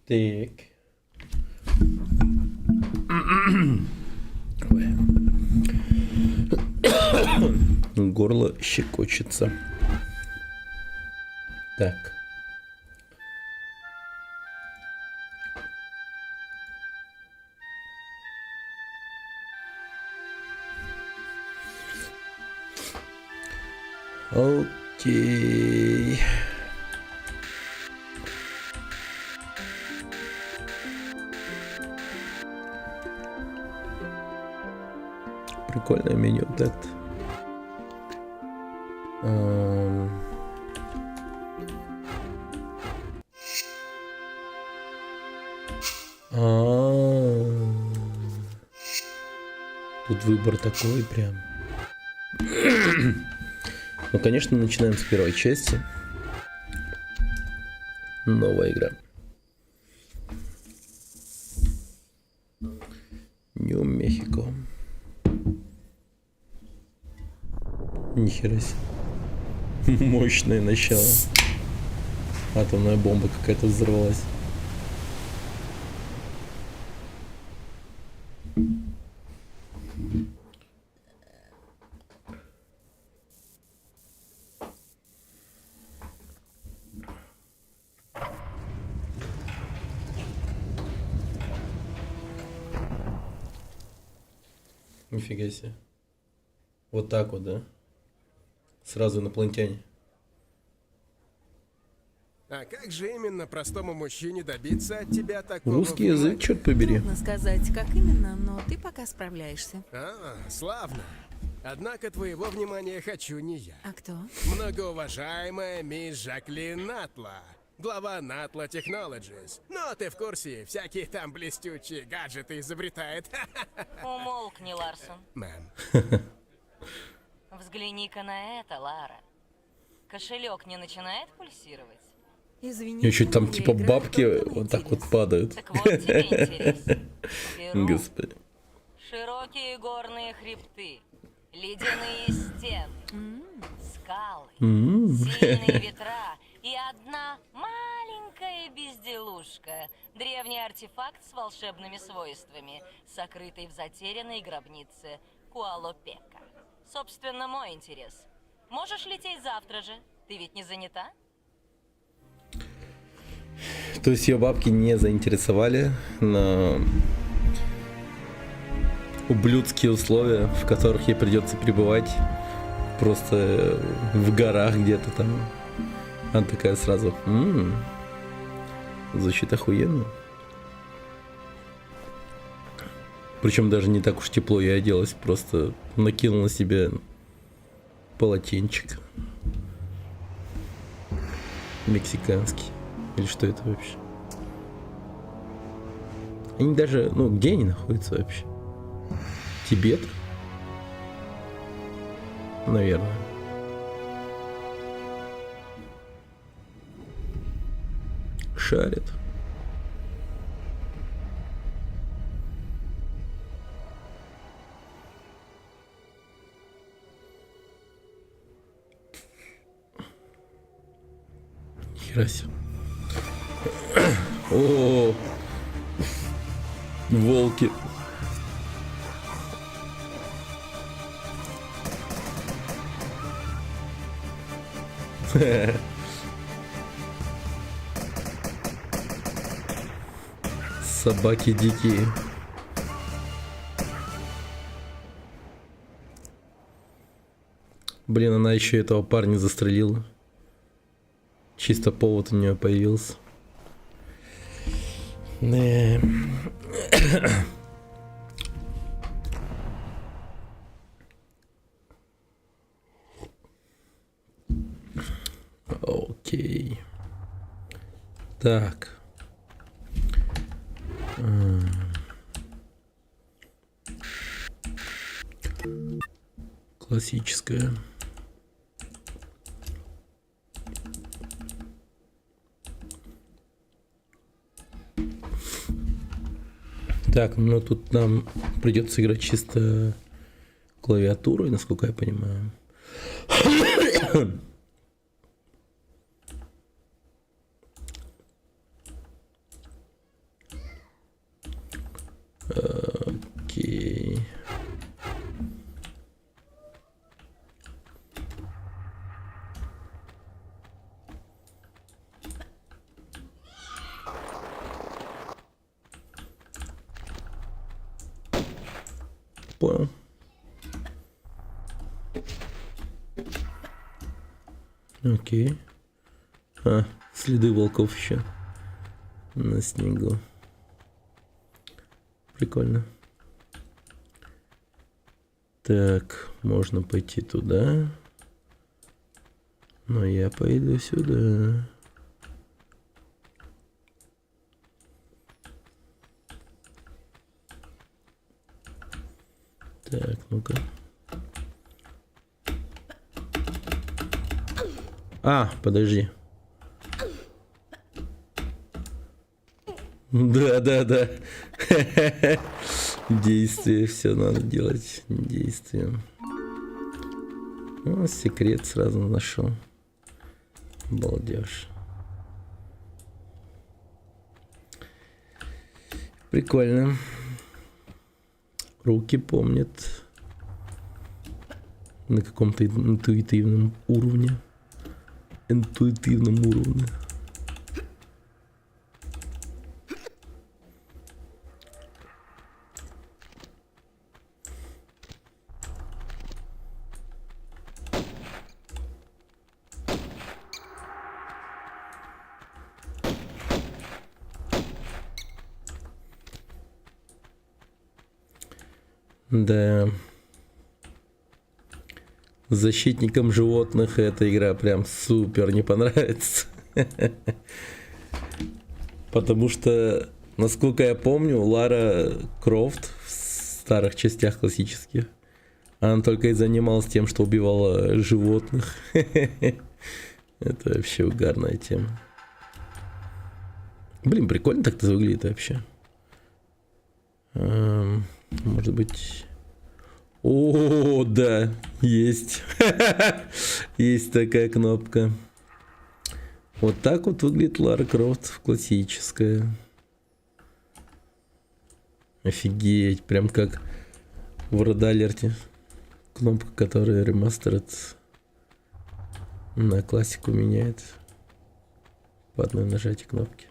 Так. Ой. Горло щекочется. Так. Окей. Прикольное меню, так-то. Тут выбор такой прям. Ну, конечно, начинаем с первой части. Новая игра. Нью-Мехико. Нихера себе. Мощное начало. Атомная бомба какая-то взорвалась. Нифига себе. Вот так вот, да? Сразу инопланетяне. А как же именно простому мужчине добиться от тебя такого? Русский язык, черт побери. Трудно сказать, как именно, но ты пока справляешься. Славно. Однако твоего внимания хочу не я. А кто? Многоуважаемая мисс Жаклин Натла, глава Натла Technologies. Но ты в курсе, всякие там блестючие гаджеты изобретает. Умолкни, Ларсон. Мэм. Взгляни-ка на это, Лара. Кошелек не начинает пульсировать? Извини. И чуть там я типа играю бабки только на вот так вот интерес. падают. Так вот тебе интерес. Перу, Господи. широкие горные хребты, ледяные стены, скалы, сильные ветра и одна маленькая безделушка. Древний артефакт с волшебными свойствами, сокрытый в затерянной гробнице Куалопека. Собственно, мой интерес. Можешь лететь завтра же? Ты ведь не занята? То есть ее бабки не заинтересовали на ублюдские условия, в которых ей придется пребывать просто в горах где-то там. Она такая сразу: звучит охуенно. Причем даже не так уж тепло я оделась, просто накинула себе полотенчик мексиканский. Или что это вообще? Они даже... Ну, где они находятся вообще? Тибет? Наверное. Шарит. Хера себе. О, волки. Собаки дикие. Блин, она еще этого парня застрелила. Чисто повод у нее появился. Окей. Так. Классическая. Так, ну тут нам придется играть чисто клавиатурой, насколько я понимаю. Окей. Понял. Окей. Следы волков еще на снегу. Прикольно. Так, можно пойти туда. Но я пойду сюда. Так, ну-ка. Подожди. Да. Действие, все надо делать действием. О, секрет сразу нашел. Балдеж. Прикольно. Руки помнят. На каком-то интуитивном уровне. Да. Защитникам животных эта игра прям супер не понравится. Потому что, насколько я помню, Лара Крофт в старых частях классических, она только и занималась тем, что убивала животных. Это вообще угарная тема. Блин, прикольно так-то выглядит вообще. Может быть... О, да, есть. Есть такая кнопка. Вот так вот выглядит Лара Крофт классическая. Офигеть, прям как в Red Alert. Кнопка, которая ремастерит на классику меняет. По одной нажатии кнопки.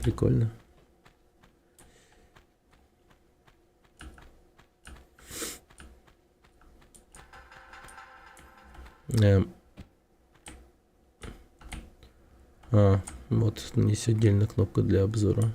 Прикольно. Вот есть отдельная кнопка для обзора.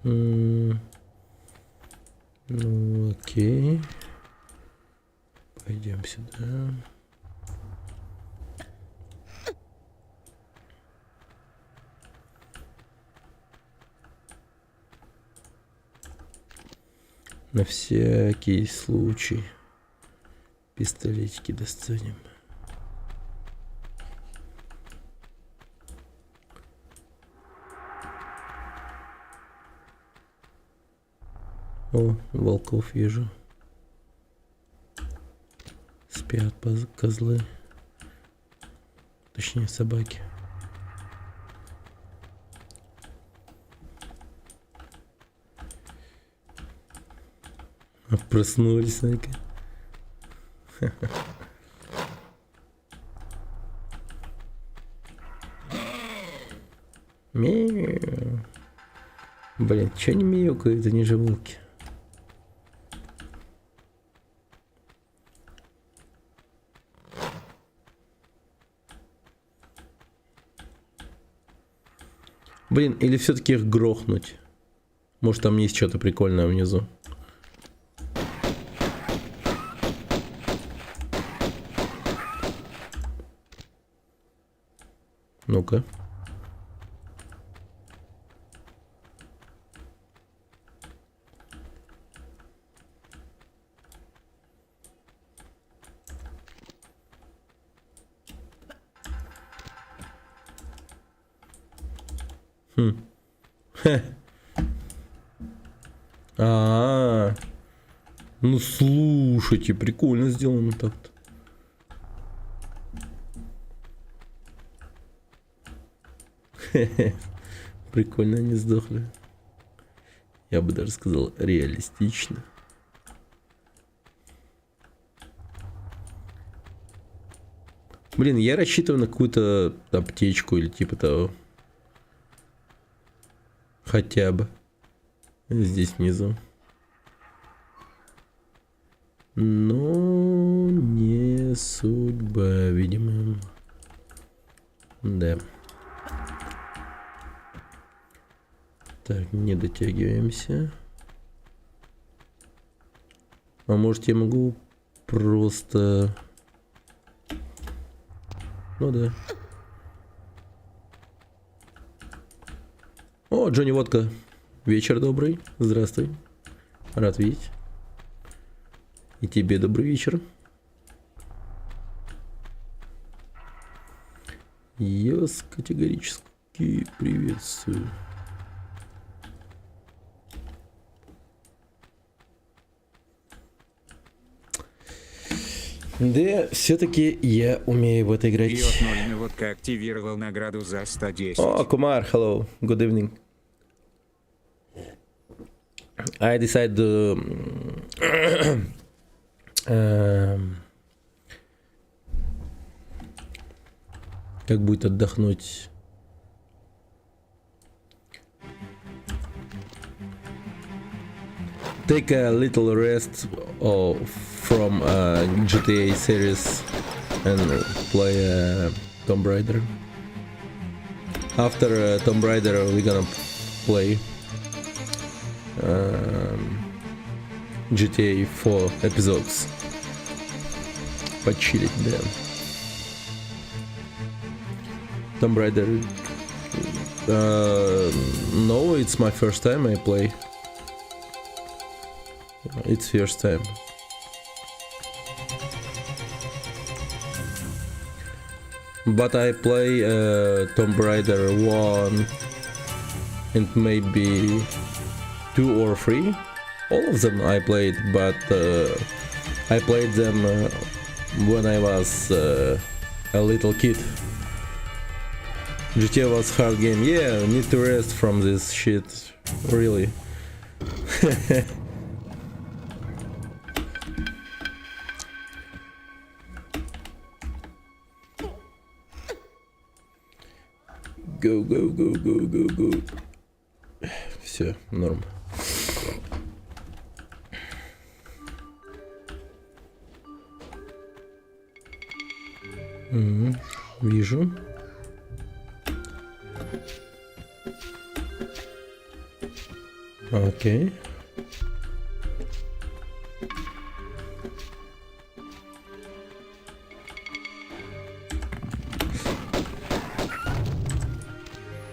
Ну, окей. Пойдем сюда. На всякий случай пистолетики достанем. О, волков вижу. Спят козлы. Точнее, собаки. Проснулись, ну-ка. Мяу. Блин, чё они мяукают, они же волки. Блин, или все-таки их грохнуть? Может, там есть что-то прикольное внизу. Ну-ка. Ну слушайте, прикольно сделано так-то. Прикольно они сдохли. Я бы даже сказал, реалистично. Блин, я рассчитываю на какую-то аптечку или типа того. Хотя бы. Здесь внизу. Но не судьба, видимо. Да. Так, не дотягиваемся. А может я могу просто... Ну да. О, Джонни Водка. Вечер добрый. Здравствуй. Рад видеть. И тебе добрый вечер. Я вас категорически приветствую. Да, все-таки я умею в это играть. Йотнольный водка активировал награду за 110. О, Kumar, hello, good evening. I decided to как будет отдохнуть. Take a little rest from GTA series and play Tomb Raider. After Tomb Raider, we're gonna play GTA 4 episodes. Почилить, да. Tomb Raider. No, it's my first time I play. It's first time. But I play Tomb Raider 1 and maybe 2 or 3. All of them I played, but I played them when I was a little kid. GTA was hard game. Yeah, need to rest from this shit. Really. Go, go, go, go, go, go. Все, норм. Вижу. Окей.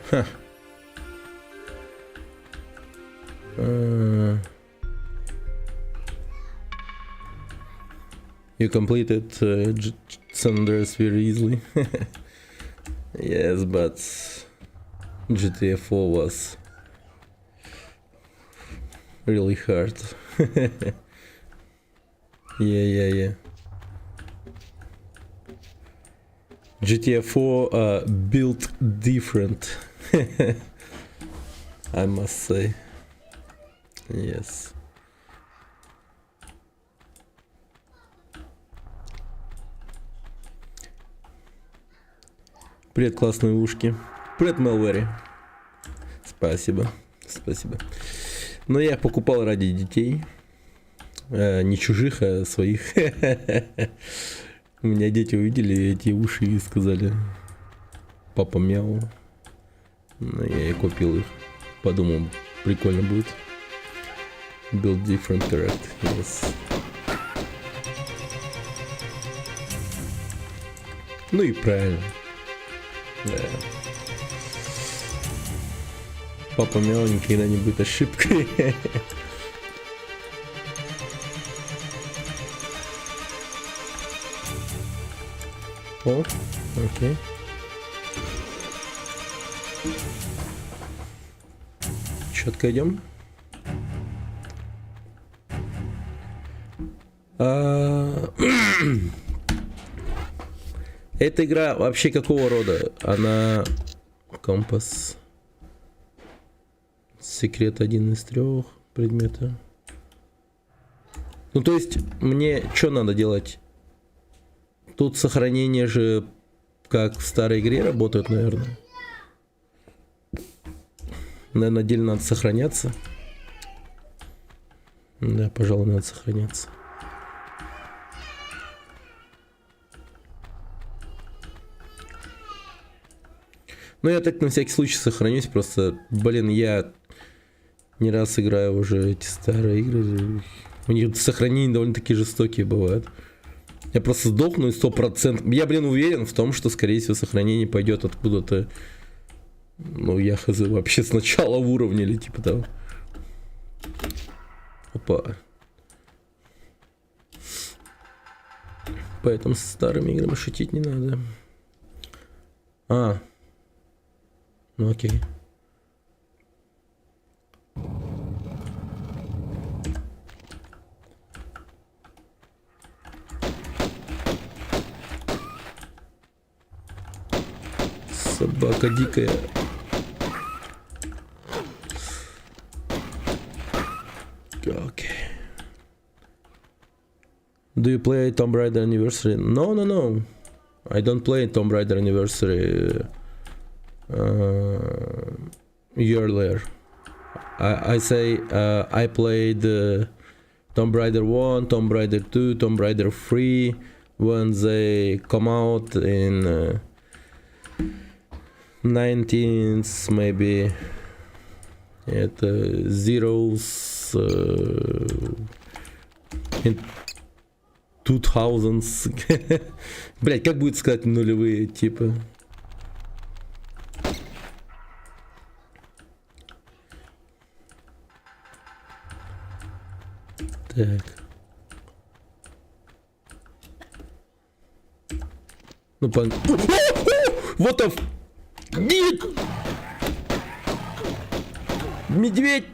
Ха. You completed San Andreas very easily. Yes, but GTA 4 was really hard. Yeah. GTA 4 built different. I must say. Yes. Привет, классные ушки. Привет, Мелвери. Спасибо. Но я их покупал ради детей. Не чужих, а своих. У меня дети увидели эти уши и сказали: папа мяу. Ну, я и купил их. Подумал, прикольно будет. Build different character. Yes. Ну и правильно. Да. Папа Мяу никогда не будет ошибкой. О, окей. Четко идем. Эта игра вообще какого рода? Она... Компас. Секрет 1 из 3 предмета. Ну то есть мне что надо делать? Тут сохранение же как в старой игре работает, наверное. Наверное, отдельно надо сохраняться. Да, пожалуй, надо сохраняться. Ну, я так на всякий случай сохранюсь, просто, блин, я не раз играю уже эти старые игры. У них сохранения довольно-таки жестокие бывают. Я просто сдохну и 100%. Я, блин, уверен в том, что, скорее всего, сохранение пойдет откуда-то. Ну, я хз, вообще сначала в уровне или типа того. Опа. Поэтому с старыми играми шутить не надо. Ну окей. Собака дикая. Okay. Do you play Tomb Raider Anniversary? No. I don't play Tomb Raider Anniversary year later. I say I played Tomb Raider 1, Tomb Raider 2, Tomb Raider 3 when they come out in 19th maybe. Это Zeros in 2000s. Блять, как будет сказать нулевые, типа? Так. Ну, вот оф... Нет! Медведь!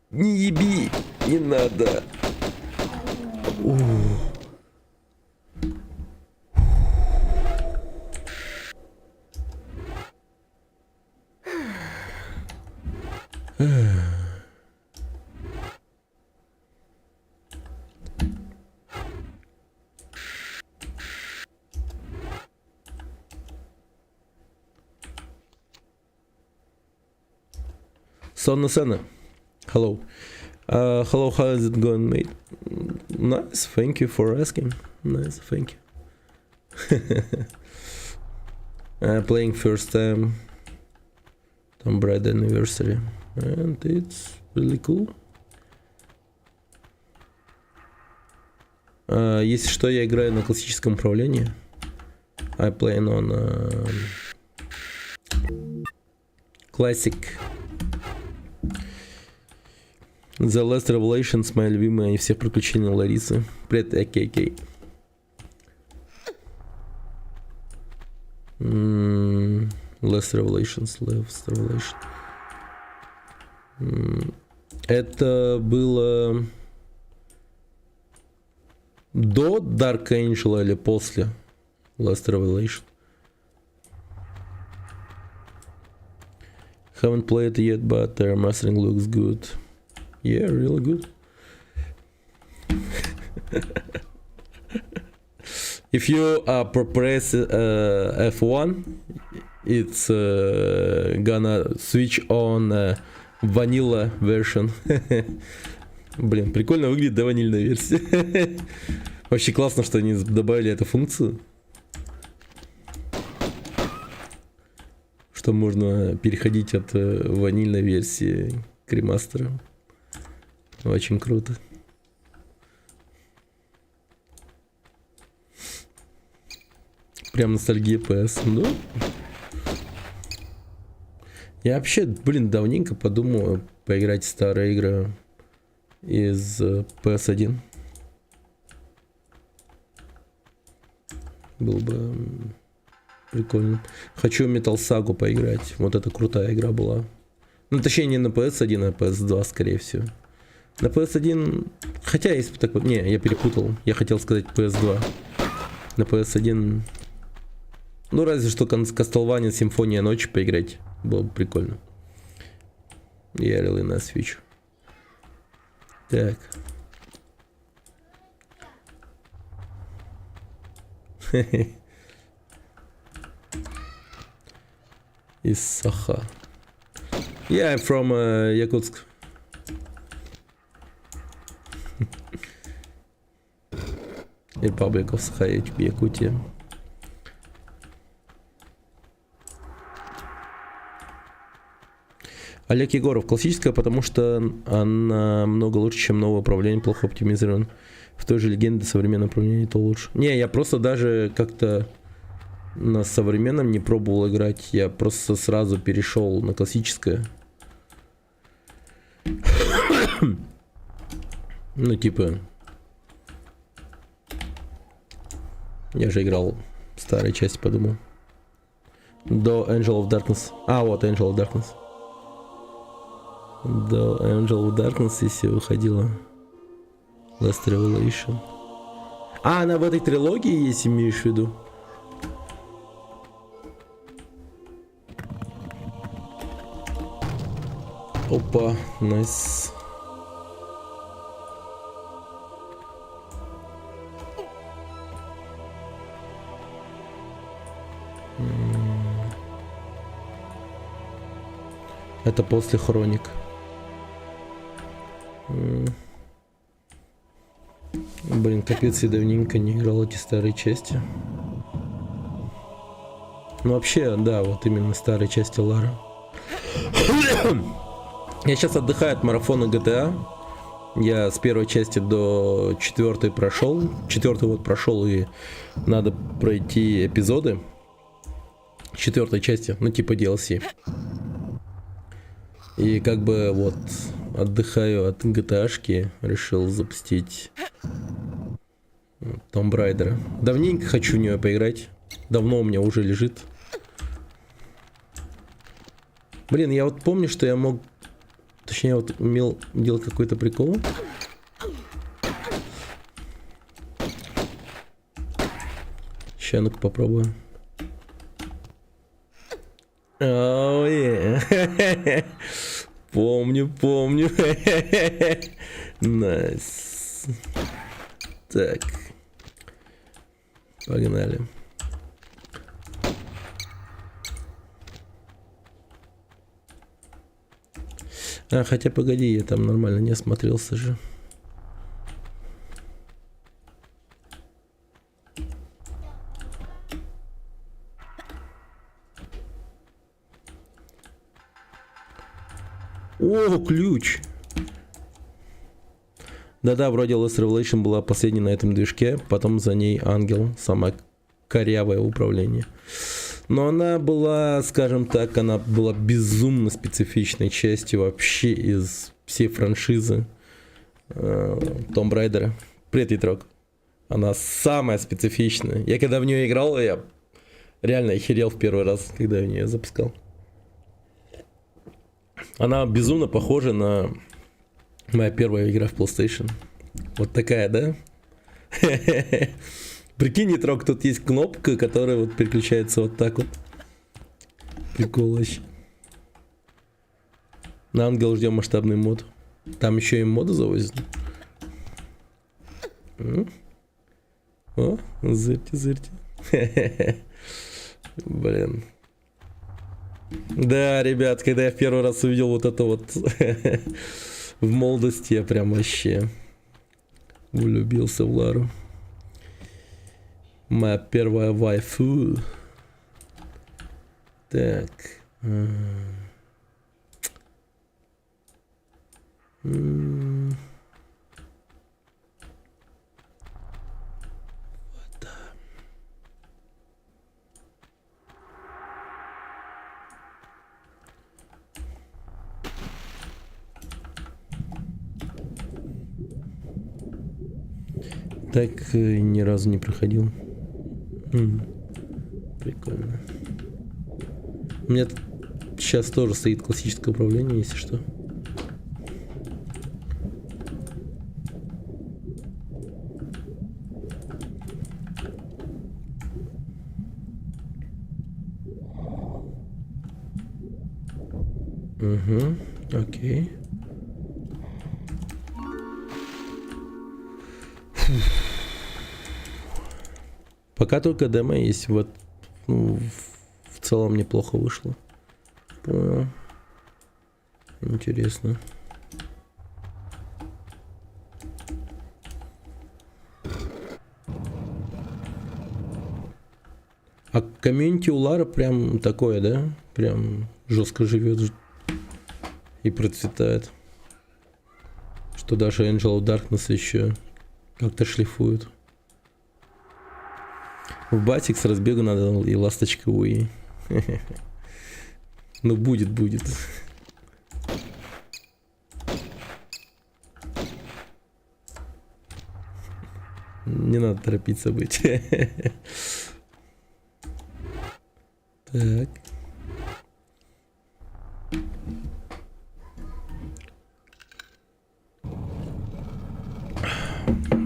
Не еби! Не надо! Сонна Сена. Hello. Hello, how is it going, mate? Nice, thank you for asking. Nice, thank you. Playing first time Tomb Raider Anniversary. And it's really cool. Если что, я играю на классическом управлении. I play on Classic. The Last Revelations, моя любимая, и все приключения Ларисы. Привет, AKK. Last Revelations. Это было до Dark Angel или после Last Revelation? Haven't played it yet, but their mastering looks good. Yeah, really good. If you press F1, it's gonna switch on vanilla version. Блин, прикольно выглядит, да, ванильная версия. Вообще классно, что они добавили эту функцию. что можно переходить от ванильной версии к ремастеру. Очень круто. Прям ностальгия PS, да? Я вообще, блин, давненько подумал поиграть в старые игры из PS1. Было бы прикольно. Хочу Metal Saga поиграть. Вот это крутая игра была. Ну, точнее, не на PS1, а PS2, скорее всего. На PS1... Хотя, если бы так... Не, я перепутал. Я хотел сказать PS2. На PS1... Ну, разве что Castlevania Симфония ночи поиграть. Было бы прикольно. Я релы на Switch. Так. Из Саха. Yeah, I'm from Yakutsk. Republic of Sakha, Якутия. Олег Егоров. Классическая, потому что она много лучше, чем новое управление, плохо оптимизирован. В той же легенде современное управление то лучше. Не, я просто даже как-то на современном не пробовал играть. Я просто сразу перешел на классическое. Ну, типа... Я же играл в старой части, подумал. До Angel of Darkness. А, вот Angel of Darkness. До Angel of Darkness, если выходила Last Revelation. А, она в этой трилогии, если имеешь в виду? Опа, найс. Это после Хроник. Блин, капец, я давненько не играл эти старые части. Ну вообще, да, вот именно старые части Лара. Я сейчас отдыхаю от марафона GTA. Я с первой части до четвертой прошел. Четвертый вот прошел, и надо пройти эпизоды четвертой части, ну типа DLC. И как бы вот отдыхаю от GTA-шки, решил запустить Tomb Raider. Давненько хочу в нее поиграть. Давно у меня уже лежит. Блин, я вот помню, что я мог... Точнее, вот умел делать какой-то прикол. Сейчас, ну-ка попробую. Oh, yeah. Помню. Найс. Так. Погнали. А, хотя погоди, я там нормально не осмотрелся же. О, ключ! Да-да, вроде Last Revelation была последней на этом движке, потом за ней Ангел, самое корявое управление. Но она была, скажем так, она была безумно специфичной частью вообще из всей франшизы Tomb Raider. Привет, Ятрок. Она самая специфичная. Я когда в нее играл, я реально охерел в первый раз, когда я в нее запускал. Она безумно похожа на моя первая игра в PlayStation. Вот такая, да? Прикинь, Ятрок, тут есть кнопка, которая вот переключается вот так вот. Прикол вообще. На Ангел ждем масштабный мод. Там еще и моды завозят. О, зырьте. Блин. Да, ребят, когда я в первый раз увидел вот это вот в молодости, я прям вообще влюбился в Лару. Моя первая вайфу. Так, М. Так ни разу не проходил. Прикольно. У меня сейчас тоже стоит классическое управление, если что. Угу, окей. Пока только демо есть, вот, ну, в целом неплохо вышло. Понял. Интересно. А комьюнити у Лары прям такое, да? Прям жестко живет и процветает. Что даже Angel of Darkness еще как-то шлифует. В батик с разбега надо и ласточка Уи. Ну будет. Не надо торопиться быть. Так.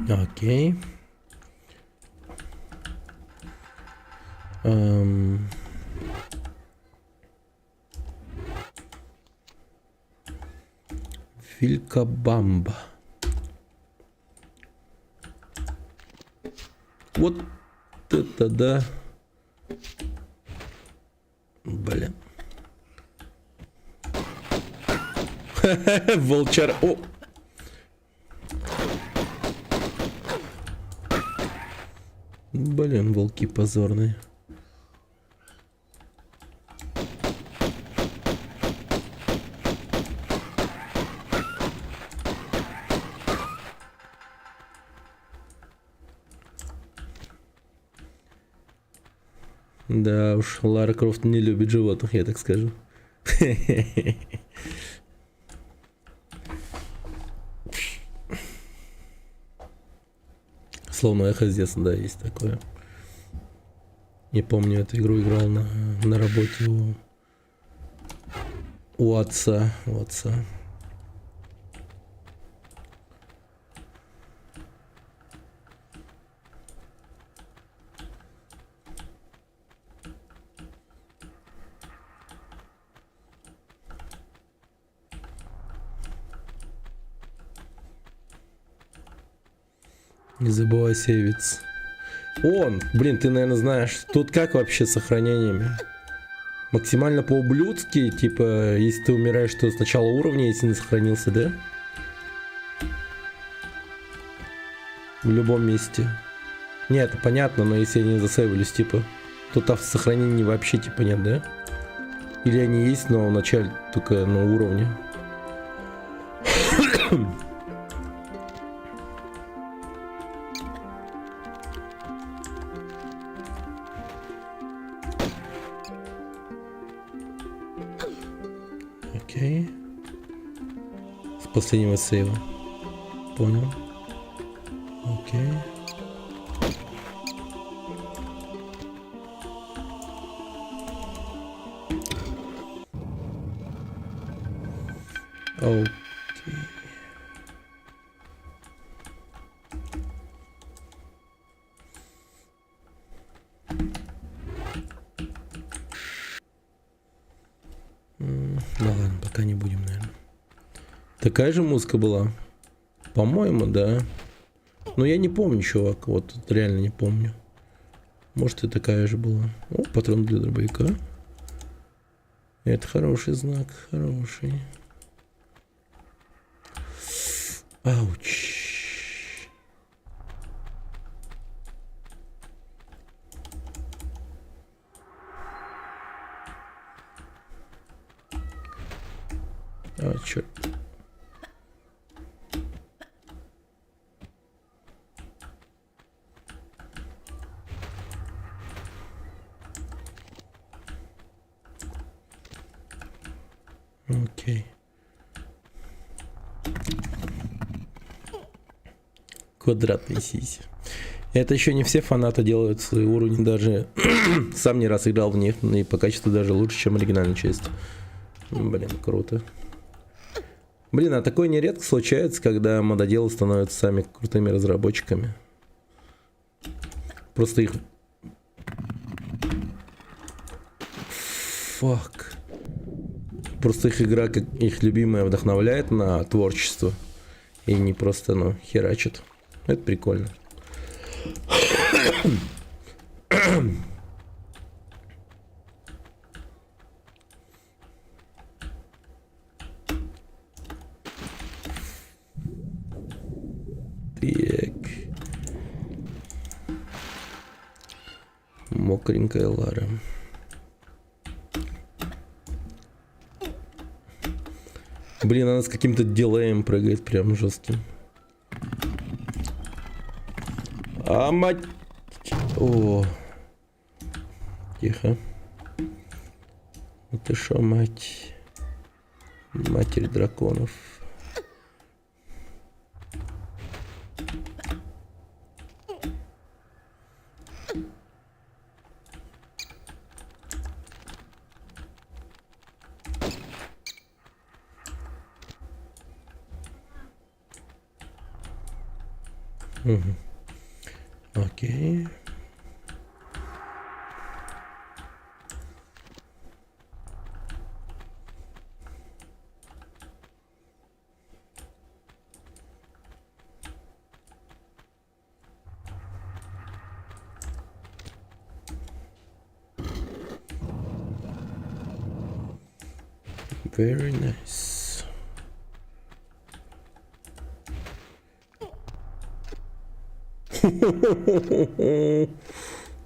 Окей. Вилькабамба. Вот это да. Блин. Волчар. О! Блин, волки позорные. Да уж, Лара Крофт не любит животных, я так скажу. Словно эхо с детства, да, есть такое. Не помню, эту игру играл на работе у отца. Не забывай сейвиться. Блин, ты, наверное, знаешь, тут как вообще с сохранениями? Максимально по-ублюдски, типа, если ты умираешь, то с начала уровня, если не сохранился, да? В любом месте. Не, это понятно, но если я не засейвлюсь, типа, тут автосохранений вообще, типа, нет, да? Или они есть, но в начале только на уровне. Окей. С последнего сейва. Понял. Окей. Окей. Да ладно, пока не будем, наверное. Такая же музыка была? По-моему, да. Но я не помню, чувак. Вот реально не помню. Может и такая же была. О, патрон для дробовика. Это хороший знак. Хороший. Ауч. Окей. Квадратные сиси. Это еще не все фанаты делают свои уровни, даже сам не раз играл в них, и по качеству даже лучше, чем оригинальная часть. Блин, круто. Блин, а такое нередко случается, когда мододелы становятся сами крутыми разработчиками. Просто их... Фак. Просто их игра, как их любимая, вдохновляет на творчество. И не просто, ну, херачит. Это прикольно. Так. Мокренькая Лара. Блин, она с каким-то дилеем прыгает прям жестким. А мать... О. Тихо. Ты шо, мать? Матерь драконов. Угу. Окей. Very nice.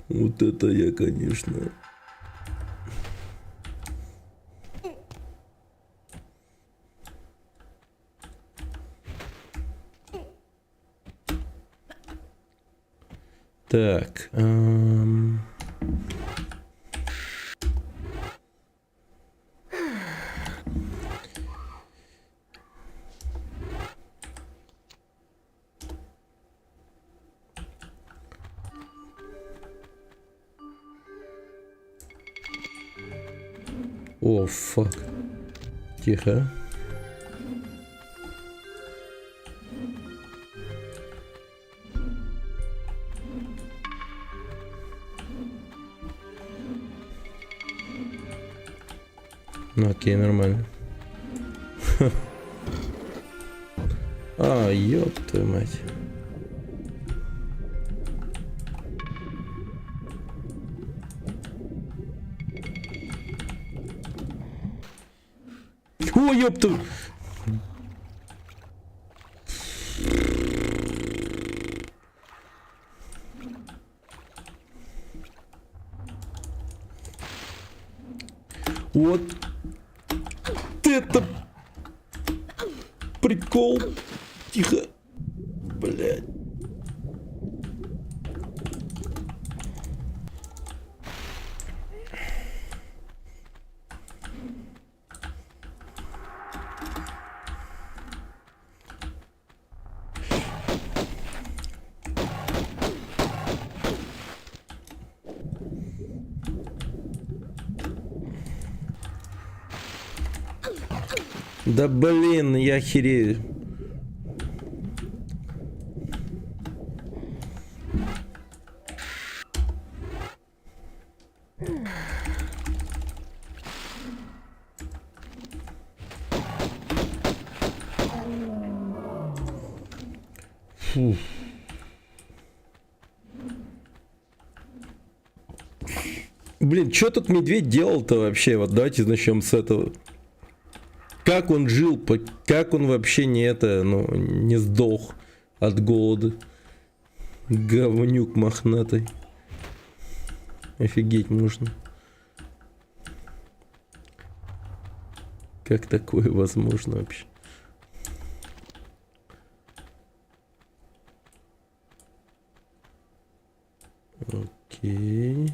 Вот это я, конечно. Так. О, фак. Тихо. Ну, окей, нормально. А, ёб твою мать. О, ёпту! Вот это прикол. Тихо. Блядь. Да блин, я охерею. Фу. Блин, что тут медведь делал-то вообще? Вот давайте начнем с этого. Как он жил, как он вообще не сдох от голода. Говнюк мохнатый. Офигеть можно. Как такое возможно вообще? Окей.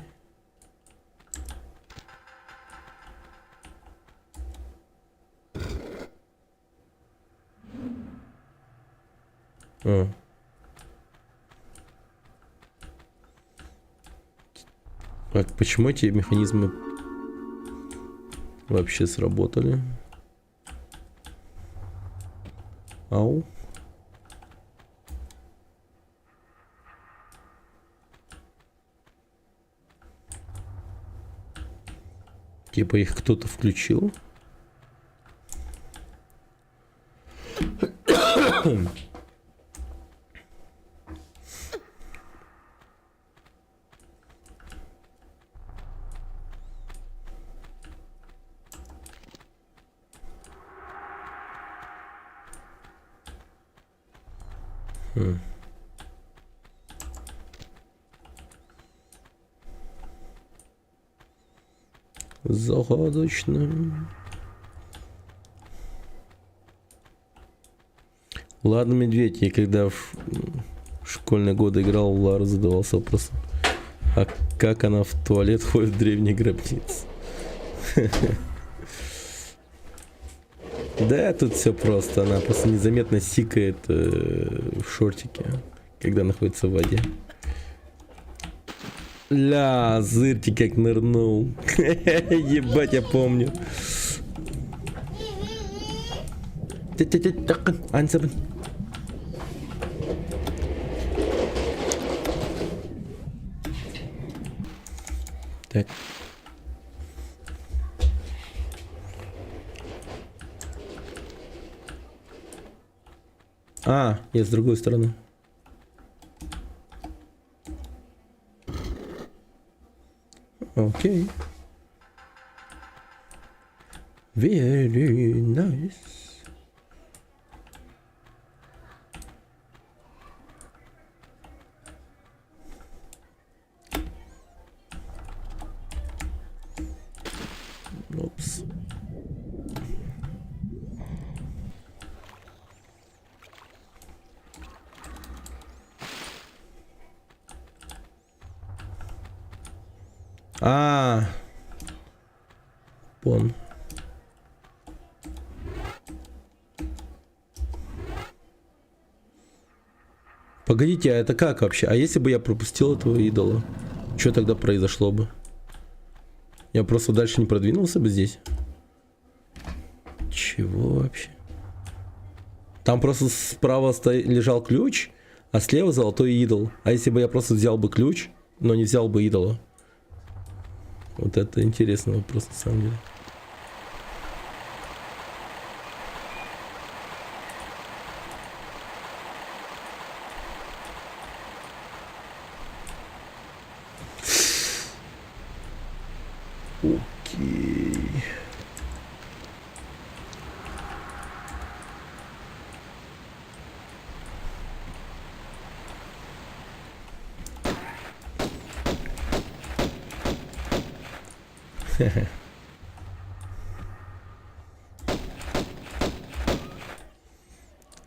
А. Так, почему эти механизмы вообще сработали? Ау. Типа их кто-то включил? Загадочно. Ладно, медведь, я когда в школьные годы играл в Лару, задавался вопросом, а как она в туалет ходит в древней гробнице? Да, тут все просто, она просто незаметно сикает в шортике, когда находится в воде. Ля, зырьте как нырнул. Ебать, я помню. Так. А, я с другой стороны. Окей. Very nice. Опс. Пон. Погодите, а это как вообще? А если бы я пропустил этого идола? Что тогда произошло бы? Я просто дальше не продвинулся бы здесь? Чего вообще? Там просто справа лежал ключ, а слева золотой идол. А если бы я просто взял бы ключ, но не взял бы идола? Вот это интересный вопрос на самом деле. Окей.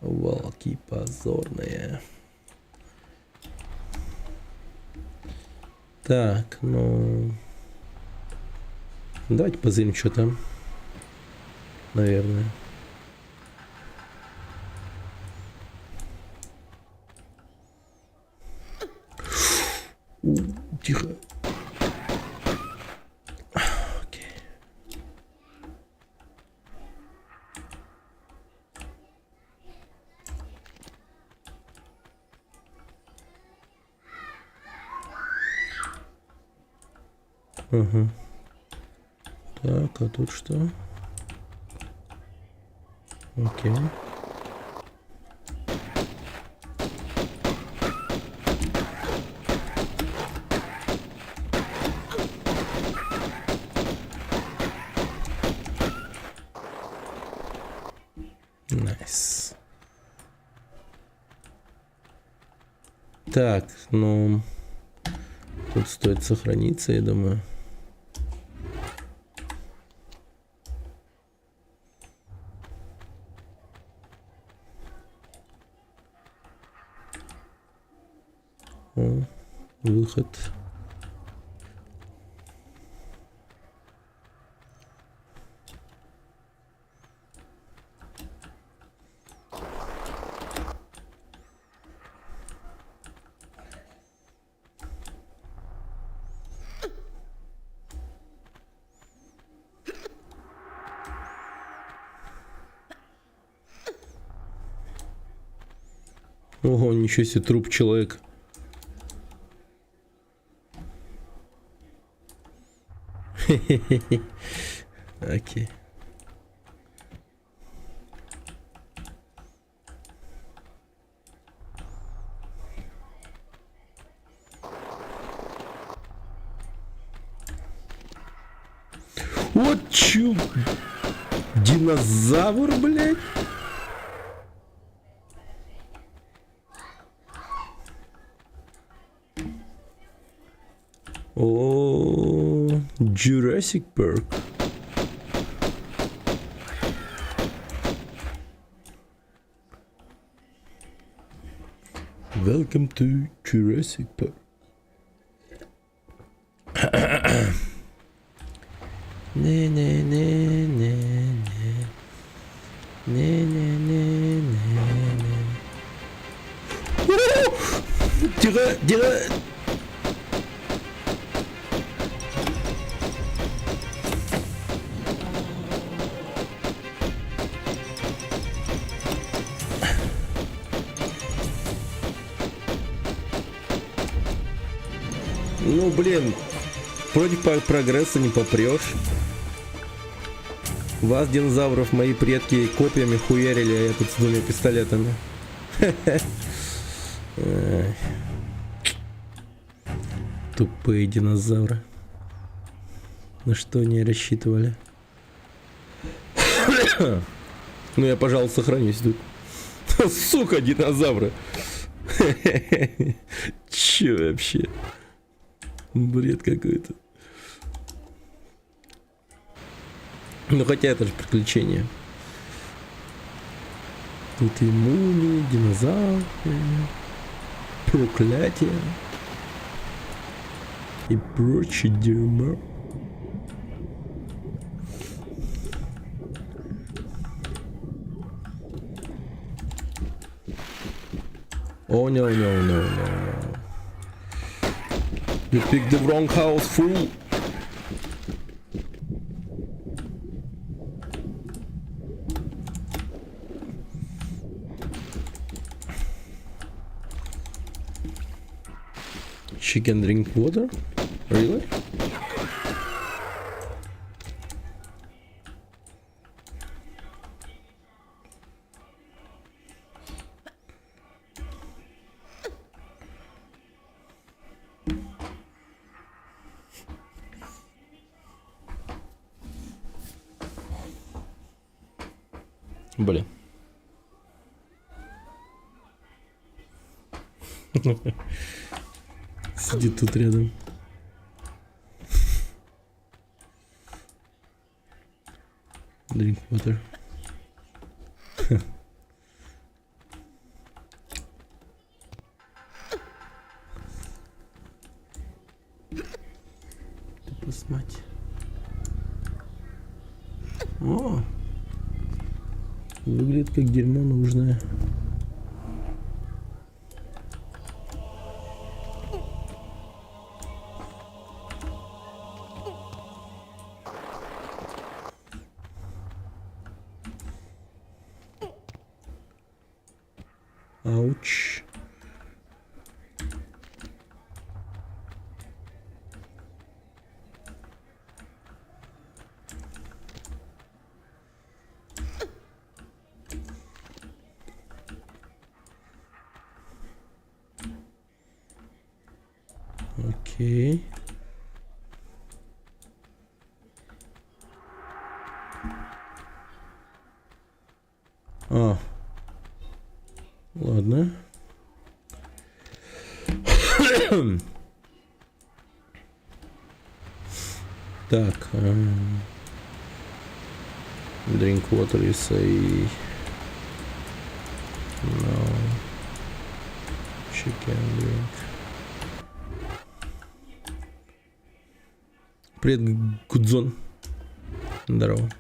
Волки позорные. Так, ну... Давайте позырим, что там. Наверное. Тихо. Окей. Угу. Так, а тут что? Окей. Найс. Так, ну... Тут стоит сохраниться, я думаю. О, выход. Ого, ничего себе, труп человека. Окей. Вот чё? Динозавр, блядь? О, Jurassic Park. Welcome to Jurassic Park. Тихо. Ну, блин, против прогресса не попрешь. Вас, динозавров, мои предки копьями хуярили, а я тут с двумя пистолетами. Тупые динозавры. На что они рассчитывали? Ну я, пожалуй, сохранюсь тут. Сука, динозавры. Че вообще? Бред какой-то. Ну хотя это же приключение. Тут и мумии, динозавры, проклятие и прочее дерьмо. Oh no, no, no, no. You picked the wrong house, fool. She can drink water? Really? Блин. Сидит тут рядом. Drink water. Посмотри. О! Выглядит как дерьмо нужное. Ауч. Окей. А. Ладно. Так. Drink water, you say. No. Chicken drink. Привет, Гудзон. Здорово.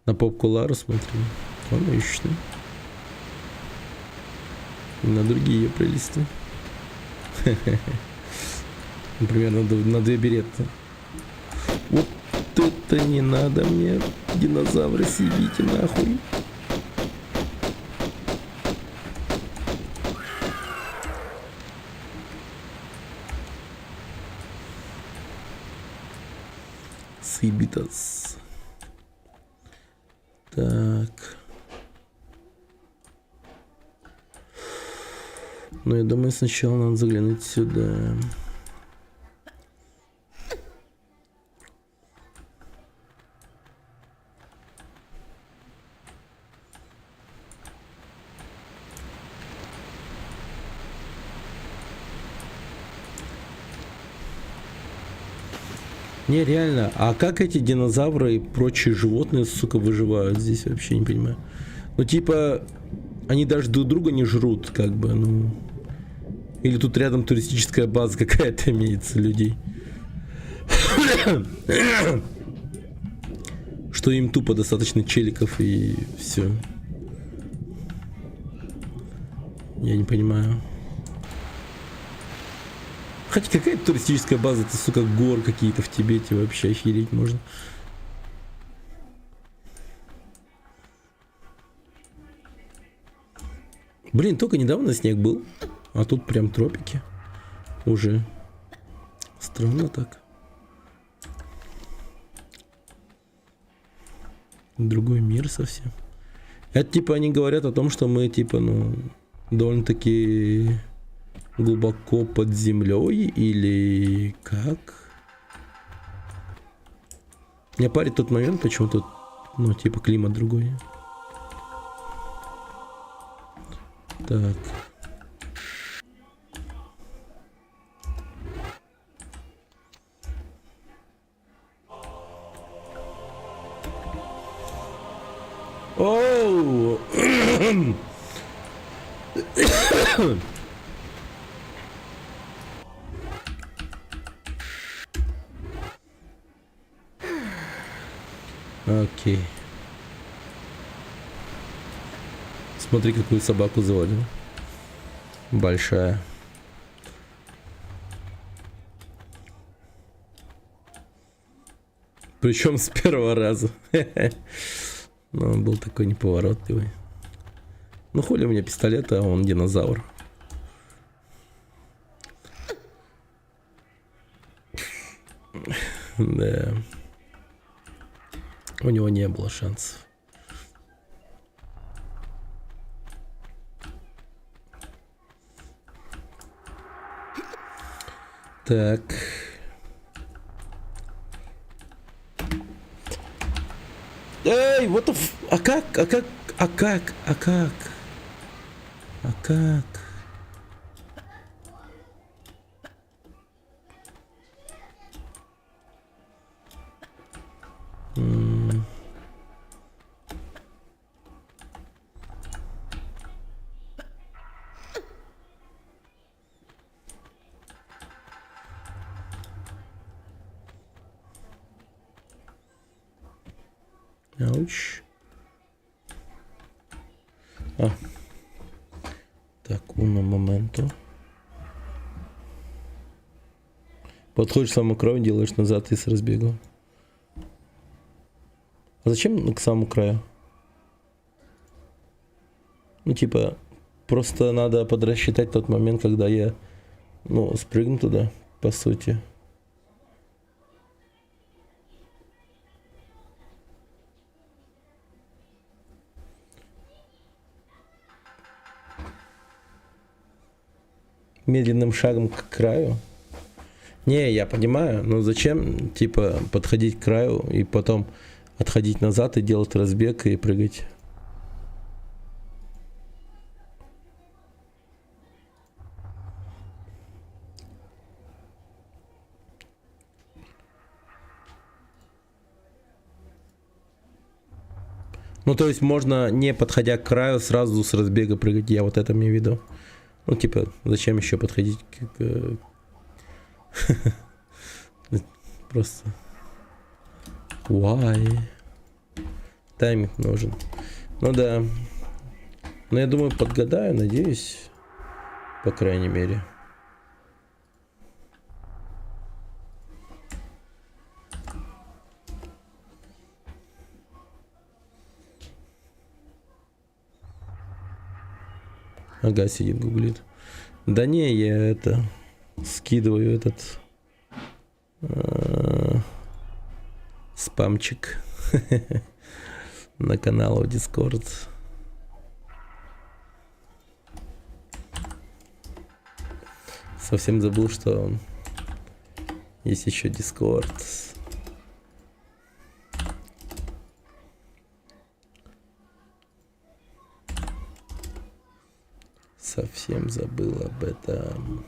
На попку Лару смотри. Он ищет. И на другие прелести. Например, на две беретты. Вот это не надо мне. Динозавры, съебите нахуй. Сибитас. Так. Ну, я думаю, сначала надо заглянуть сюда. Не, реально, а как эти динозавры и прочие животные, сука, выживают здесь, вообще не понимаю. Ну, типа, они даже друг друга не жрут, как бы, ну... Или тут рядом туристическая база какая-то имеется людей. Что им тупо достаточно челиков и все. Я не понимаю. Хотя какая-то туристическая база, это, сука, гор какие-то в Тибете, вообще охереть можно. Блин, только недавно снег был, а тут прям тропики уже. Странно так. Другой мир совсем. Это типа они говорят о том, что мы типа, ну, довольно-таки глубоко под землей или как? Меня парит тот момент, почему тут, ну, типа климат другой. Так. Оу! Окей. Смотри, какую собаку завалил. Большая. Причем с первого раза. Но он был такой неповоротливый. Ну, хули у меня пистолет, а он динозавр. Да. У него не было шансов. Так. Эй, вот the f... А как? А как? А как? А как? А как? Ауч. А. Так, uno momento. Подходишь в самую кровь, делаешь назад и с разбегу. А зачем к самому краю? Ну, типа, просто надо подрасчитать тот момент, когда я, ну, спрыгну туда, по сути. Медленным шагом к краю. Не, я понимаю, но зачем, типа, подходить к краю и потом отходить назад и делать разбег и прыгать? Ну, то есть можно, не подходя к краю, сразу с разбега прыгать. Я вот это имею в виду. Ну, типа, зачем еще подходить к... Просто... Why? Тайминг нужен. Ну да. Но я думаю, подгадаю, надеюсь. По крайней мере. Ага, сидит, гуглит. Да не, я это... Скидываю этот... спамчик на канал в Discord. Совсем забыл, что есть еще Discord. Совсем забыл об этом.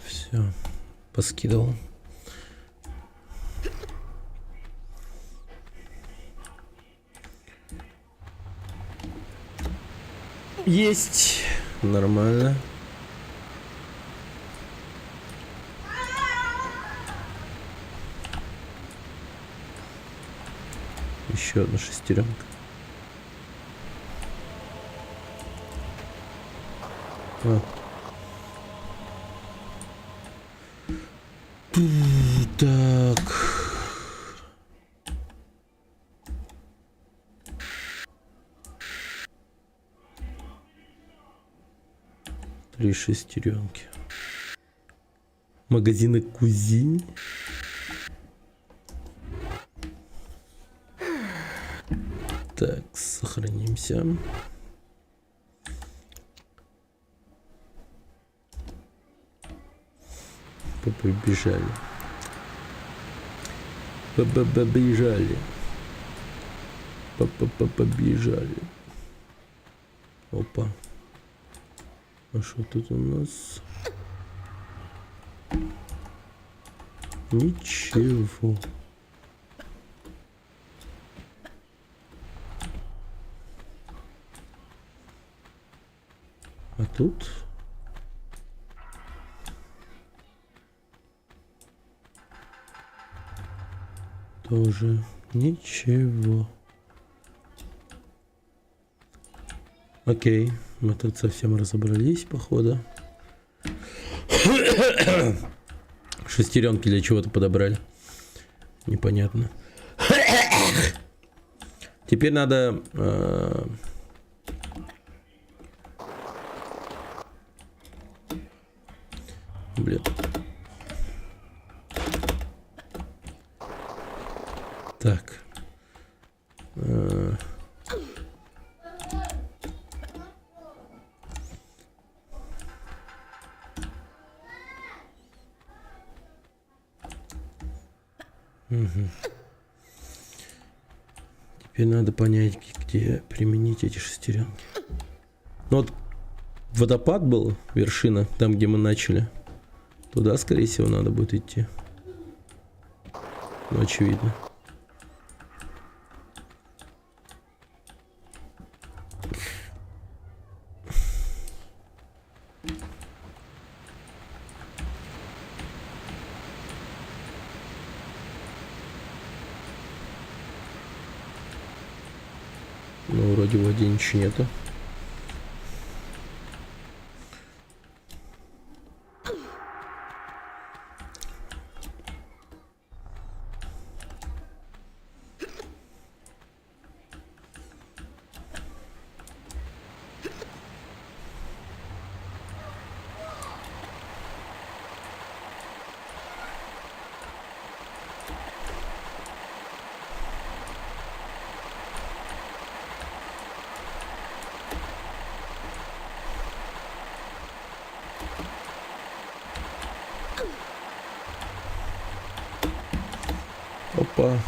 Все, поскидывал. Есть. Нормально. Еще одна шестеренка. Так. Три шестеренки. Магазины Кузини. Так, сохранимся. Побежали. Побежали. Побежали. Опа. А что тут у нас? Ничего. А тут? Тоже ничего. Окей, мы тут совсем разобрались, походу. Шестеренки для чего-то подобрали. Непонятно. Теперь надо... Блин. Так. Угу. Теперь надо понять, где применить эти шестеренки. Ну вот водопад был, вершина, там, где мы начали. Туда, скорее всего, надо будет идти. Ну, очевидно. Ну, вроде в воде ничего нету. Опа.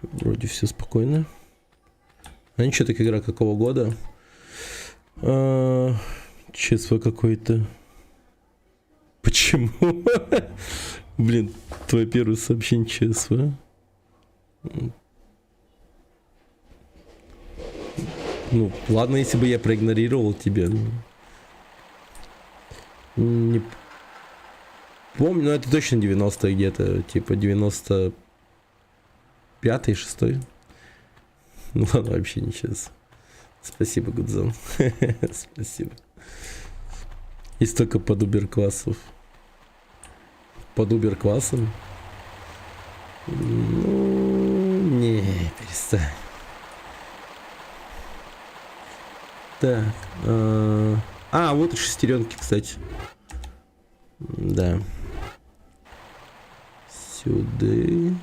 Вроде все спокойно. А ничего, так игра какого года? ЧСВ какой-то. Почему? Блин, твое первое сообщение ЧСВ. Ну, ладно, если бы я проигнорировал тебя. Ну, не помню, но это точно 90-е где-то. Типа 95-й, 6-й. Ну ладно, вообще не сейчас. Спасибо, Гудзон. Спасибо. И столько подубер-классов. Подубер-классом? Ну, не, перестань. Так. Вот и шестеренки, кстати. Да. Сюда.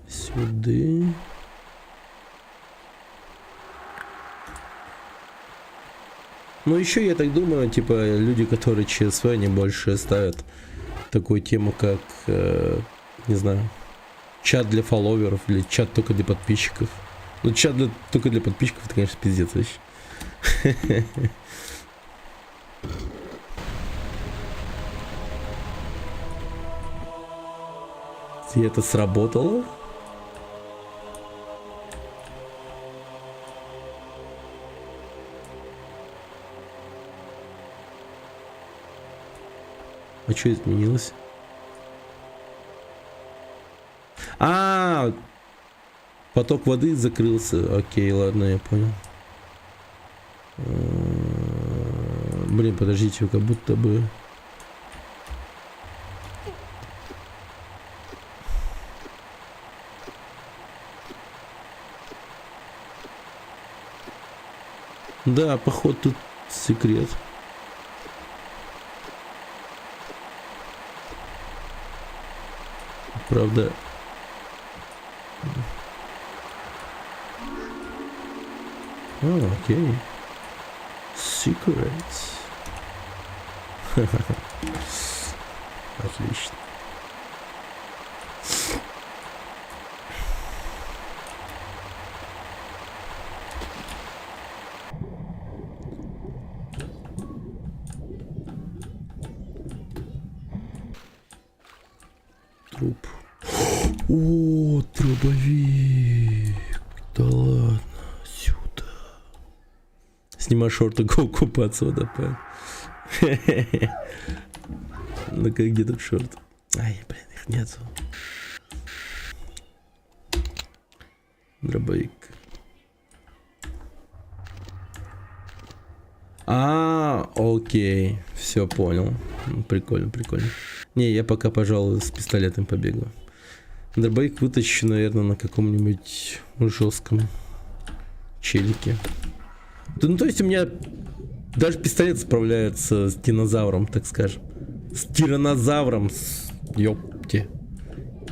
Сюда. Ну еще я так думаю, типа люди, которые ЧСВ, они больше ставят такую тему, как, не знаю, чат для фолловеров или чат только для подписчиков. Ну чат только для подписчиков, это, конечно, пиздец вообще. И это сработало? А что изменилось? Поток воды закрылся. Окей, ладно, я понял. Блин, подождите, как будто бы... Да, походу тут секрет. Правда. Окей. Secrets. Отлично. Труп. О, дробовик. Да ладно, сюда. Снимай шорты, го купаться в водопад. Ну-ка, где тут шорт? Ай, блин, их нету. Дробовик. Окей. Все понял. Прикольно, прикольно. Не, я пока, пожалуй, с пистолетом побегу. Дробовик вытащу, наверное, на каком-нибудь жестком челике. Ну, то есть у меня даже пистолет справляется с динозавром, так скажем. С тиранозавром. Ёпте.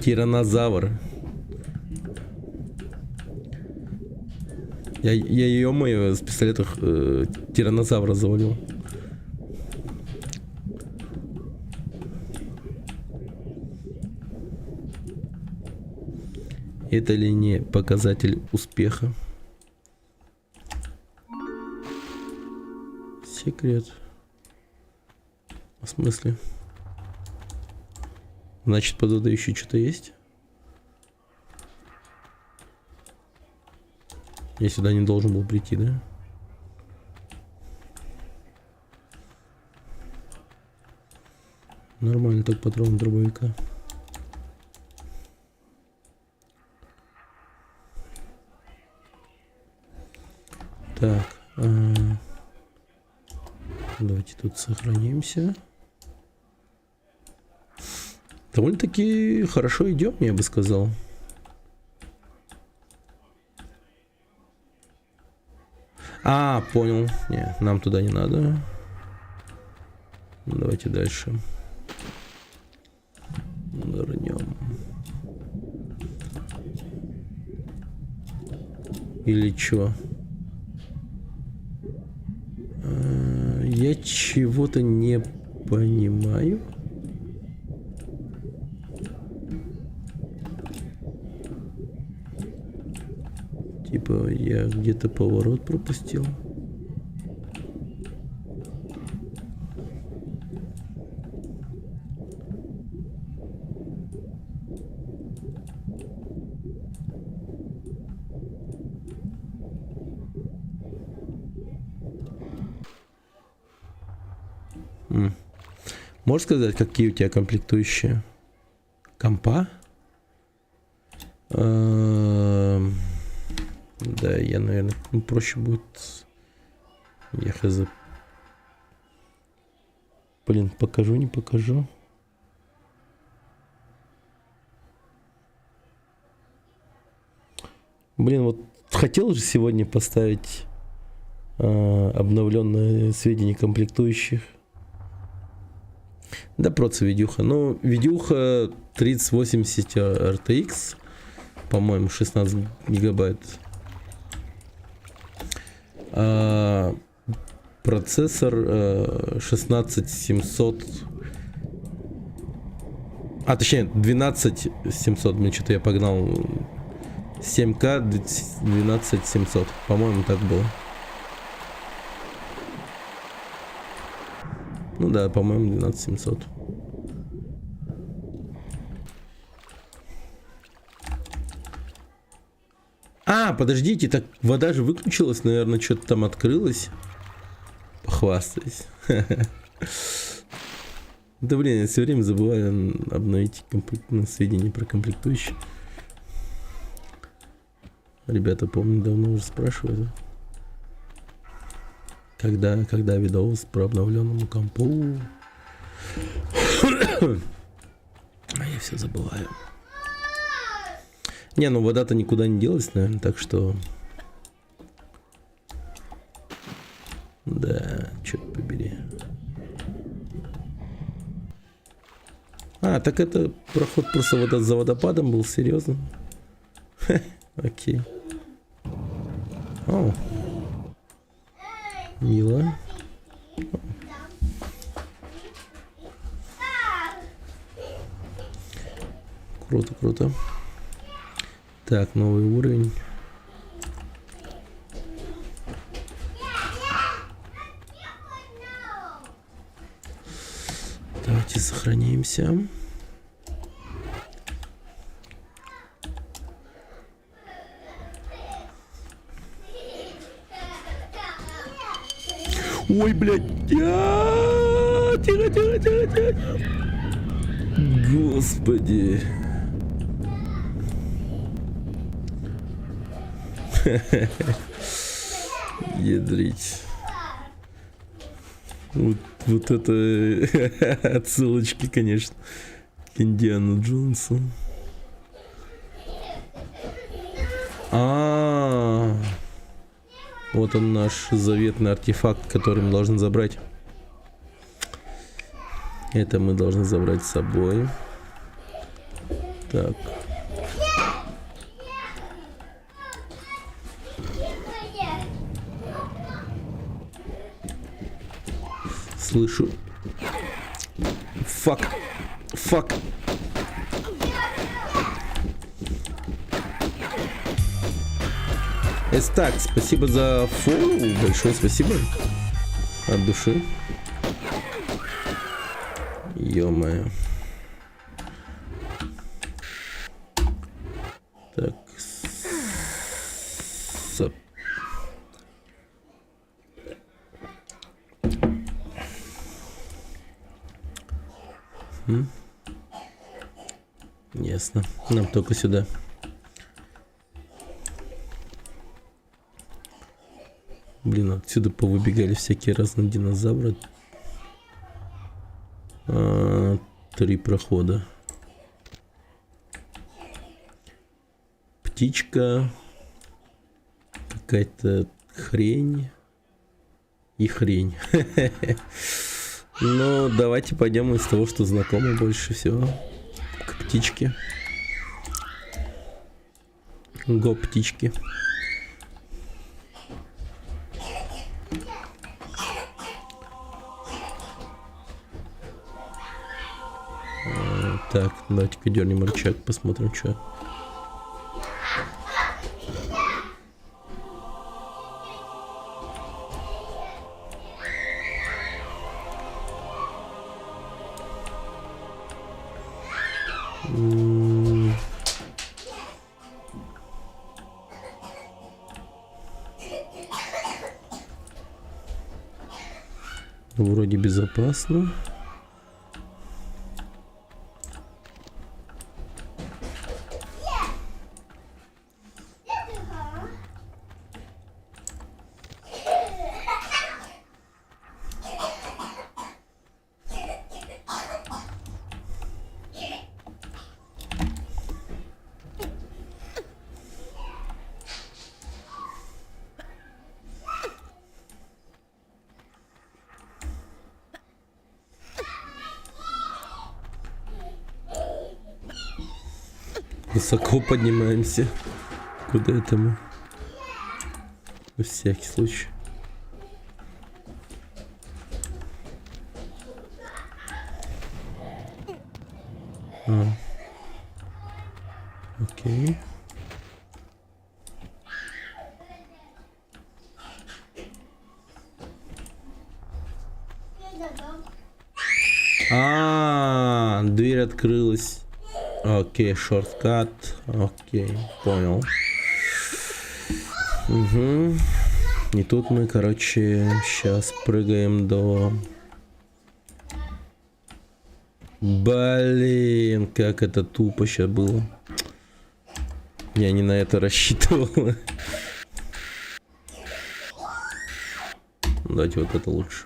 Тиранозавр. Я ё-моё, с пистолета тиранозавра завалил. Это ли не показатель успеха? Секрет. В смысле? Значит, под водой еще что-то есть? Я сюда не должен был прийти, да? Нормально так патрон дробовика. Так. Давайте тут сохранимся. Довольно-таки хорошо идем, я бы сказал. Понял. Не, нам туда не надо. Давайте дальше. Нырнем. Или чё? Я чего-то не понимаю. Типа я где-то поворот пропустил. Можешь сказать, какие у тебя комплектующие? Компа? Да, я, наверное, проще будет. Я хз. Блин, покажу, не покажу. Блин, вот хотел же сегодня поставить обновленные сведения комплектующих. Да, просто видюха. Ну, видюха 3080 RTX, по-моему, 16 гигабайт. Процессор 16700. Точнее, 12700. Мне что-то я погнал. 7К 12700. По-моему, так было. Ну да, по-моему, 12700. Подождите, так вода же выключилась, наверное, что-то там открылось. Похвастаюсь. Да блин, я все время забываю обновить сведения про комплектующие. Ребята, помню, давно уже спрашивают. Когда видос про обновленному компу. Я все забываю. Не, ну вода-то никуда не делась, наверное, так что... Да, черт побери. Так это проход просто за водопадом был, серьезно? Окей. О. Мило. Круто, круто. Так, новый уровень. Давайте сохранимся. Ой, блядь. Тихо, тихо, тихо, тихо. Господи. Ядрить. Вот это отсылочки, конечно, к Индиану Джонсу. Вот он, наш заветный артефакт, который мы должны забрать. Это мы должны забрать с собой. Так. Слышу. Фак. Фак. Эстак, спасибо за фоллоу. Большое спасибо. От души. Ё-моё. Так. Ясно. Нам только сюда. Блин, отсюда повыбегали всякие разные динозавры. 3 прохода. Птичка. Какая-то хрень. И хрень. Ну, давайте пойдем из того, что знакомо больше всего. К птичке. Го, птички. Так, давайте-ка дернем рычаг, посмотрим, что. Вроде безопасно. Высоко поднимаемся. Куда это мы? На всякий случай. Окей. Дверь открылась. Окей, шорткат. Окей, понял. Угу. И тут мы, короче, сейчас прыгаем до... Блин, как это тупо сейчас было. Я не на это рассчитывал. Давайте вот это лучше.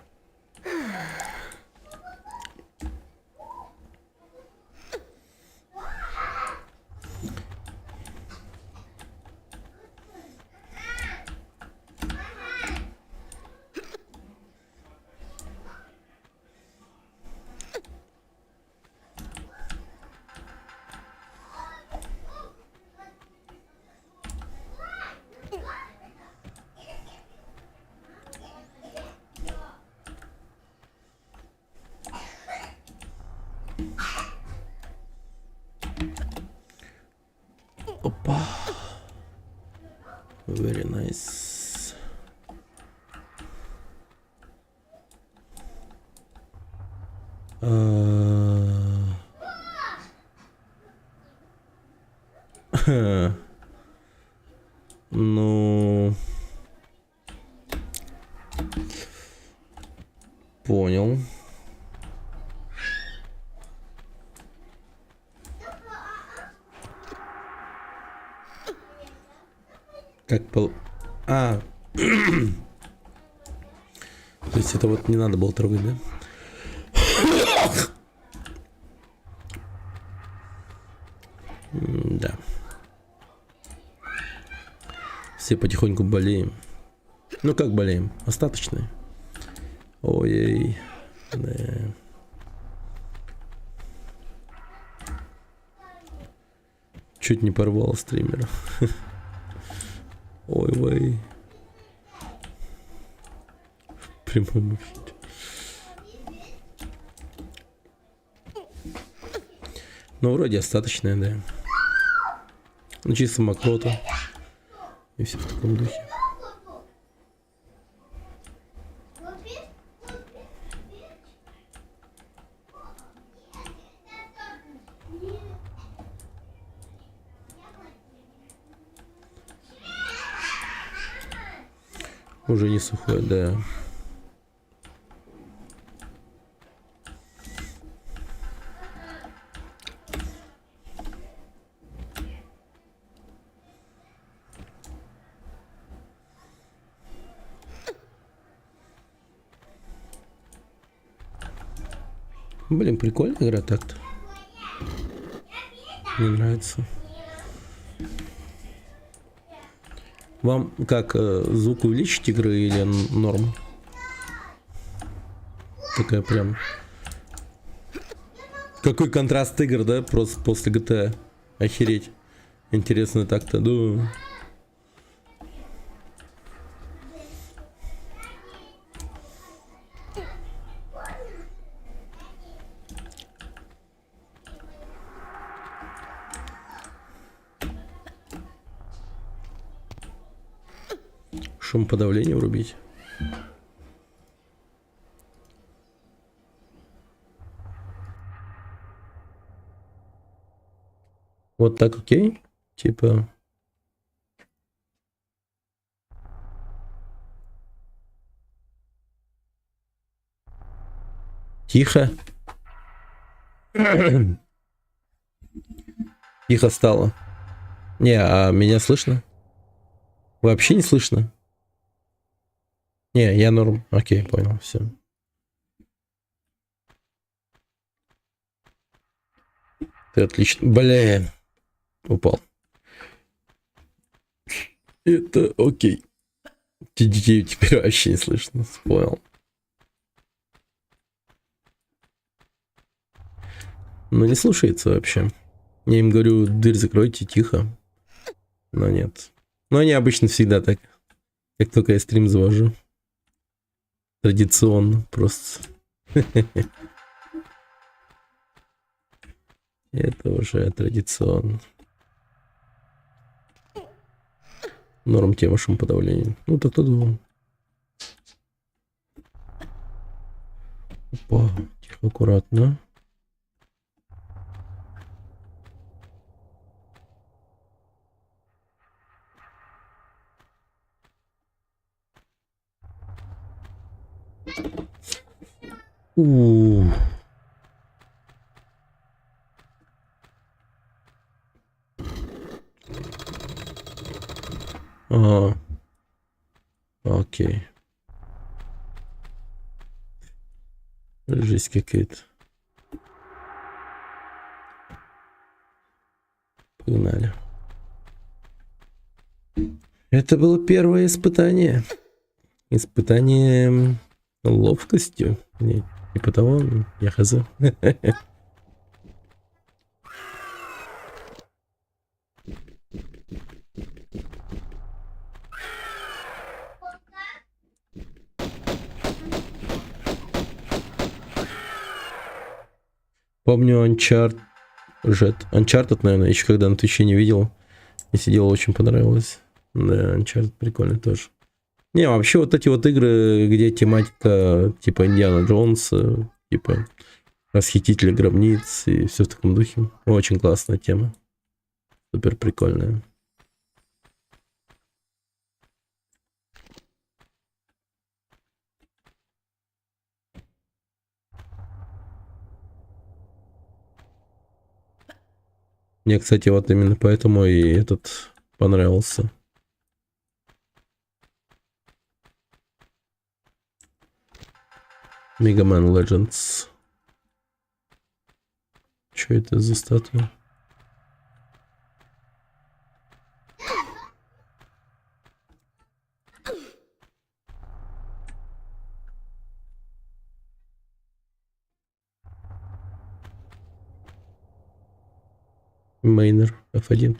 Опа. Very nice. Ну, понял. Как пол... То есть это вот не надо было трогать, да? Да. Все потихоньку болеем. Ну как болеем? Остаточные. Ой-ой. Да. Чуть не порвал стримера. Ой-ой. В прямом эфире. Ну, вроде остаточная, да. Ну, чисто мокрота. И все в таком духе. Уже не сухой, да. Блин, прикольная игра так-то. Мне нравится. Вам как, звук увеличить игры или норм? Такая прям... Какой контраст игр, да? Просто после GTA. Охереть. Интересно так-то, да. Шумоподавление врубить. Вот так окей? Типа... Тихо. Тихо стало. Не, а меня слышно? Вообще не слышно? Не, я норм. Окей, понял, все. Ты отлично. Блин. Упал. Это окей. Детей теперь вообще не слышно. Понял. Ну не слушается вообще. Я им говорю, дверь закройте, тихо. Но нет. Но они обычно всегда так. Как только я стрим завожу. Традиционно просто. Это уже традиционно. Норм тема шумоподавления. Ну так кто думал. Опа, тихо, аккуратно. У. Ага. Окей. Жесть какая-то. Погнали. Это было первое испытание. Испытание ловкостью. Не, типа того, я хз. Помню Uncharted, наверное, еще когда на Твиче не видел. И сидел, очень понравилось. Да, Uncharted прикольно тоже. Не, вообще вот эти вот игры, где тематика типа Индиана Джонса, типа Расхитителя гробниц и все в таком духе. Очень классная тема. Супер прикольная. Мне, кстати, вот именно поэтому и этот понравился. Mega Man Legends. Что это за статуя? Мейнер F1.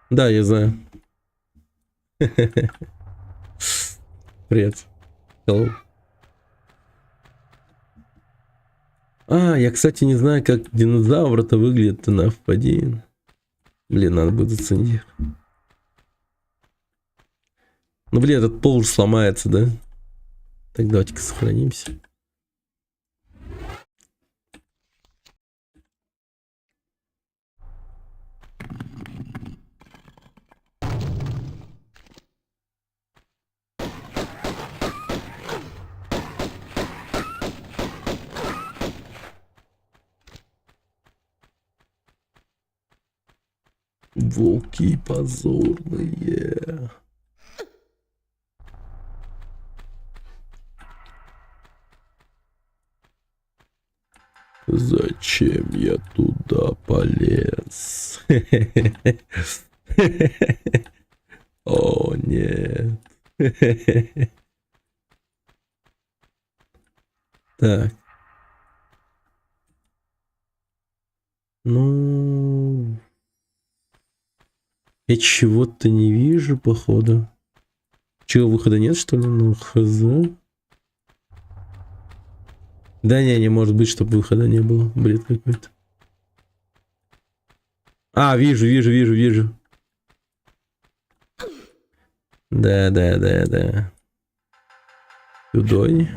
Да, я знаю. Привет. Hello. А, я, кстати, не знаю, как динозавр-то выглядит на F1. Блин, надо будет заценить. Ну, блин, этот пол уже сломается, да? Так, давайте-ка сохранимся. Волки позорные. Зачем я туда полез? О, нет. Так. Ну... Я чего-то не вижу, походу. Чего, выхода нет, что ли? Ну, хз. Да не может быть, чтобы выхода не было. Бред какой-то. А, вижу. Да. Тудой.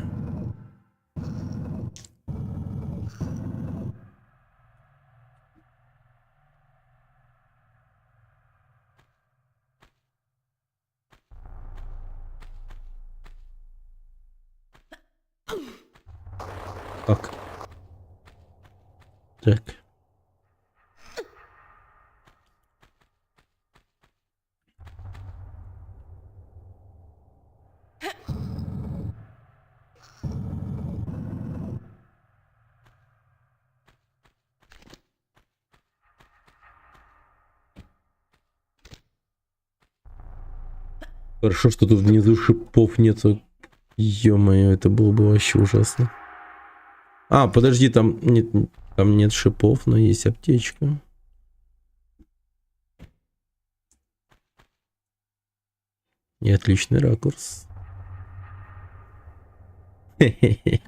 Так. Хорошо, что тут внизу шипов нету. Ё-моё, это было бы вообще ужасно. А, подожди, там нет шипов, но есть аптечка. И отличный ракурс. Хе-хе-хе.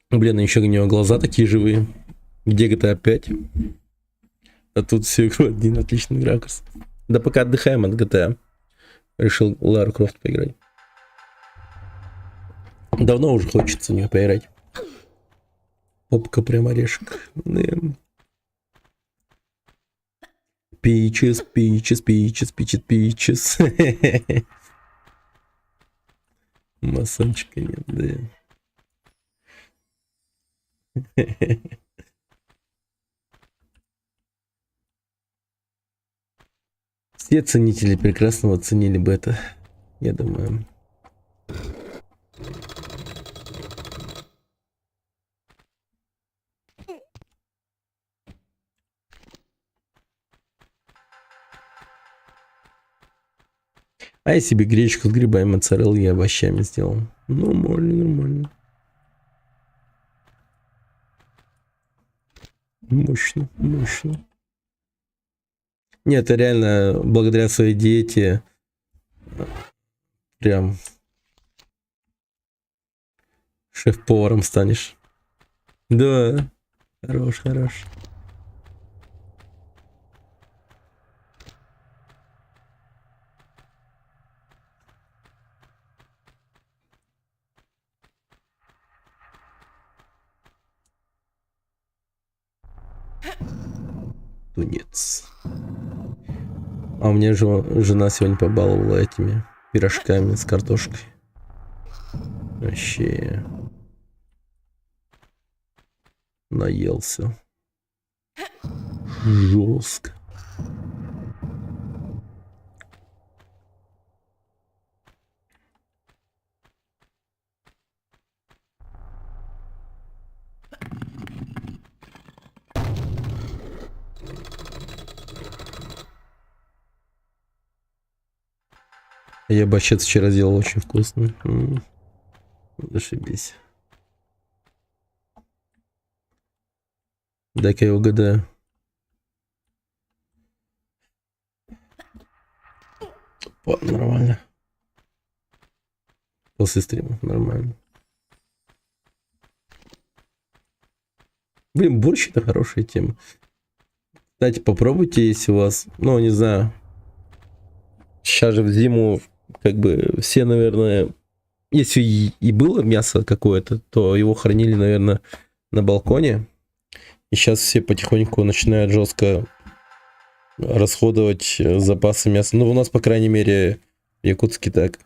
Блин, еще у него глаза такие живые. Где GTA 5? А тут всю игру один отличный ракурс. Да пока отдыхаем от GTA. Решил Лару Крофт поиграть. Давно уже хочется в нее поиграть. Попка прям орешек. Пичес, пичес, пичес, пичес, пичес. Масончика нет, да. Все ценители прекрасного оценили бы это, я думаю. А я себе гречку с грибами моцареллы и овощами сделал. Нормально, нормально. Мощно, мощно. Нет, это реально благодаря своей диете прям шеф-поваром станешь. Да, хорош, хорош. Тунец. А у меня же жена сегодня побаловала этими пирожками с картошкой. Вообще наелся. Жестко. Я борщец вчера сделал очень вкусный. Зашибись. Дай-ка я угадаю. О, нормально. После стрима. Нормально. Блин, борщ это хорошая тема. Кстати, попробуйте, если у вас, ну, не знаю. Сейчас же в зиму, как бы, все, наверное, если и было мясо какое-то, то его хранили, наверное, на балконе. И сейчас все потихоньку начинают жестко расходовать запасы мяса. Ну, у нас, по крайней мере, в Якутске так.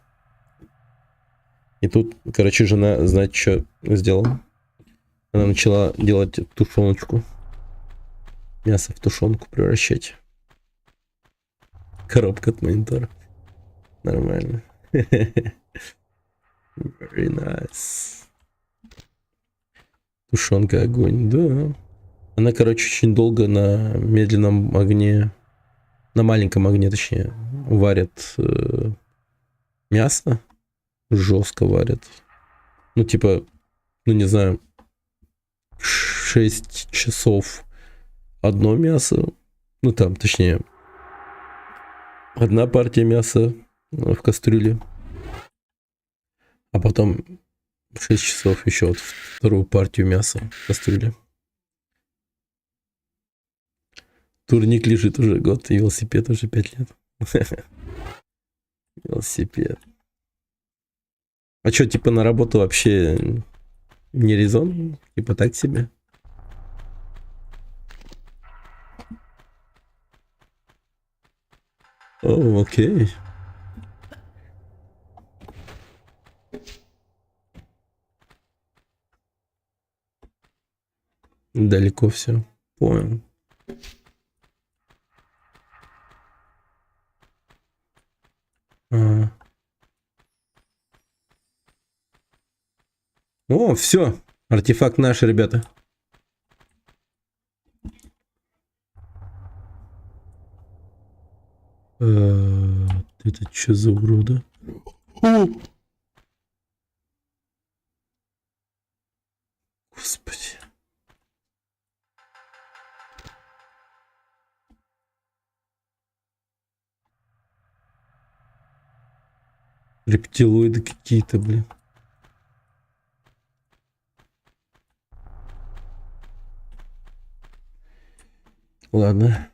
И тут, короче, жена, знаете, что сделала? Она начала делать тушеночку. Мясо в тушенку превращать. Коробка от монитора. Нормально. Very nice. Тушенка, огонь, да. Она, короче, очень долго на медленном огне, на маленьком огне, точнее, варит мясо. Жестко варит. Ну, типа, ну, не знаю, 6 часов одно мясо. Ну, там, точнее, одна партия мяса в кастрюле. А потом 6 часов еще вот вторую партию мяса в кастрюле. Турник лежит уже год, велосипед уже 5 лет. Велосипед. А что, типа на работу вообще не резон? Типа так себе? О, окей. Далеко все. Понял. О, все. Артефакт наш, ребята. Это что за урода? Господи. Рептилоиды какие-то, блин. Ладно.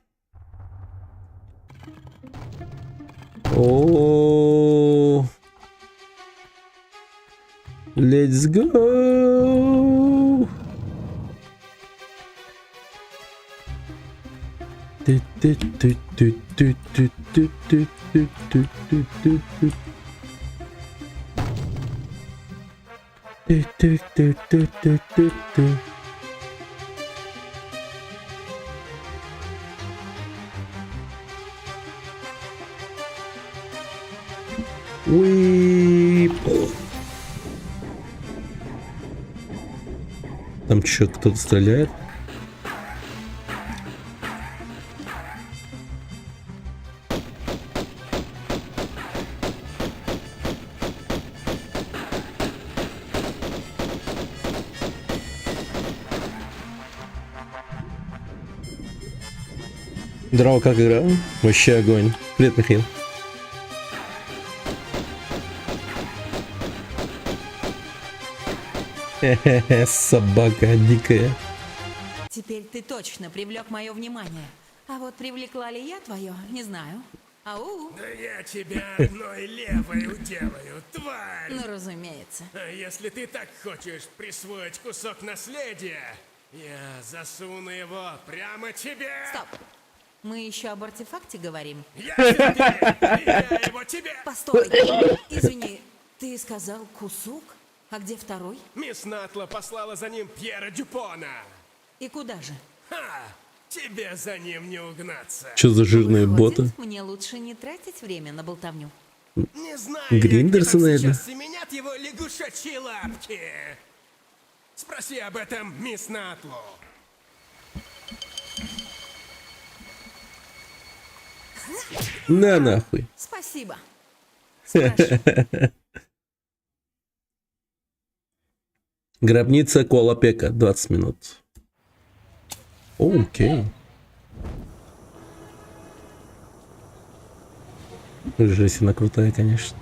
О, let's go. Уи. Там что, кто-то стреляет? Здорово, как игра? Вообще огонь. Привет, Михаил. Собака дикая. Теперь ты точно привлек мое внимание. А вот привлекла ли я твое, не знаю. Ау. Да я тебя одной левой уделаю, тварь! Ну, разумеется. А если ты так хочешь присвоить кусок наследия, я засуну его прямо тебе! Стоп. Мы еще об артефакте говорим. Я тебе! Я его тебе! Постой. Извини, ты сказал кусок? А где второй? Мисс Натла послала за ним Пьера Дюпона. И куда же? Ха! Тебе за ним не угнаться. Что за жирные Выходит, боты? мне лучше не тратить время на болтовню. Не знаю, Гриндерсы, где там наверное. сейчас семенят его лягушачьи лапки. Спроси об этом мисс Натлу. На нахуй. Спасибо. Спрашивай. Гробница Кола Пека, 20 минут. Окей. Жесть, она крутая, конечно.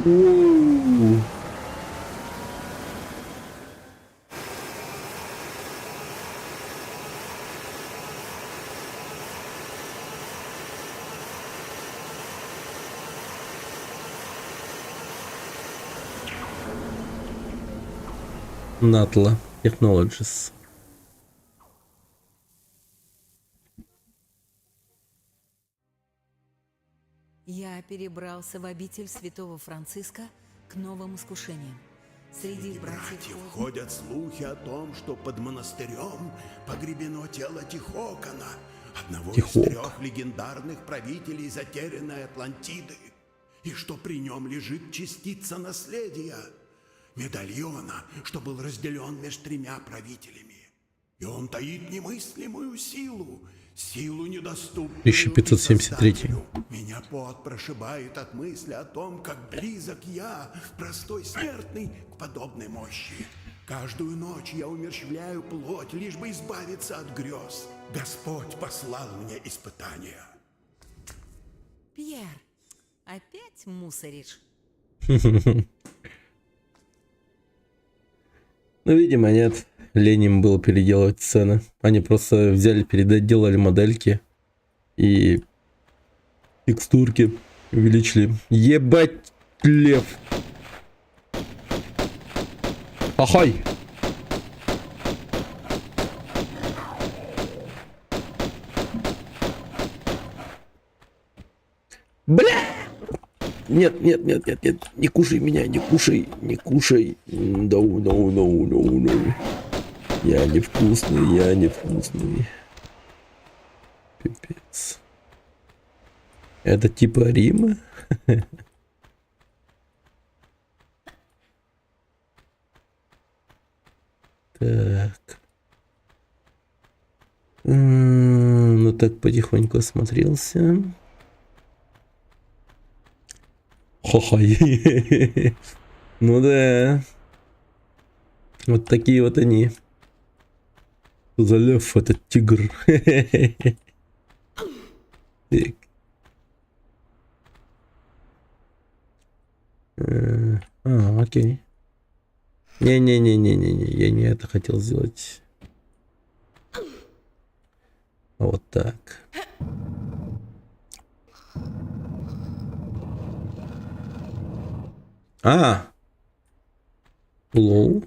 У-у-у. Natla Technologies. Я перебрался в обитель святого Франциска к новым искушениям. Среди братьев Братьев Озми- ходят слухи о том, что под монастырем погребено тело Тихокона, одного Тихок. из 3 легендарных правителей затерянной Атлантиды, и что при нем лежит частица наследия, медальона, что был разделен между 3 правителями. И он таит немыслимую силу, силу недоступную 1573. Создателю. Меня пот прошибает от мысли о том, как близок я, простой смертный, к подобной мощи. Каждую ночь я умерщвляю плоть, лишь бы избавиться от грез. Господь послал мне испытания. Пьер, опять мусоришь? Ну, видимо, нет. Лень им было переделывать сцены. Они просто взяли, переделали модельки и текстурки увеличили. Ебать, лев. Ахай. Бля! Нет, нет, нет, нет, нет, не кушай меня, не кушай, не кушай. No, no, no, no, no. Я невкусный, я невкусный. Пипец. Это типа Рима? Так. Ну так потихоньку осмотрелся. Хо-хо. Ну да. Вот такие вот они. Что за лев, этот тигр. Так. Окей. Не-не-не-не-не-не, я не это хотел сделать. Вот так. Лоу.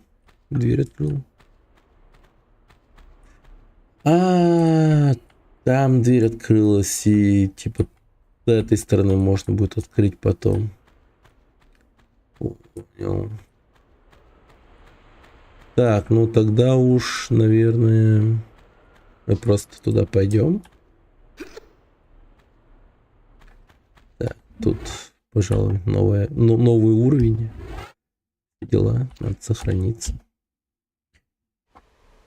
Дверь открыл. Там дверь открылась, и типа с этой стороны можно будет открыть потом. Понял. Так, ну тогда уж, наверное, мы просто туда пойдем. Так, тут, пожалуй, новый уровень. Дела, надо сохраниться.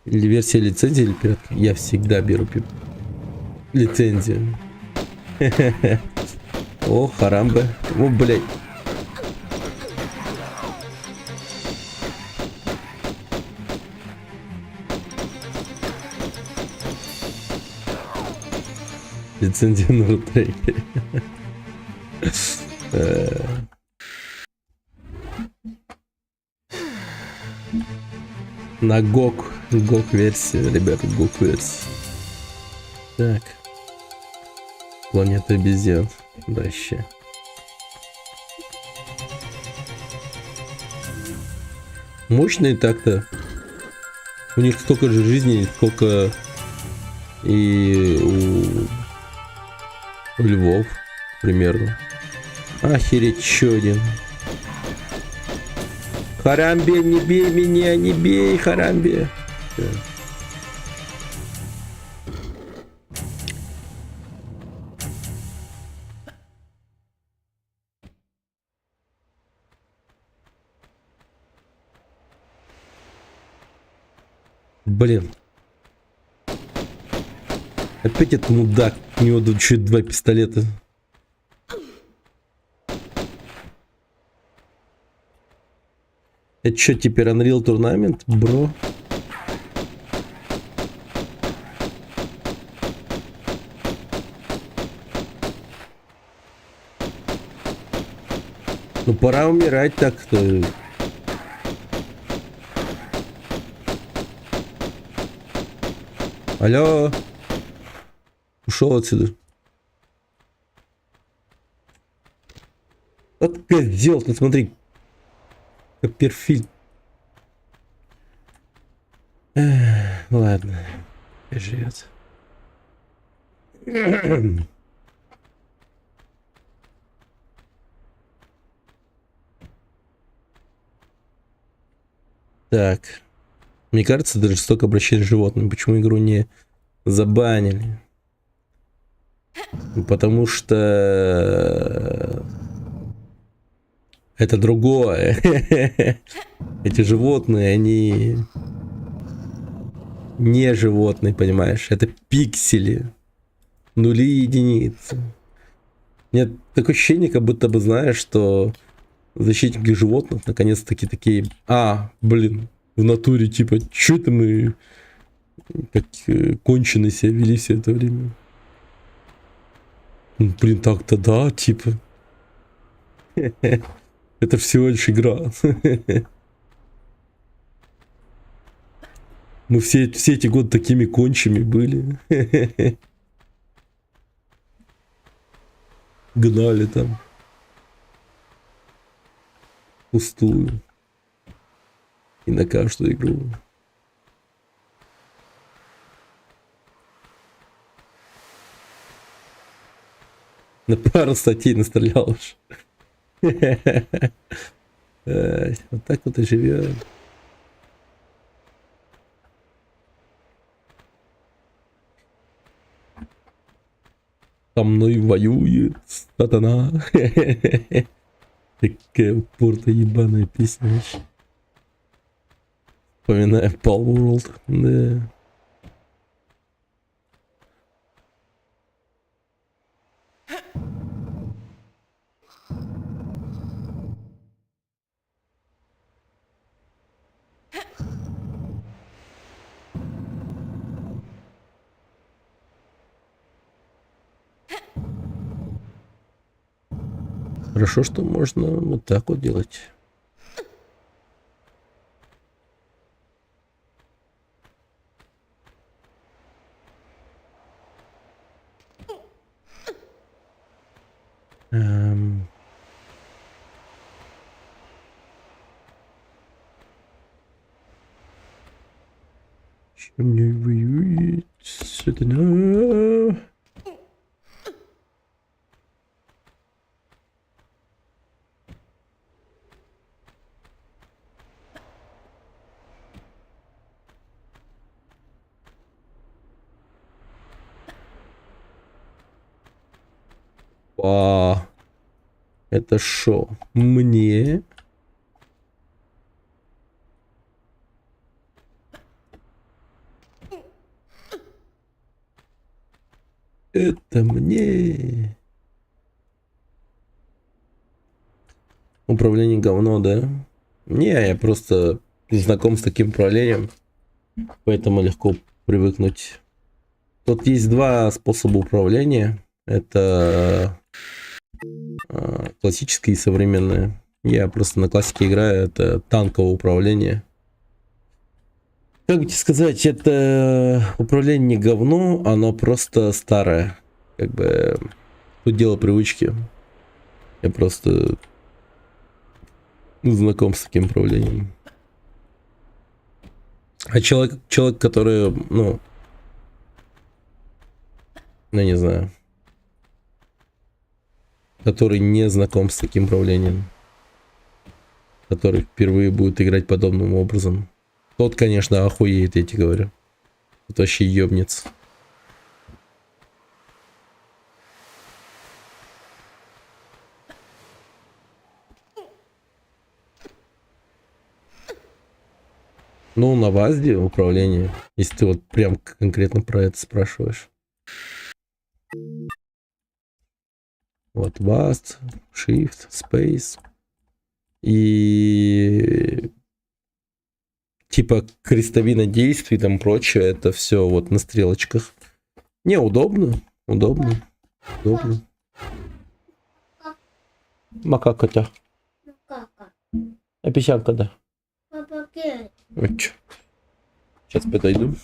Или версия лицензии, или пиратка. Я всегда беру лицензию. О, харамбе. О, блядь. Лицензия на рутрекере. На GOG версию, ребята, GOG версию. Так. Планета обезьян. Вообще. Мощные так-то. У них столько же жизни, сколько и у львов примерно. Охереть, еще один. Харамби, не бей меня, не бей, Харамби. Блин. Опять этот мудак. У него тут еще 2 пистолета. Это что, теперь Unreal Tournament, бро? Ну пора умирать так-то. Алло. Ушел отсюда. Вот козел, ты смотри. Перфиль. Ладно. Живет. Так. Мне кажется, это жестокое обращение с животными. Почему игру не забанили? Потому что это другое. Эти животные, они не животные, понимаешь? Это пиксели. Нули и единицы. Нет, такое ощущение, как будто бы знаешь, что защитники животных наконец-таки такие: блин, в натуре, типа, что это мы как конченые себя вели все это время? Ну, блин, так-то да, типа. Это всего лишь игра. Мы все эти годы такими кончими были. Гнали там. Пустую. И на каждую игру. На пару статей настрелял уж. Вот так вот и живем. Со мной воюет сатана. Такая упорта ебаная песня. Вспоминаю Palworld. Да. Хорошо, что можно вот так вот делать. Чем не воюет? Сатана. Это шо? Мне? Это мне. Управление говно, да? Не, я просто не знаком с таким управлением, поэтому легко привыкнуть. Тут есть два способа управления. Это классическое и современное. Я просто на классике играю. Это танковое управление. Как бы тебе сказать, это управление не говно, оно просто старое. Как бы тут дело привычки. Я просто знаком с таким управлением. А человек, который, ну, я не знаю, который не знаком с таким управлением, который впервые будет играть подобным образом, тот, конечно, охуеет, я тебе говорю. Тот вообще ёбнется. Ну, на ВАЗде управление, если ты вот прям конкретно про это спрашиваешь. Вот ВАЗд, Shift, Space. И типа крестовина действий, там прочее, это все вот на стрелочках. Не, удобно. Удобно. Макака-то. А писянка, да. Сейчас подойду.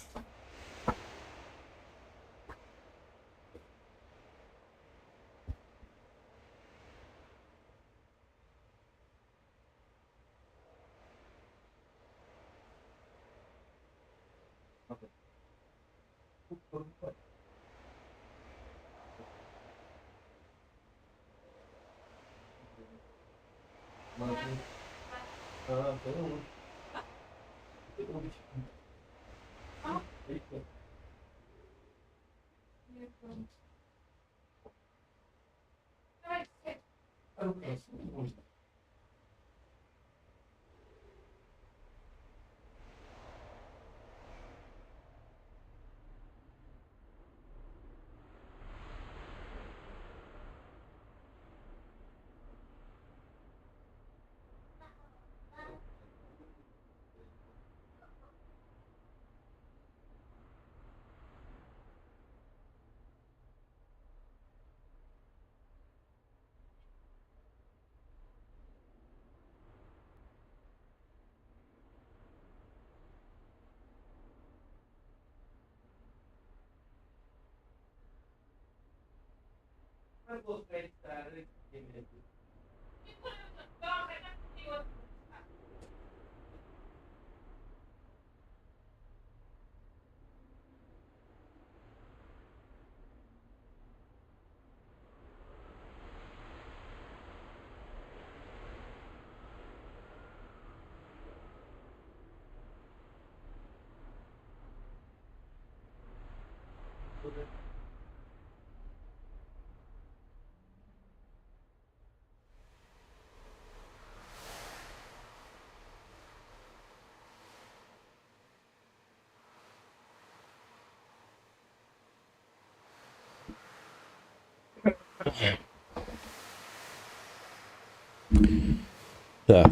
Так,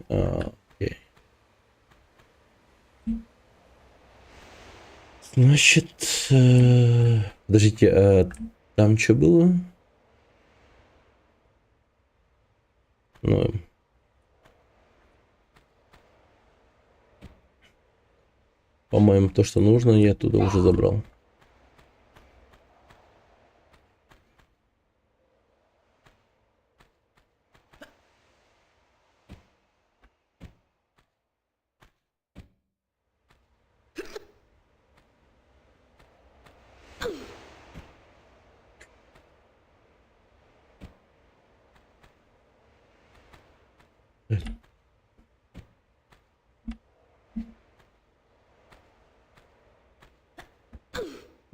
окей. Значит, подождите, там что было? Ну, по-моему, то, что нужно, я оттуда уже забрал.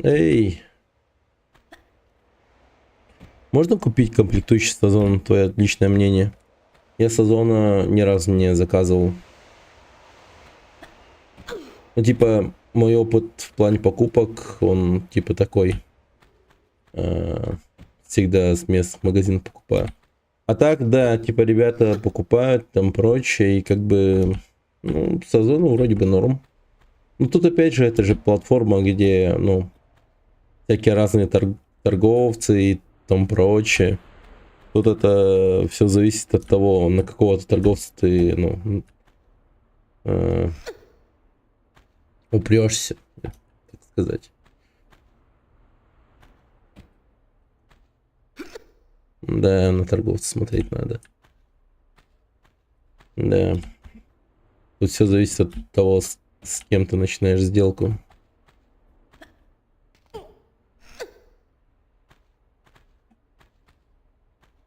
Эй! Можно купить комплектующий с Озона? Твое личное мнение? Я с Озона ни разу не заказывал. Ну, типа, мой опыт в плане покупок, он типа такой. Всегда с мест магазина покупаю. А так, да, типа, ребята покупают там прочее, и как бы, ну, с Озона вроде бы норм. Ну, тут опять же, это же платформа, где, ну, всякие разные торговцы и там прочее. Тут это все зависит от того, на какого-то торговца ты, ну, упрешься, так сказать. Да, на торговца смотреть надо. Да. Тут все зависит от того, с кем ты начинаешь сделку.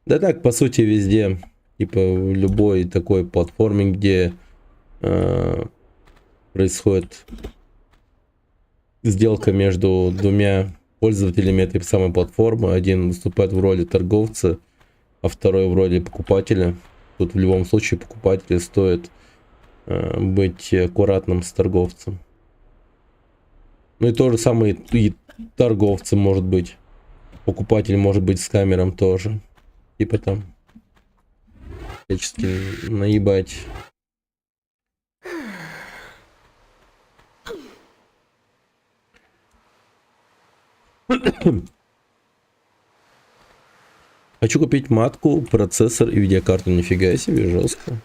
Да так, по сути, везде. Типа в любой такой платформе, где происходит сделка между двумя пользователями этой самой платформы. Один выступает в роли торговца, а второй в роли покупателя. Тут в любом случае покупателю стоит быть аккуратным с торговцем. Ну и то же самое и торговцы может быть. Покупатель может быть с камером тоже. Типа там всячески наебать. Хочу купить матку, процессор и видеокарту. Нифига себе, жестко.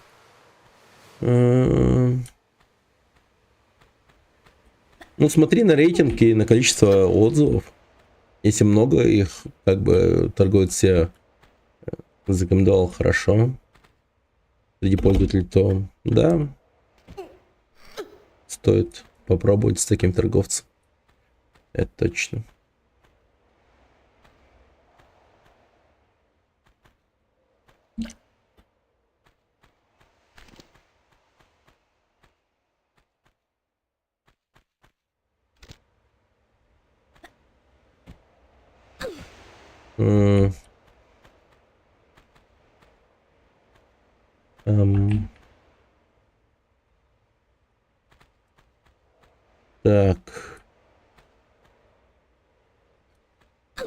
Ну, смотри на рейтинг и на количество отзывов. Если много их, как бы, торгуют все зарекомендовал хорошо среди пользователей, то да, стоит попробовать с таким торговцем. Это точно. Так.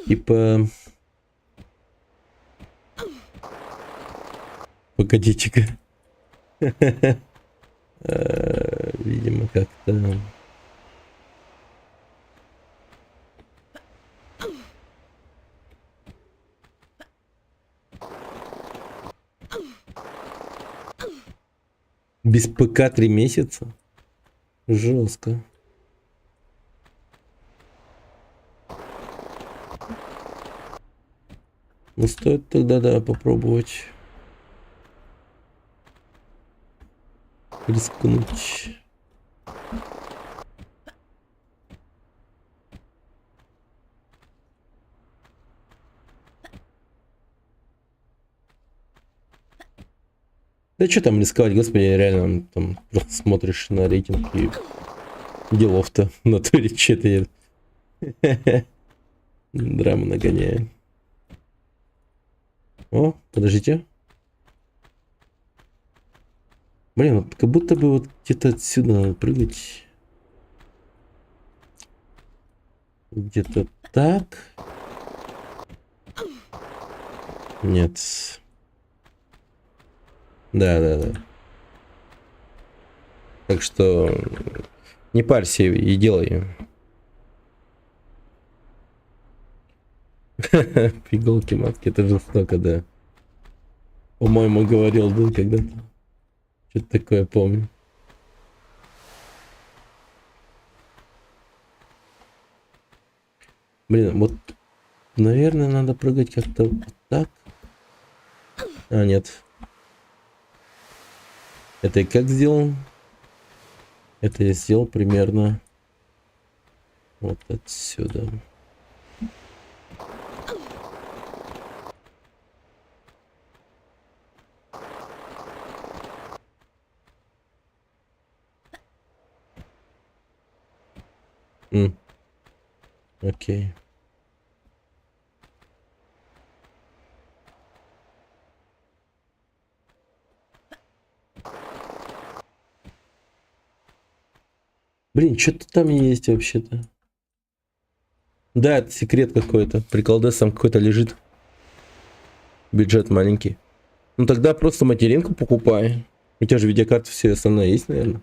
Типа... Погодите-ка. Видимо, как-то... Без ПК 3 месяца? Жестко. Ну, стоит тогда, да, попробовать. Рискнуть. Да что там рисковать, господи, реально, там просто смотришь на рейтинг и делов-то в натуре что-то я драму нагоняю. О, подождите. Блин, как будто бы вот где-то отсюда надо прыгать. Где-то так. Нет. Да. Так что не парься и делай. Иголки матки, это жестоко, да. По-моему, говорил, да, когда-то. Что-то такое помню. Блин, вот, наверное, надо прыгать как-то вот так. А, нет. Это я как сделал? Это я сделал примерно вот отсюда. Окей. Блин, что-то там есть вообще-то. Да, это секрет какой-то. Приколдес там какой-то лежит. Бюджет маленький. Ну тогда просто материнку покупай. У тебя же видеокарты все остальное есть, наверное.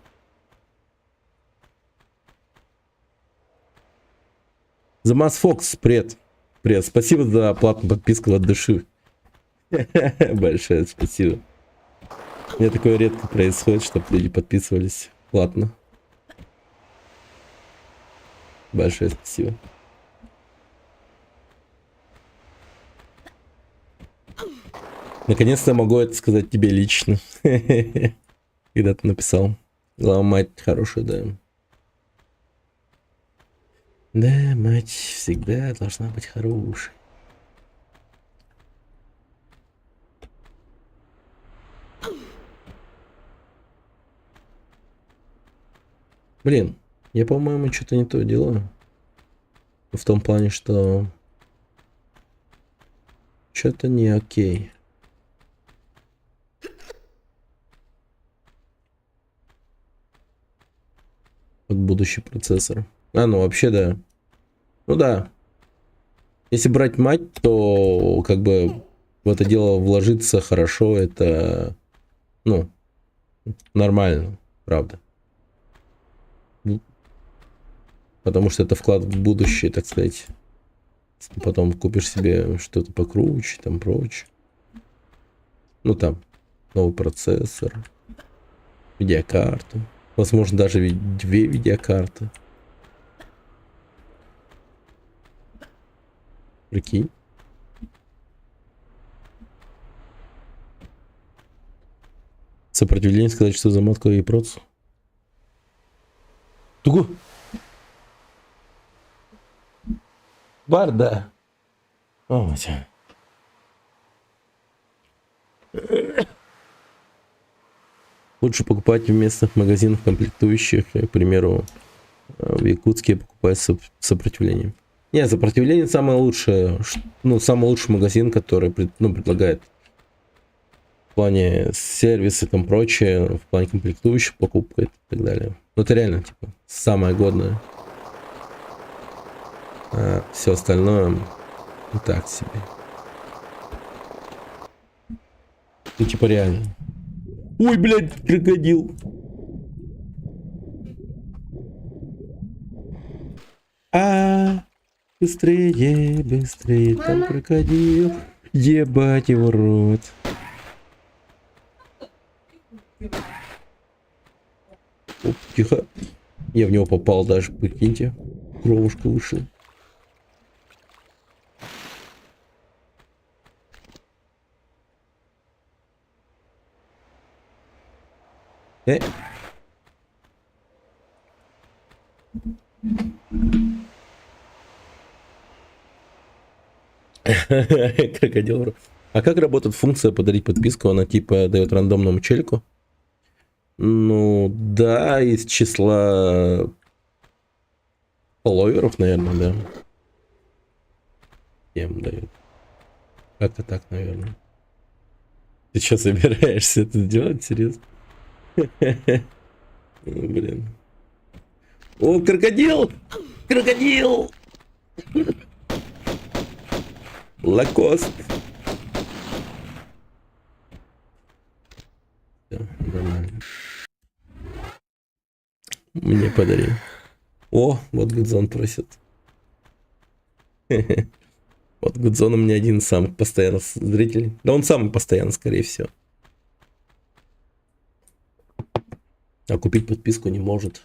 The Mass Fox, привет. Привет, спасибо за платную подписку от души. Большое спасибо. Мне такое редко происходит, чтобы люди подписывались платно. Большое спасибо. Наконец-то могу это сказать тебе лично. Когда ты написал. Глава мать хорошая, да. Да, мать всегда должна быть хорошей. Блин, я, по-моему, что-то не то делаю. В том плане, что что-то не окей. Вот будущий процессор. А, ну вообще да. Ну да. Если брать мать, то как бы в это дело вложиться хорошо, это, ну, нормально, правда. Потому что это вклад в будущее, так сказать. Потом купишь себе что-то покруче, там прочее. Ну там, новый процессор, видеокарту. Возможно, даже 2 видеокарты. Прикинь. Сопротивление сказать, что замотка и проц. Тугу. Барда. О, мать. Лучше покупать в местных магазинах комплектующих. К примеру, в Якутске я покупаю сопротивление. Нет, сопротивление самое лучшее. Ну, самый лучший магазин, который предлагает в плане сервиса и там прочее, в плане комплектующих покупок и так далее. Ну, это реально, типа, самое годное. А все остальное ну, так себе. Ну, типа, реально. Ой, блядь, крокодил. Быстрее, быстрее, там крокодил. Ебать его рот. Оп, тихо. Я в него попал даже, прикиньте. Кровушка вышел. Крокодил. А как работает функция подарить подписку? Она типа дает рандомному челику? Ну да, из числа фолловеров, наверное, да. Всем дают. Как-то так, наверное. Ты что, собираешься это сделать? Серьезно? Блин. О, крокодил! Крокодил! Лакост. Нормально. Мне подари. О, вот Гудзон просит. Вот Гудзон у меня один из самых постоянных зрителей. Да он самый постоянный, скорее всего. А купить подписку не может.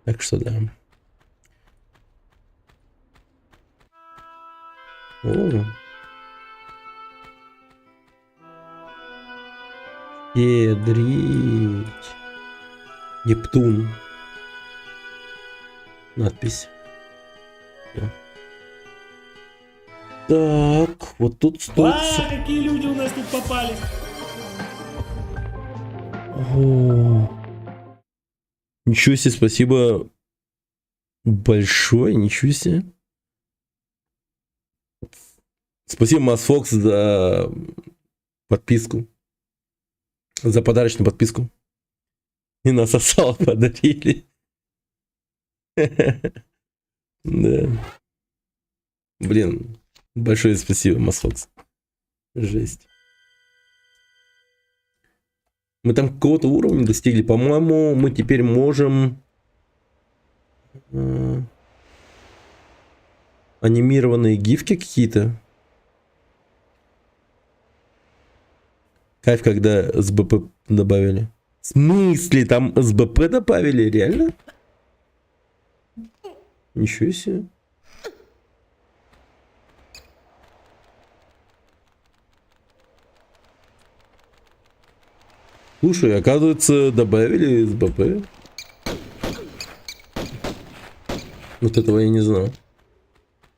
Так что да. О. Щедрить. Нептун. Надпись. Всё. Так, вот тут стоит... какие люди у нас тут попались! О. Ничего себе, спасибо большое, ничего себе. Спасибо, Масфокс, за подписку. За подарочную подписку. И насосал подарили. Да. Блин, большое спасибо, Масфокс. Жесть. Мы там какого-то уровня достигли. По-моему, мы теперь можем... анимированные гифки какие-то. Кайф, когда СБП добавили. В смысле? Там СБП добавили? Реально? Ничего себе. Слушай, оказывается, добавили СБП. Вот этого я не знал.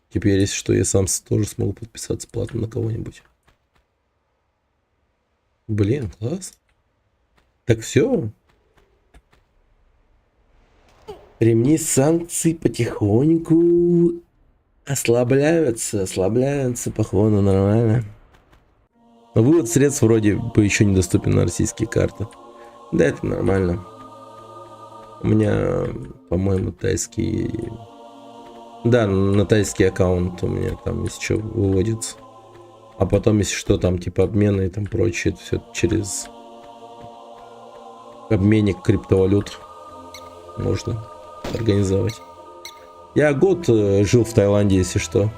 Теперь, если что, я сам тоже смогу подписаться платно на кого-нибудь. Блин, класс. Так все. Ремни санкций потихоньку ослабляются, походу, нормально. Но вывод средств вроде бы еще недоступен на российские карты. Да, это нормально. У меня, по-моему, тайский... Да, на тайский аккаунт у меня там, если что, выводится. А потом, если что, там типа обмены и там прочее, это все через обменник криптовалют можно организовать. Я год жил в Таиланде, если что.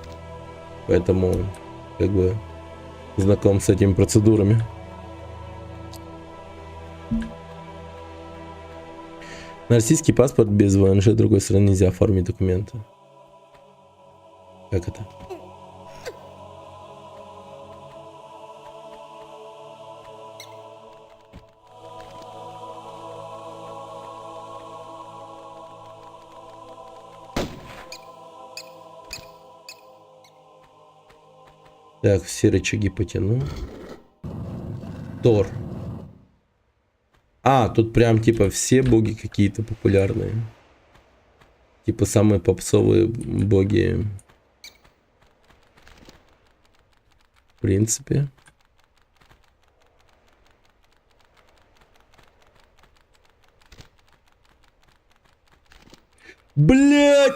Поэтому, как бы, знаком с этими процедурами. На российский паспорт без ВНЖ другой страны нельзя оформить документы. Как это? Так, все рычаги потяну. Тор. А, тут прям типа все боги какие-то популярные. Типа самые попсовые боги. В принципе. Блять!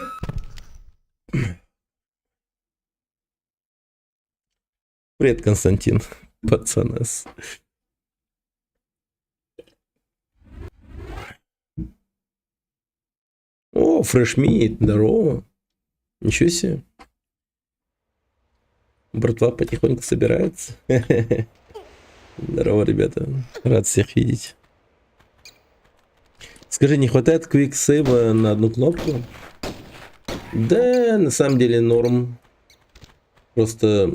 Привет, Константин. Пацанас. О, фрешмит, здорово. Ничего себе. Братва потихоньку собирается. Здорово, ребята. Рад всех видеть. Скажи, не хватает квиксейва на одну кнопку? Да, на самом деле норм. Просто...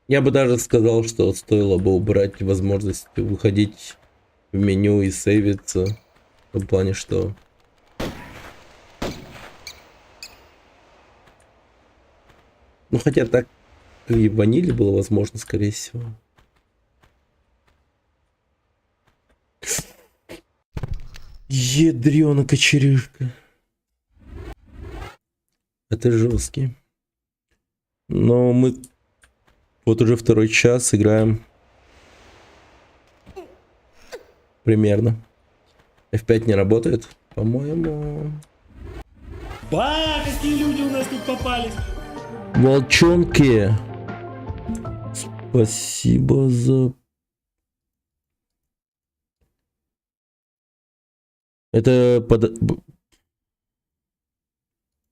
Я бы даже сказал, что стоило бы убрать возможность выходить в меню и сейвиться. В том плане, что... Ну, хотя так и в ваниле было возможно, скорее всего. Ядрёна кочерышка. Это жесткий. Но мы вот уже второй час играем. Примерно. F5 не работает, по-моему. Какие люди у нас тут попались! Волчонки. Спасибо за Это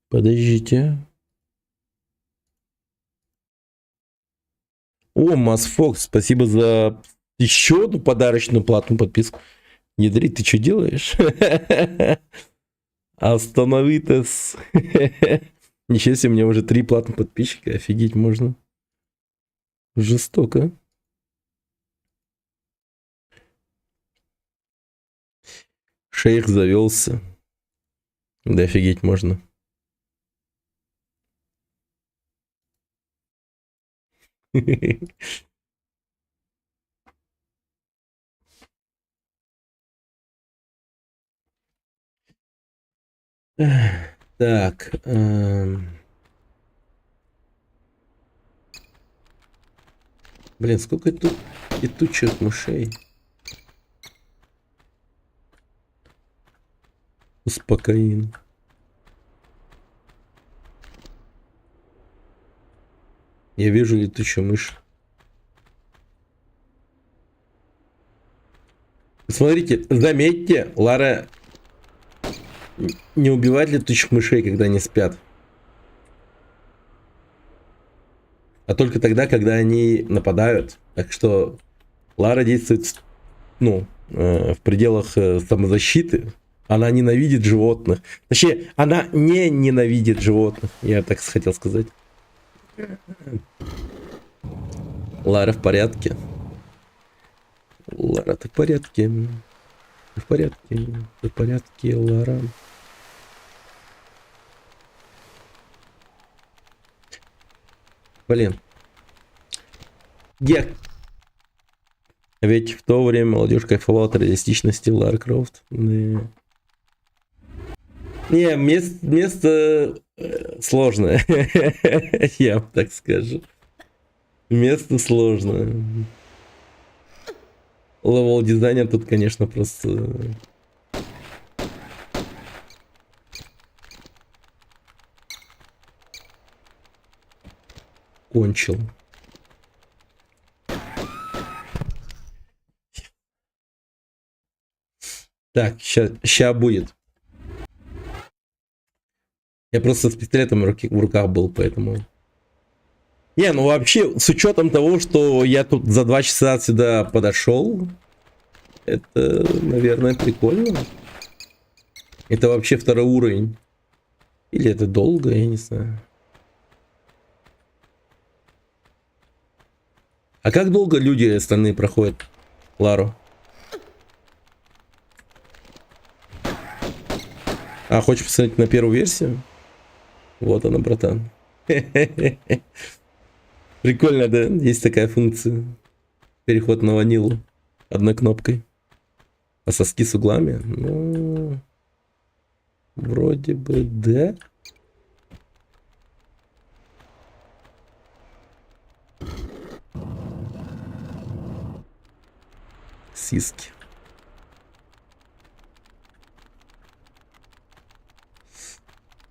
подождите. О, Масфокс, спасибо за еще одну подарочную платную подписку. Ядри, ты что делаешь? Остановитесь. Ничего себе, у меня уже 3 платных подписчика. Офигеть можно. Жестоко. Шейх завелся. Да офигеть можно. Так. Блин, сколько тут летучих мышей. Успокоим. Я вижу летучую мышь. Смотрите, заметьте, Лара не убивает летучих мышей, когда они спят. А только тогда, когда они нападают. Так что Лара действует, ну, в пределах самозащиты. Она ненавидит животных. Точнее, она не ненавидит животных. Я так хотел сказать. Лара в порядке. Лара, ты в порядке? Ты в порядке? Ты в порядке, Лара? Блин. Ведь в то время молодежь кайфовала от реалистичности Лары Крофт. Да. Не, место сложное. Я вам так скажу. Место сложное. Левел дизайнер тут, конечно, просто... кончил. Так, ща будет. Я просто с пистолетом в руках был, поэтому... Не, ну вообще, с учетом того, что я тут за 2 часа сюда подошел, это, наверное, прикольно. Это вообще 2-й уровень. Или это долго, я не знаю. А как долго люди остальные проходят Лару? А, хочешь посмотреть на первую версию? Вот она, братан. Прикольно, да? Есть такая функция. Переход на ванилу одной кнопкой. А соски с углами? Ну, вроде бы да. Сиски.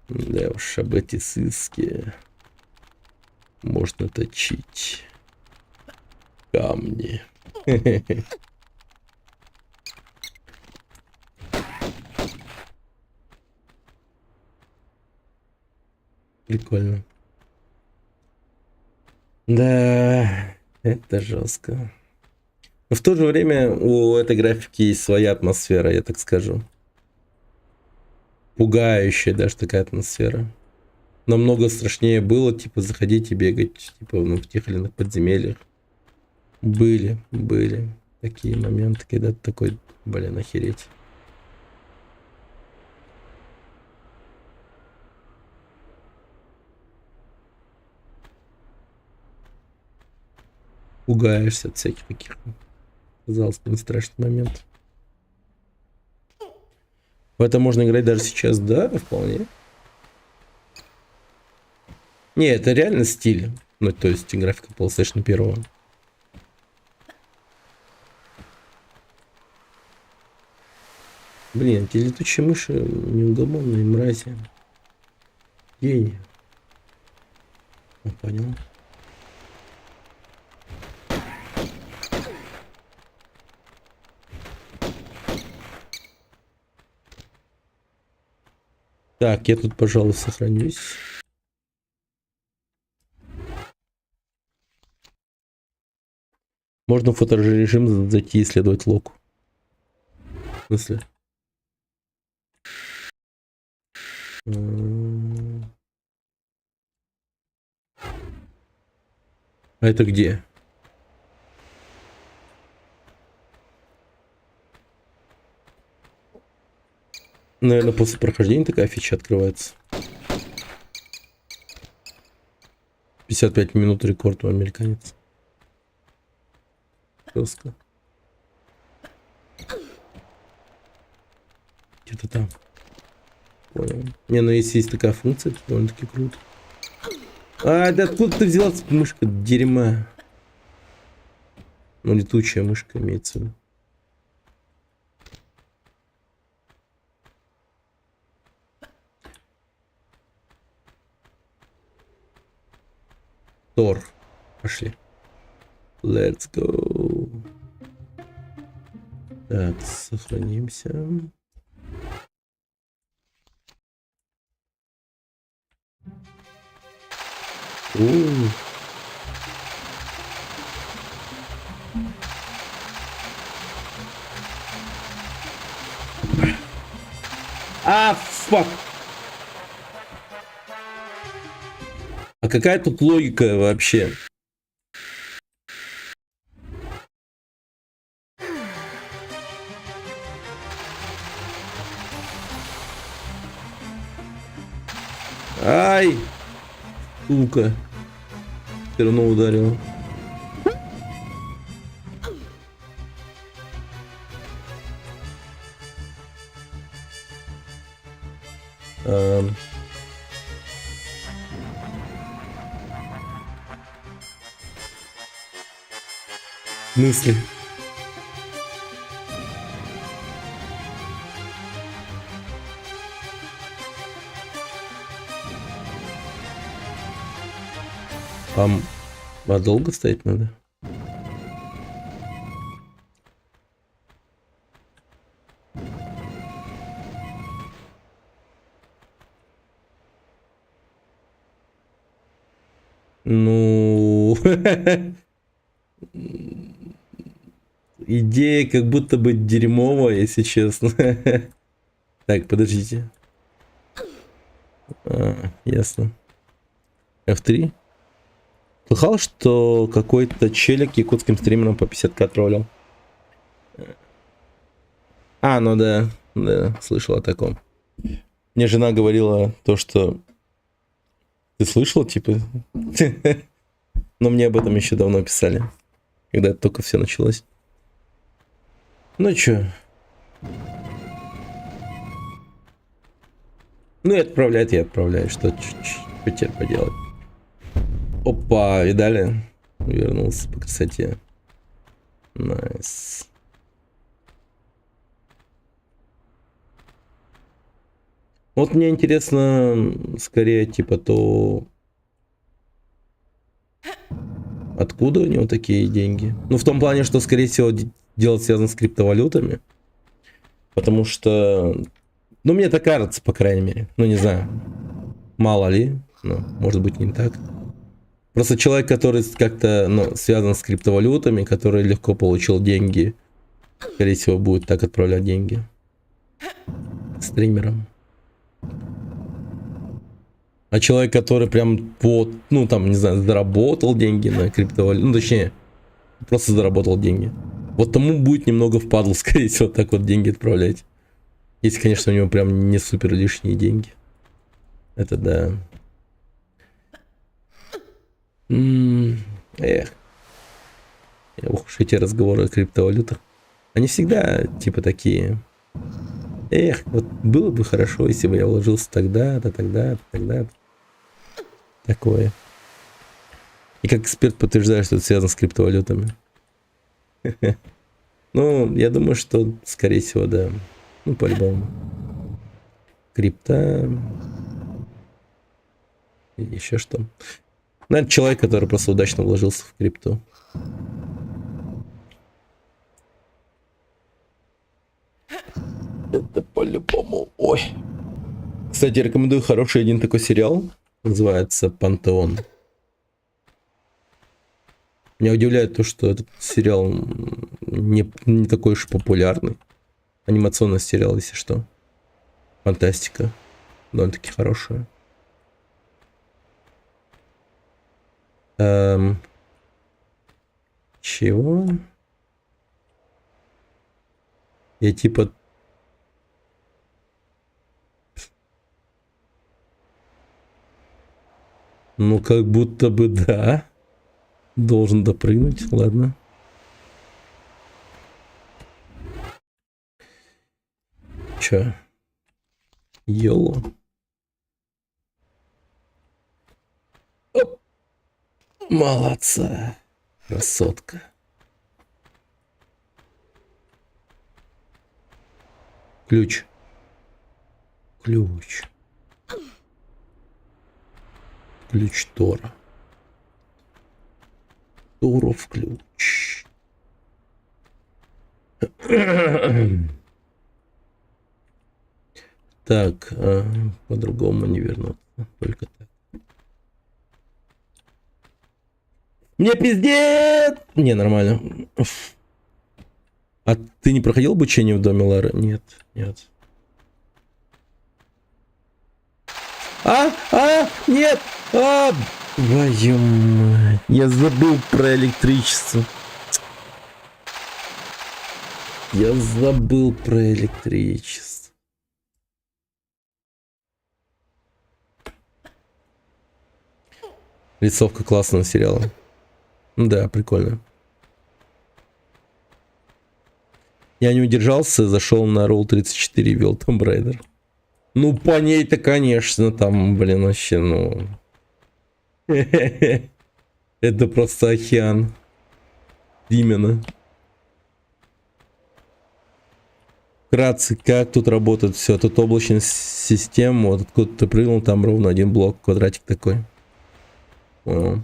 Да уж, об эти сиски можно точить камни. Прикольно. Да, это жестко. Но в то же время у этой графики есть своя атмосфера, я так скажу. Пугающая даже такая атмосфера. Намного страшнее было, типа, заходить и бегать, типа, ну, в тех или иных подземельях. Были такие моменты, когда ты такой, блин, охереть. Пугаешься от всяких таких, казалось бы, не страшный момент. В это можно играть даже сейчас, да, вполне. Не, это реально стиль. Ну, то есть графика PlayStation 1. Блин, эти летучие мыши неугомонные мрази. Гений. Понял. Так, я тут, пожалуй, сохранюсь. Можно в фоторежим зайти и исследовать локу. В смысле? А это где? Наверное, после прохождения такая фича открывается. 55 минут рекорд у американец. Жестко. Где-то там. Понял. Не, ну если есть такая функция, то довольно-таки круто. А, да откуда ты взялась мышка дерьма? Ну, летучая мышка имеется в виду. Тор. Пошли. Let's go. Так, сохранимся. А, фак. А какая тут логика вообще? Ай! Сука. Все равно ударил. Мысли. А долго стоять надо? Ну... Идея как будто бы дерьмовая, если честно. Так, подождите. Ясно. F3. Слыхал, что какой-то челик якутским стримером по 50к троллил? А, ну да, слышал о таком. Мне жена говорила то, что... Ты слышал, типа? Но мне об этом еще давно писали. Когда это только все началось. Ну чё? Ну и отправлять я отправляю. Что теперь поделать? Опа, видали? Вернулся по красоте. Найс. Вот мне интересно, скорее, типа, то... Откуда у него такие деньги? Ну, в том плане, что, скорее всего, дело связано с криптовалютами. Потому что... Ну, мне так кажется, по крайней мере. Ну, не знаю. Мало ли. Ну, может быть, не так. Просто человек, который как-то связан с криптовалютами, который легко получил деньги, скорее всего, будет так отправлять деньги стримерам. А человек, который прям вот, ну там, не знаю, заработал деньги на криптовалюту, ну точнее, просто заработал деньги. Вот тому будет немного впадло, скорее всего, так вот деньги отправлять. Если, конечно, у него прям не супер лишние деньги. Это да. Эх. Ох уж эти разговоры о криптовалютах. Они всегда типа такие. Эх, вот было бы хорошо, если бы я вложился тогда-то, тогда-то, тогда-то. Такое. И как эксперт подтверждаю, что это связано с криптовалютами. Ну, я думаю, что, скорее всего, да. Ну, по-любому. Крипта. И еще что. Наверное, человек, который просто удачно вложился в крипту. Это по-любому. Ой. Кстати, рекомендую хороший один такой сериал. Называется «Пантеон». Меня удивляет то, что этот сериал не такой уж популярный. Анимационный сериал, если что. Фантастика. Довольно-таки хорошая. Чего? Я типа... Ну, как будто бы да. Должен допрыгнуть, ладно. Чё? Йоло. Оп. Молодца. Красотка. Ключ. Ключ. Ключ Тора. Торов ключ. Так, по-другому не вернуться. Только так. Мне пиздец! Не, нормально. А ты не проходил обучение в доме Лары? Нет, нет. Нет! Твою мать. Я забыл про электричество. Я забыл про электричество. Рисовка классного сериала. Да, прикольно. Я не удержался, зашел на Roll 34 и вел Tomb Raider. Ну, по ней-то, конечно, там, блин, вообще, ну... Это просто океан. Именно. Вкратце, как тут работает все. Тут облачная система, вот откуда ты прыгнул, там ровно один блок, квадратик такой. О.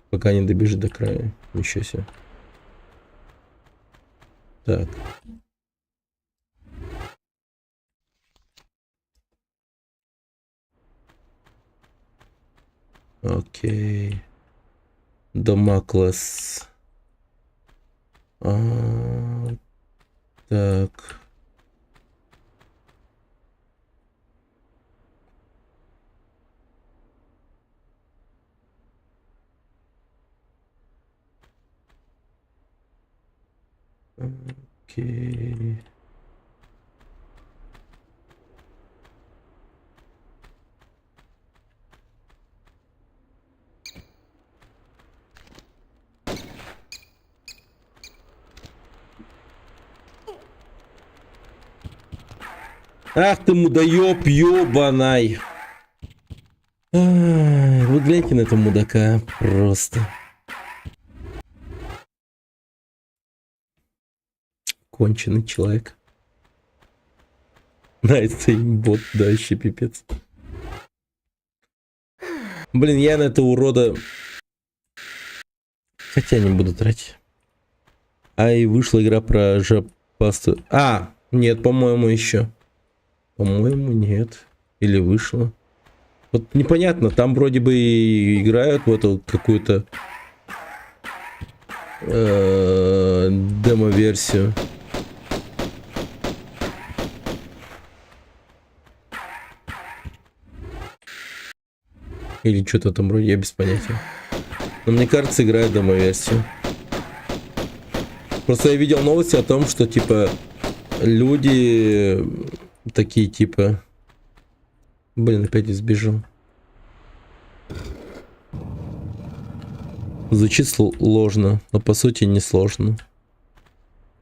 Пока не добежит до края. Ничего себе. Так. Окей. Дамоклес. Так. Окей. Ах ты мудоёб, ёбаный. Вы гляньте на этого мудака. Просто. Конченый человек. Бот, да, еще пипец. Блин, я на этого урода... Хотя не буду тратить. И вышла игра про жопасту. Нет, по-моему, еще. По-моему, нет. Или вышло. Вот непонятно, там вроде бы и играют в эту какую-то демо-версию. Или что-то там вроде, я без понятия. Но мне кажется, играет демо-версию. Просто я видел новости о том, что типа люди такие типа... Блин, опять сбежал. Звучит сложно, но по сути не сложно.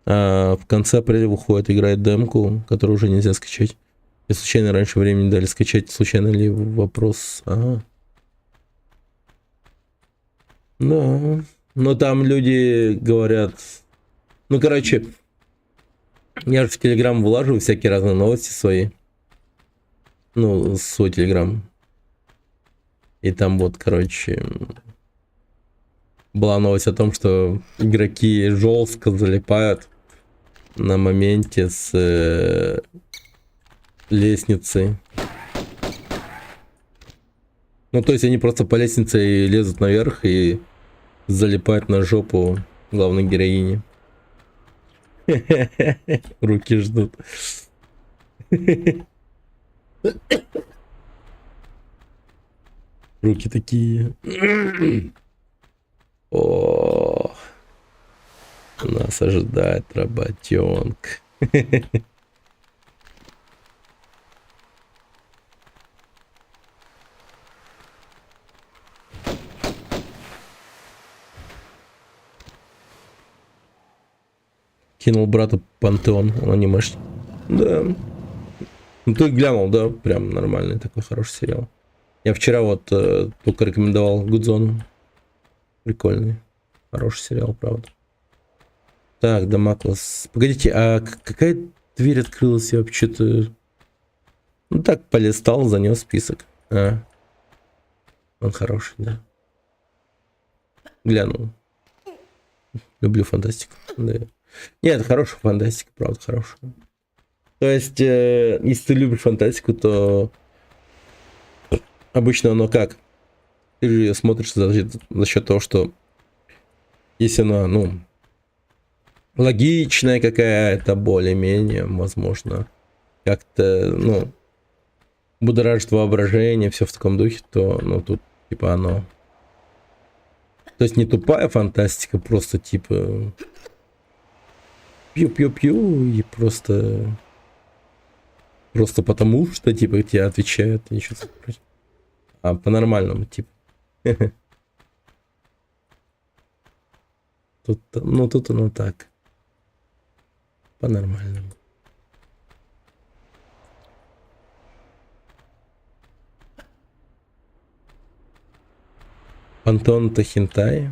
А в конце апреля выходит, играет демку, которую уже нельзя скачать. И случайно раньше времени дали скачать, случайно ли вопрос? Ага. Да. Но там люди говорят... Ну, короче, я же в Телеграм вылаживаю всякие разные новости свои. Ну, свой телеграм. И там вот, короче, была новость о том, что игроки жестко залипают на моменте с лестницы. Ну, то есть они просто по лестнице лезут наверх и залипают на жопу главной героини. Руки ждут. Руки такие. О, нас ожидает работенка. Кинул брату Пантеон, он анимешник. Да. Ну ты глянул, да? Прям нормальный такой хороший сериал. Я вчера вот только рекомендовал Гудзону. Прикольный. Хороший сериал, правда. Так, Дамаклас. Погодите, а какая дверь открылась? Я вообще-то... Ну так, полистал, занес список. А. Он хороший, да. Глянул. Люблю фантастику. Да. Нет, хорошая фантастика, правда, хорошая. То есть, если ты любишь фантастику, то обычно оно как? Ты же ее смотришь за счет того, что если она, ну, логичная какая-то, более-менее, возможно, как-то, ну, будоражит воображение, все в таком духе, то, ну, тут, типа, оно... То есть не тупая фантастика, просто, типа... Пью-пью-пью, и просто... Просто потому, что, типа, тебе отвечают, и ничего такого. А по-нормальному, типа. Тут, ну, тут оно так. По-нормальному. Антон-то хентай?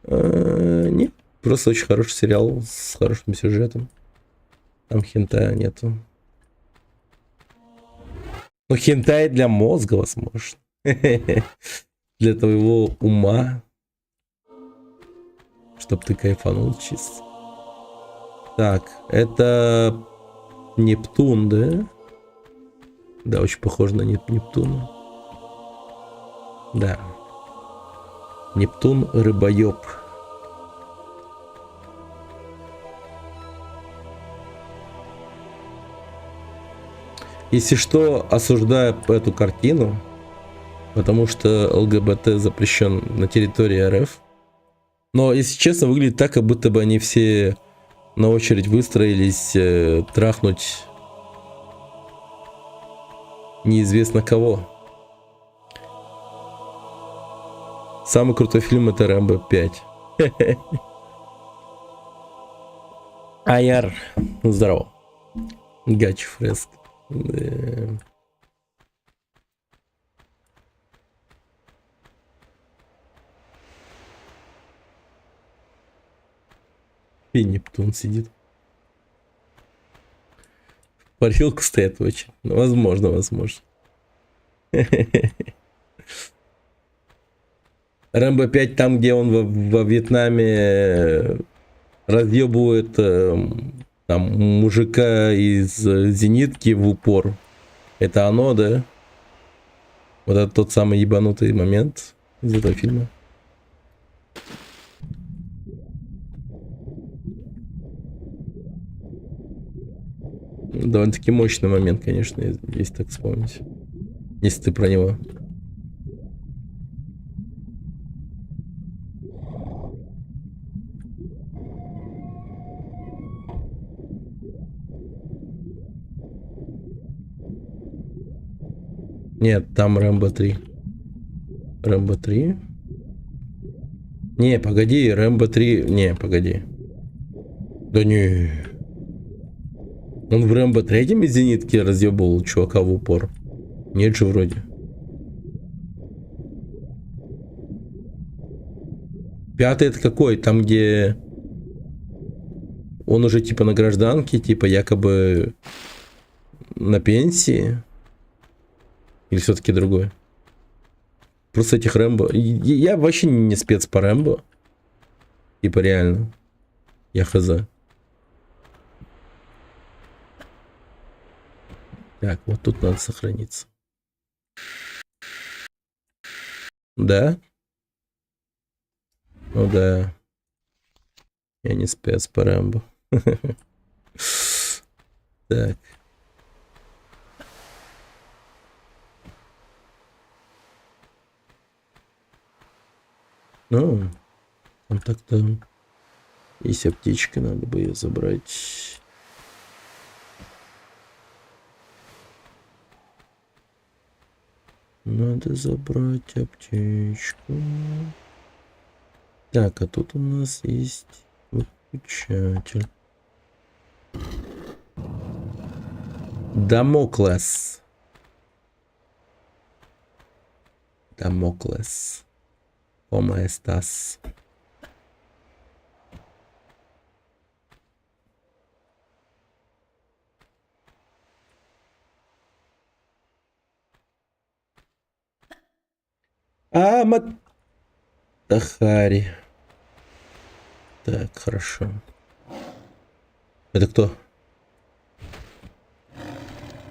Нет, просто очень хороший сериал с хорошим сюжетом. Там хентая нету. Ну, хентай для мозга, возможно. Для твоего ума. Чтоб ты кайфанул чисто. Так, это Нептун, да? Да, очень похоже на Нептуна. Да. Нептун рыбоеб. Если что, осуждаю эту картину, потому что ЛГБТ запрещен на территории РФ. Но, если честно, выглядит так, как будто бы они все на очередь выстроились трахнуть неизвестно кого. Самый крутой фильм — это Рэмбо 5. Аяр, здорово. Гачи Фреск. И Нептун сидит. Парилка стоит очень. Возможно, возможно. Рэмбо 5 там, где он во Вьетнаме разъебывает там мужика из зенитки в упор. Это оно, да? Вот это тот самый ебанутый момент из этого фильма. Довольно-таки мощный момент, конечно, если так вспомнить. Если ты про него. Нет, там Рэмбо 3. Рэмбо 3? Не, погоди, Рэмбо 3... Не, погоди. Да не. Он в Рэмбо 3 из зенитки разъебывал чувака в упор. Нет же вроде. Пятый это какой? Там, где он уже типа на гражданке, типа якобы на пенсии. Или все-таки другой? Просто этих Рэмбо... Я вообще не спец по Рэмбо. Типа реально. Я хз. Так, вот тут надо сохраниться. Да? Ну да. Я не спец по Рэмбо. Так. Ну, там так-то есть аптечка, надо бы ее забрать. Надо забрать аптечку. Так, а тут у нас есть выключатель. Дамоклес. Дамоклес. ¿Cómo estás? Матахари. Так, хорошо. Это кто?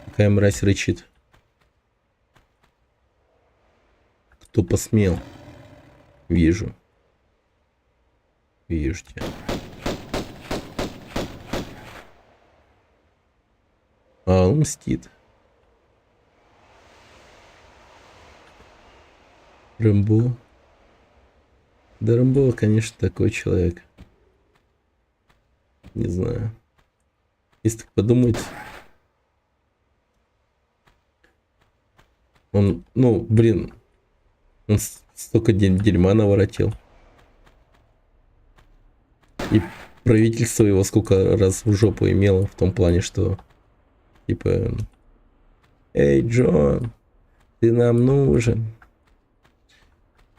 Какая мразь рычит? Кто посмел? Вижу. Вижу тебя. А, он мстит. Рэмбо. Да, Рэмбо, конечно, такой человек. Не знаю. Если так подумать... Он, ну, блин... Он столько дерьма наворотил. И правительство его сколько раз в жопу имело. В том плане, что... Типа... Эй, Джон, ты нам нужен.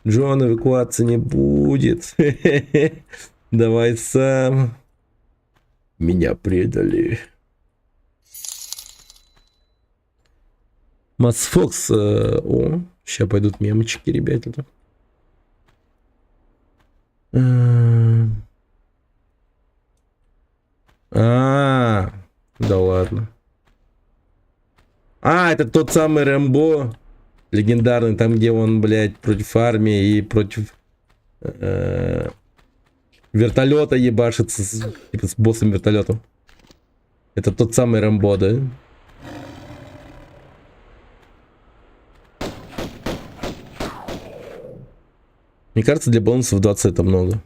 Джон, эвакуации не будет. Давай сам. Меня предали. Масс Фокс. О, сейчас пойдут мемочки, ребята. Да ладно. Это тот самый Рэмбо. Легендарный, там, где он, блядь, против армии и против вертолета ебашится, типа с боссом вертолета. Это тот самый Рэмбо, да? Мне кажется, для бонусов 20 это много.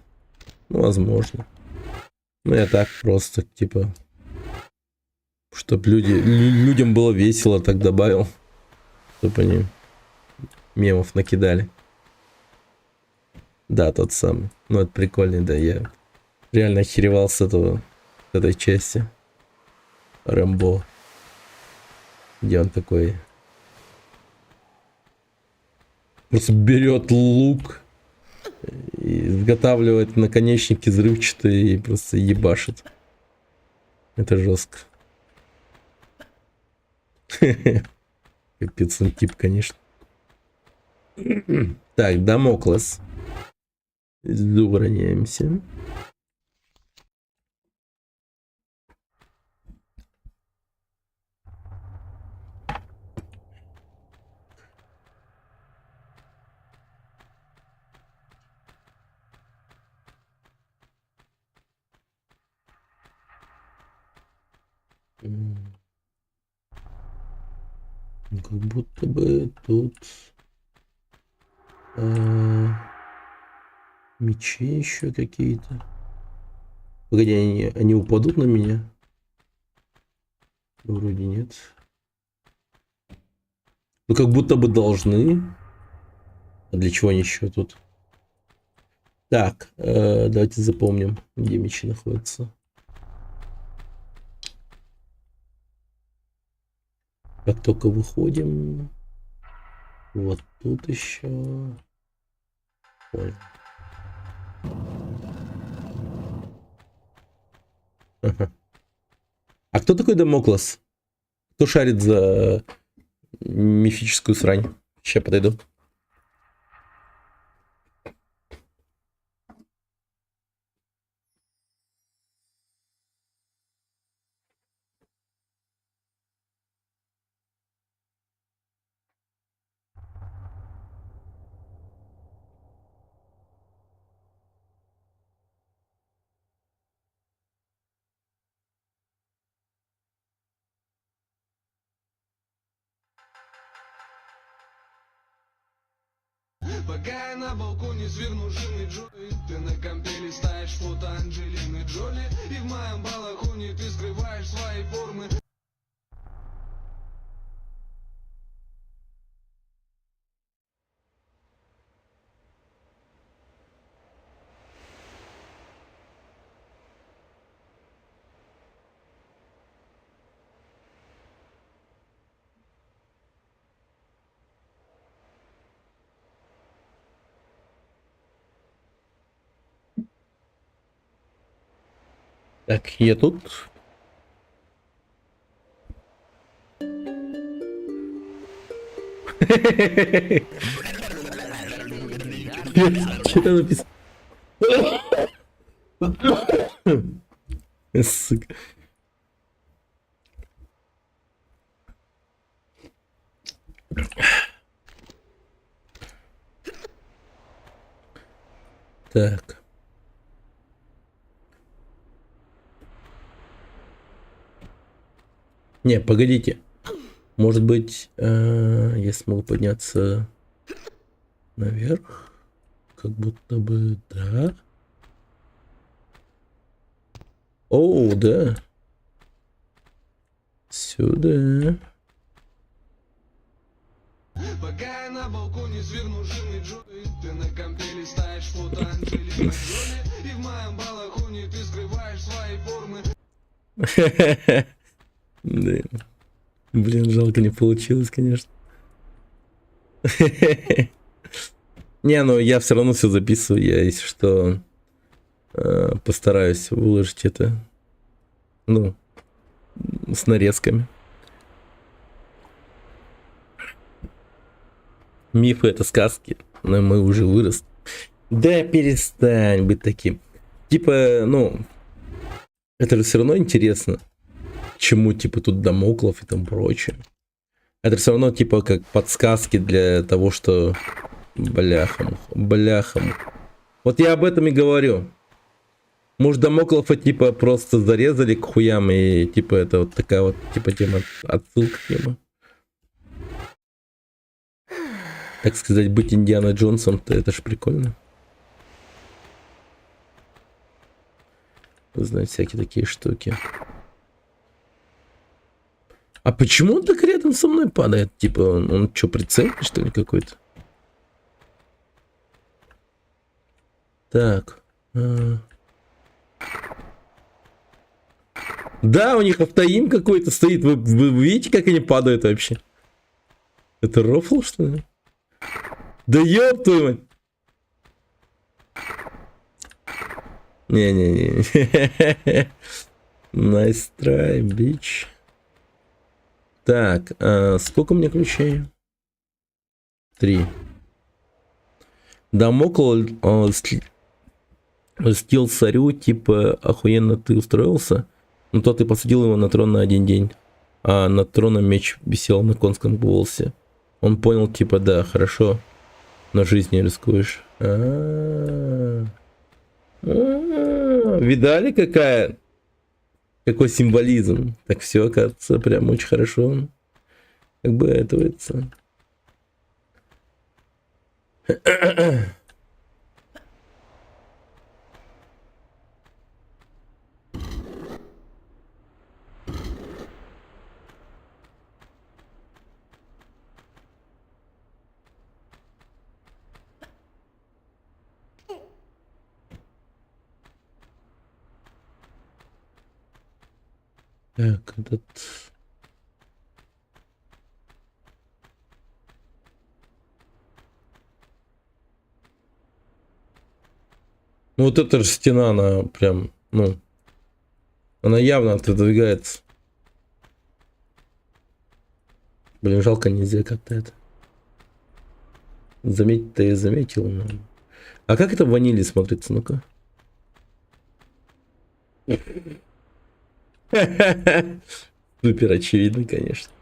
Ну, возможно. Ну, я так просто, типа, чтоб людям было весело, так добавил. Чтоб они мемов накидали. Да, тот самый. Ну, это прикольный, да, я реально охеревал с этой части. Рэмбо. Где он такой? Просто берет лук и изготавливает наконечники взрывчатые и просто ебашит. Это жестко. Капец, он тип, конечно. Так, Дамоклес. Зубраняемся. Как будто бы тут мечи еще какие-то. Погоди, они упадут на меня? Вроде нет. Ну как будто бы должны. А для чего они еще тут? Так, давайте запомним, где мечи находятся. Как только выходим, вот тут еще. Ой. Ага. А кто такой Дамоклес? Кто шарит за мифическую срань. Сейчас подойду. Пока я на балконе сверну Джимми Джои, ты на компе листаешь фото Анджелины Джоли, и в моем балахоне ты скрываешь свои формы. Так, я тут. Что там написано? Сука. Так. Не, погодите. Может быть, я смогу подняться наверх? Как будто бы, да. О, да. Сюда. Пока я на балконе сверну Джимми Джои, ты на компе листаешь фото Анджелины Джоли, и в моем балахоне ты скрываешь свои формы. Да. Блин, жалко не получилось, конечно. Не, ну я все равно все записываю. Я, если что, постараюсь выложить это. Ну, с нарезками. Мифы — это сказки, но мы уже выросли. Да перестань быть таким. Типа, ну, это же все равно интересно. Чему, типа, тут Дамоклов и там прочее. Это все равно, типа, как подсказки для того, что... Бляхам. Вот я об этом и говорю. Может, Дамоклова, типа, просто зарезали к хуям, и, типа, это вот такая вот, типа, тема, отсылка к нему. Так сказать, быть Индиана Джонсом-то это ж прикольно. Знать всякие такие штуки. А почему он так рядом со мной падает? Типа, он что, прицельный, что ли, какой-то? Так. Да, у них автоим какой-то стоит. Вы видите, как они падают вообще? Это рофл, что ли? Да ёб твою мать! Не-не-не. Nice try, bitch. Так, сколько у меня ключей? 3. Дамокл льстил царю, типа, охуенно ты устроился. Но то ты посадил его на трон на 1 день. А над троном меч висел на конском волосе. Он понял, типа, да, хорошо, но жизнью рискуешь. Видали, какой символизм? Так все, оказывается, прям очень хорошо. Как бы это. Так, этот... Ну вот эта же стена, она прям, ну, она явно отодвигается. Блин, жалко, нельзя как-то это. Заметить-то я заметил. Но... А как это в ваниле смотрится, ну-ка? Супер очевидно, конечно.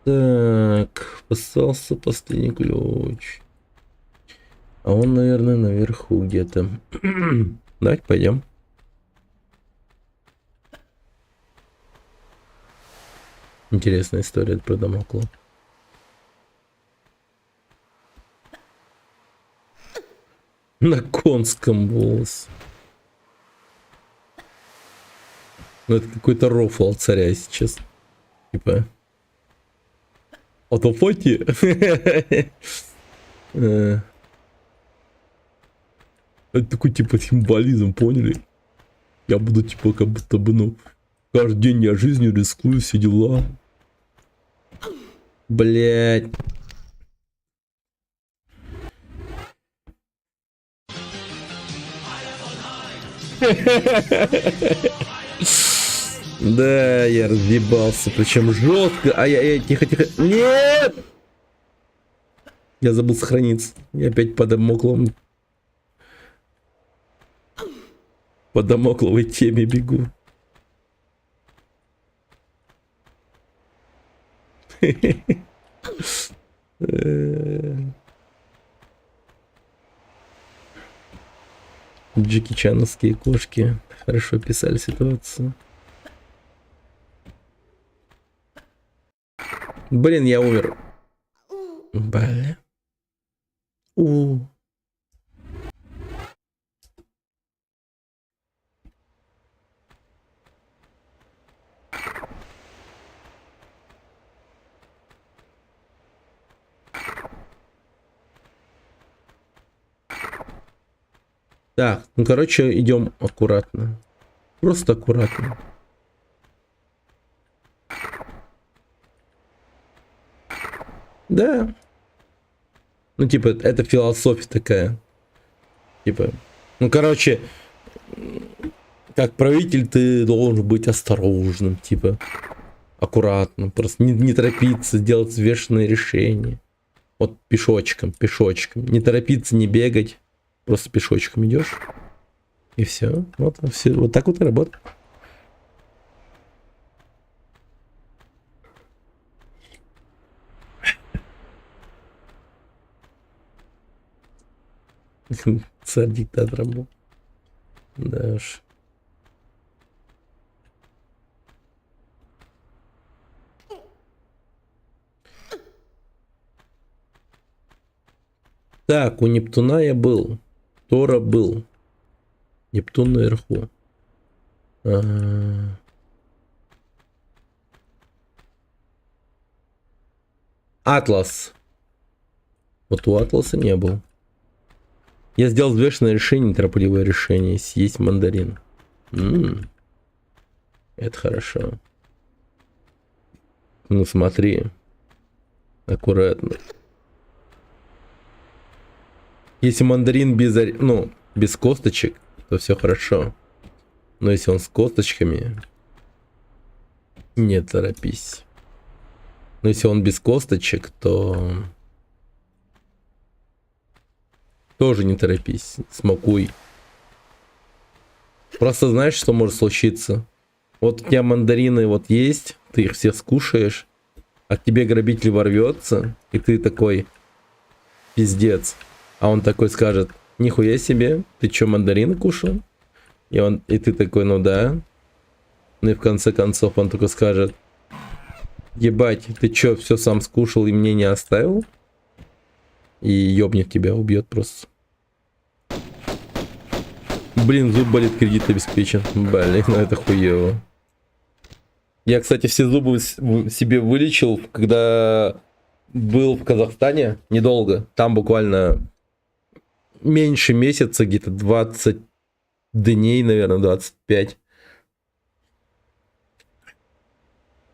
Так, остался последний ключ. А он, наверное, наверху где-то. Давайте пойдем. Интересная история про Дамокла. На конском волос. Ну это какой-то рофл от царя сейчас. Типа. Отофоти. Это такой типа символизм, поняли? Я буду типа как будто бы, ну, каждый день я жизнью рискую, все дела. Блять. Да, я разъебался, причем жестко. Ай-яй-яй, тихо-тихо. Нет! Я забыл сохраниться. Я опять по Дамокловой теме бегу. Джеки Чановские кошки хорошо писали ситуацию. Блин, я умер. Бля. Так, ну короче, идем аккуратно. Просто аккуратно. Да. Ну, типа, это философия такая. Типа, ну, короче, как правитель ты должен быть осторожным, типа, аккуратным, просто не торопиться, делать взвешенные решения. Вот пешочком. Не торопиться, не бегать. Просто пешочком идешь. И все. Вот так вот и работает. Царь-диктатор был. Да уж. Так, у Нептуна я был. Тора был. Нептун наверху. Атлас. Вот у Атласа не был. Я сделал взвешенное решение, неторопливое решение. Съесть мандарин. Это хорошо. Ну смотри. Аккуратно. Если мандарин без косточек, то все хорошо. Но если он с косточками, не торопись. Но если он без косточек, то тоже не торопись. Смакуй. Просто знаешь, что может случиться? Вот у тебя мандарины вот есть, ты их все скушаешь, а к тебе грабитель ворвется, и ты такой, пиздец. А он такой скажет, нихуя себе, ты чё, мандарины кушал? И ты такой, ну да. Ну и в конце концов он только скажет, ебать, ты чё, все сам скушал и мне не оставил? И ёбнет тебя, убьет просто. Блин, зуб болит, кредит обеспечен. Блин, ну это хуево. Я, кстати, все зубы себе вылечил, когда был в Казахстане недолго. Там буквально меньше месяца, где-то 20 дней, наверное, 25.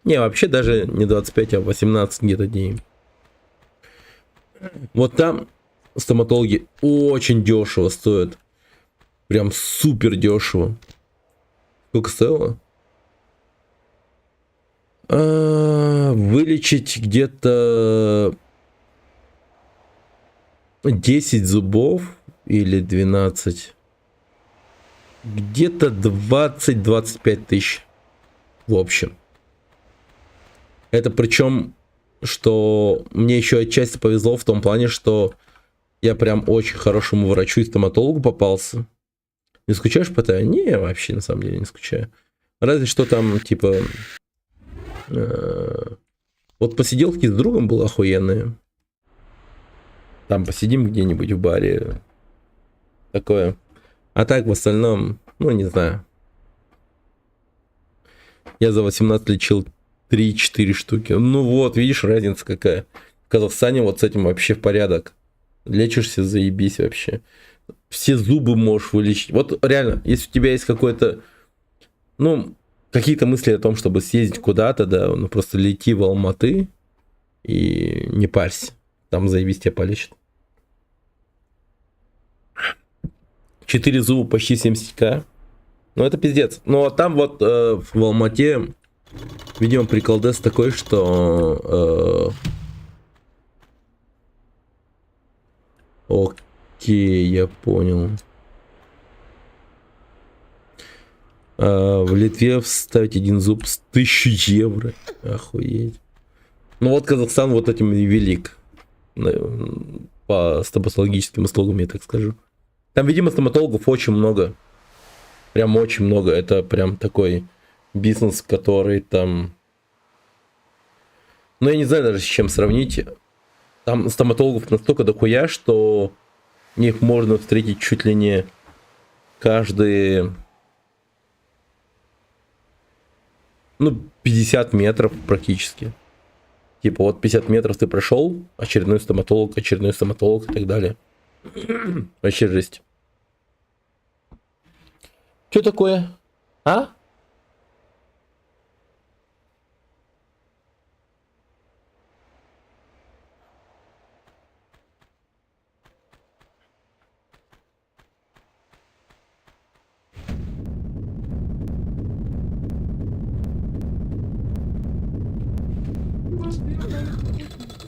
Не, вообще даже не 25, а 18 где-то дней. Вот там стоматологи очень дешево стоят. Прям супер дешево. Сколько стоило? Вылечить где-то 10 зубов или 12. Где-то 20-25 тысяч. В общем. Это причем, что мне еще отчасти повезло в том плане, что я прям очень хорошему врачу и стоматологу попался. Не скучаешь по ТА? Не, вообще на самом деле не скучаю. Разве что там, типа... Вот посиделки с другом было охуенные. Там посидим где-нибудь в баре. Такое. А так в остальном, ну не знаю. Я за 18 лечил 3-4 штуки. Ну вот, видишь, разница какая. В Казахстане вот с этим вообще в порядок. Лечишься, заебись вообще. Все зубы можешь вылечить. Вот реально, если у тебя есть какой-то, ну, какие-то мысли о том, чтобы съездить куда-то, да, ну просто лети в Алматы и не парься. Там заебись тебя полечат. 4 зуба почти 70к. Ну это пиздец. Ну а там вот в Алмате, видимо, приколдес такой, что... Окей, я понял. В Литве вставить один зуб с 1000 евро. Охуеть. Ну вот Казахстан вот этим и велик. По стоматологическим услугам, я так скажу. Там, видимо, стоматологов очень много. Прям очень много. Это прям такой бизнес, который там... Ну, я не знаю даже с чем сравнить. Там стоматологов настолько дохуя, что их можно встретить чуть ли не каждые... Ну, 50 метров практически. Типа вот 50 метров ты прошел, очередной стоматолог и так далее. Вообще жесть. Что такое? А?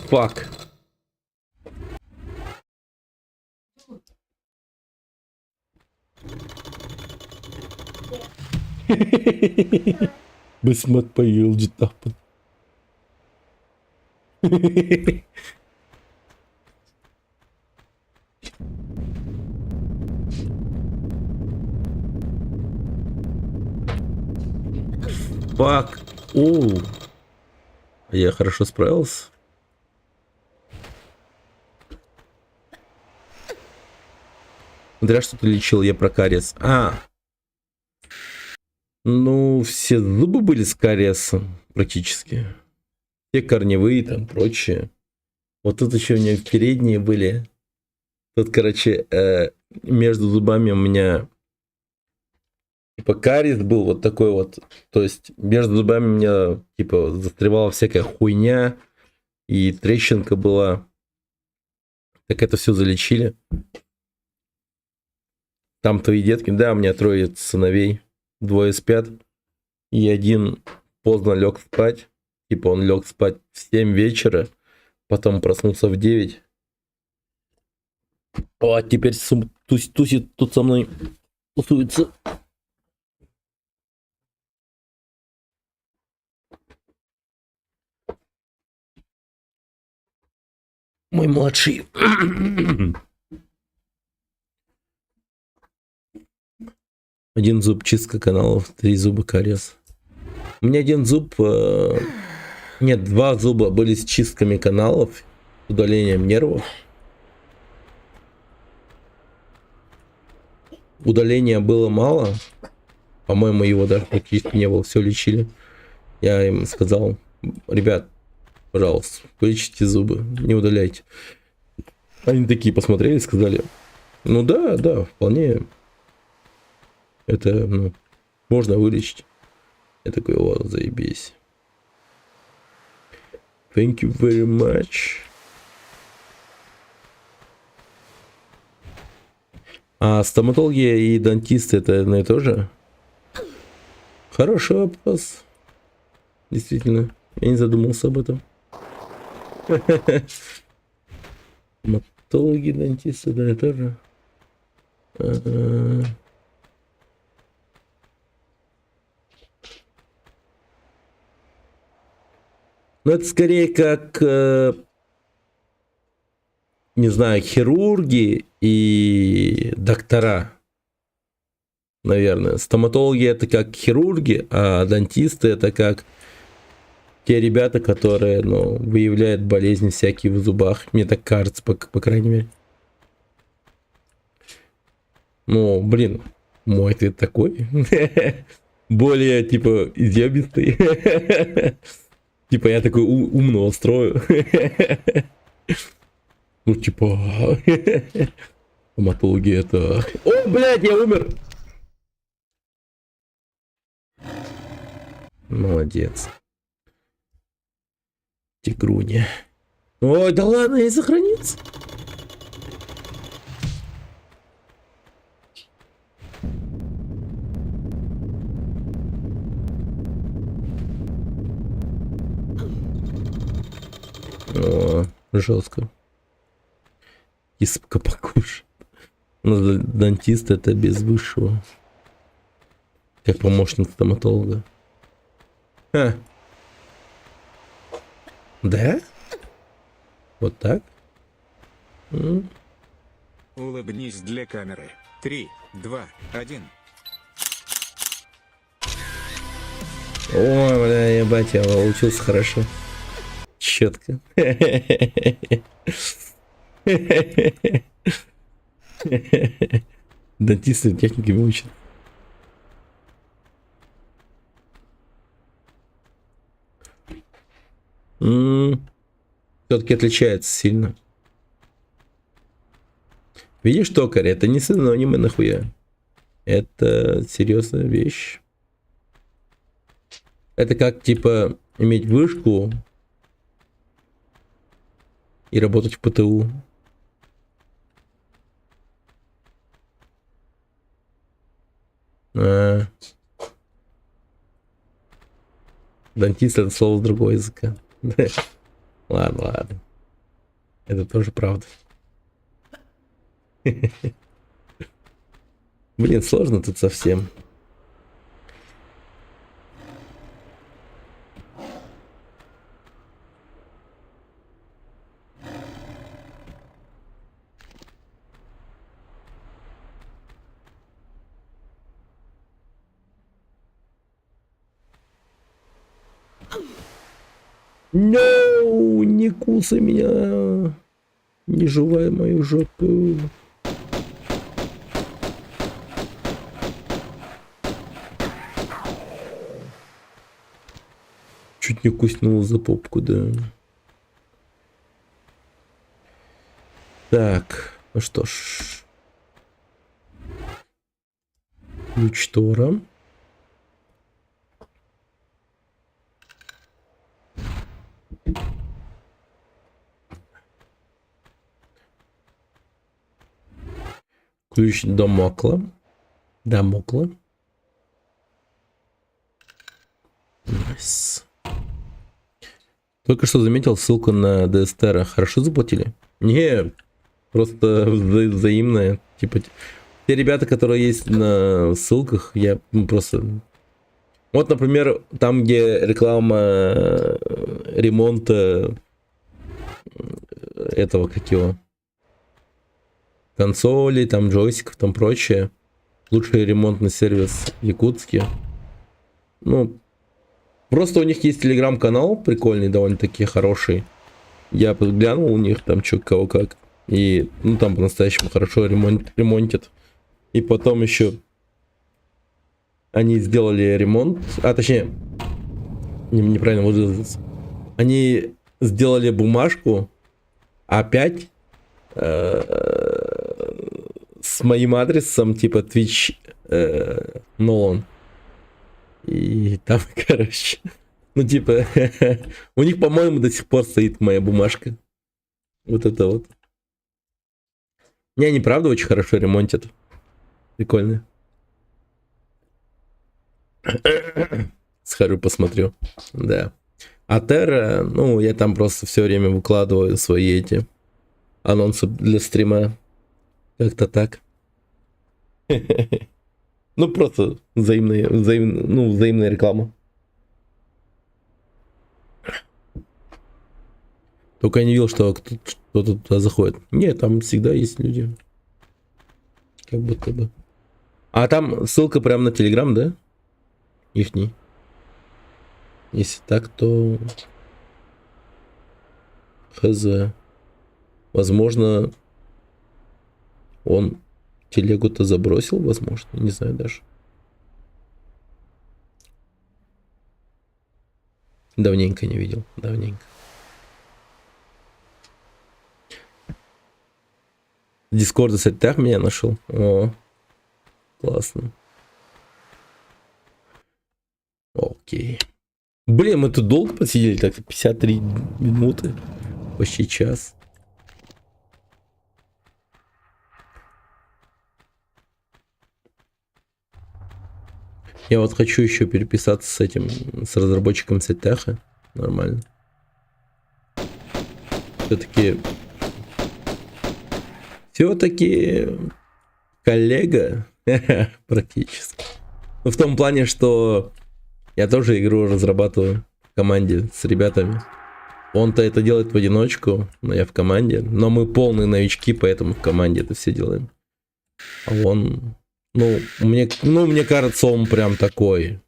Фак. Бысмат поел джитапан. Фак. Оу. Я хорошо справился. Смотря что ты лечил, я про кариес. Ну, все зубы были с кариесом практически. Все корневые там прочие. Вот тут еще у меня передние были. Тут, короче, между зубами у меня типа кариес был вот такой вот. То есть между зубами у меня типа застревала всякая хуйня. И трещинка была. Так это все залечили. Там твои детки, да, у меня 3 сыновей, 2 спят, и 1 поздно лег спать, типа он лег спать в 7 вечера, потом проснулся в 9. А теперь тусит тут со мной, тусуется. Мой младший. Один зуб чистка каналов, 3 зуба кариес. У меня один зуб... Нет, 2 зуба были с чистками каналов, удалением нервов. Удаления было мало. По-моему, его даже практически не было, все лечили. Я им сказал, ребят, пожалуйста, вылечите зубы, не удаляйте. Они такие посмотрели, сказали, ну да, вполне... Это, ну, можно вылечить. Я такой, о, заебись. Thank you very much. А стоматологи и дантисты это одно и то же? Хороший вопрос. Действительно, я не задумался об этом. Стоматологи, дантисты, да, я тоже. Ну, это скорее как, не знаю, хирурги и доктора, наверное. Стоматологи это как хирурги, а дантисты это как те ребята, которые, ну, выявляют болезни всякие в зубах. Мне так кажется, по крайней мере. Ну, блин, мой ответ такой. Более, типа, изъебистый. Типа, я такой умного строю. Ну, типа... Стоматологи это... О, блядь, я умер! Молодец. Тигруня. Ой, да ладно, я сохранится. О, жестко. Киска покушать. Но дантист это без высшего. Как помощник стоматолога. Ха. Да? Вот так? Улыбнись для камеры. 3, 2, 1. Ой, бля, ебать, я получился хорошо. Четко. Дантисты техниками учат. Все-таки отличается сильно. Видишь, токарь, это не синонимы нахуя. Это серьезная вещь. Это как, типа, иметь вышку и работать в ПТУ. Дантист это слово с другого языка. Ладно, ладно. Это тоже правда. Блин, сложно тут совсем. No, не кусай меня. Не жевай мою жопу. Чуть не куснул за попку, да. Так, ну что ж. Ключ Тора. Ключ Дамокла. Дамокла. Nice. Только что заметил ссылку на ДСТР. Хорошо заплатили? Не, просто взаимное. Типа, те ребята, которые есть на ссылках, я просто... Вот, например, там, где реклама ремонта этого, как его, консолей, там, джойстиков, там прочее. Лучший ремонтный сервис в Якутске. Ну, просто у них есть телеграм-канал прикольный, довольно-таки хороший. Я подглянул у них там что, кого как. И, ну, там по-настоящему хорошо ремонтят. И потом еще они сделали ремонт. А, точнее, неправильно выразился. Они сделали бумажку А5 с моим адресом, типа Twitch Nolan. И там, короче, ну, типа, у них, по-моему, до сих пор стоит моя бумажка. Вот это вот. Не, они правда очень хорошо ремонтят. Прикольно. Схожу, посмотрю. Да. А Terra, ну, я там просто все время выкладываю свои эти анонсы для стрима. Как-то так. Ну, просто взаимная реклама. Только я не видел, что кто-то туда заходит. Нет, там всегда есть люди. Как будто бы. А там ссылка прямо на Telegram, да? Ихний. Если так, то... Хз. Возможно, он телегу-то забросил, возможно. Не знаю даже. Давненько не видел. Давненько. В Дискорде в сетях меня нашел. О, классно. Окей. Блин, мы тут долго посидели, так 53 минуты. Почти час. Я вот хочу еще переписаться с этим, с разработчиком сетеха. Нормально. Все-таки коллега практически. Ну, в том плане, что я тоже игру разрабатываю в команде с ребятами. Он-то это делает в одиночку, но я в команде. Но мы полные новички, поэтому в команде это все делаем. А он, мне кажется, он прям такой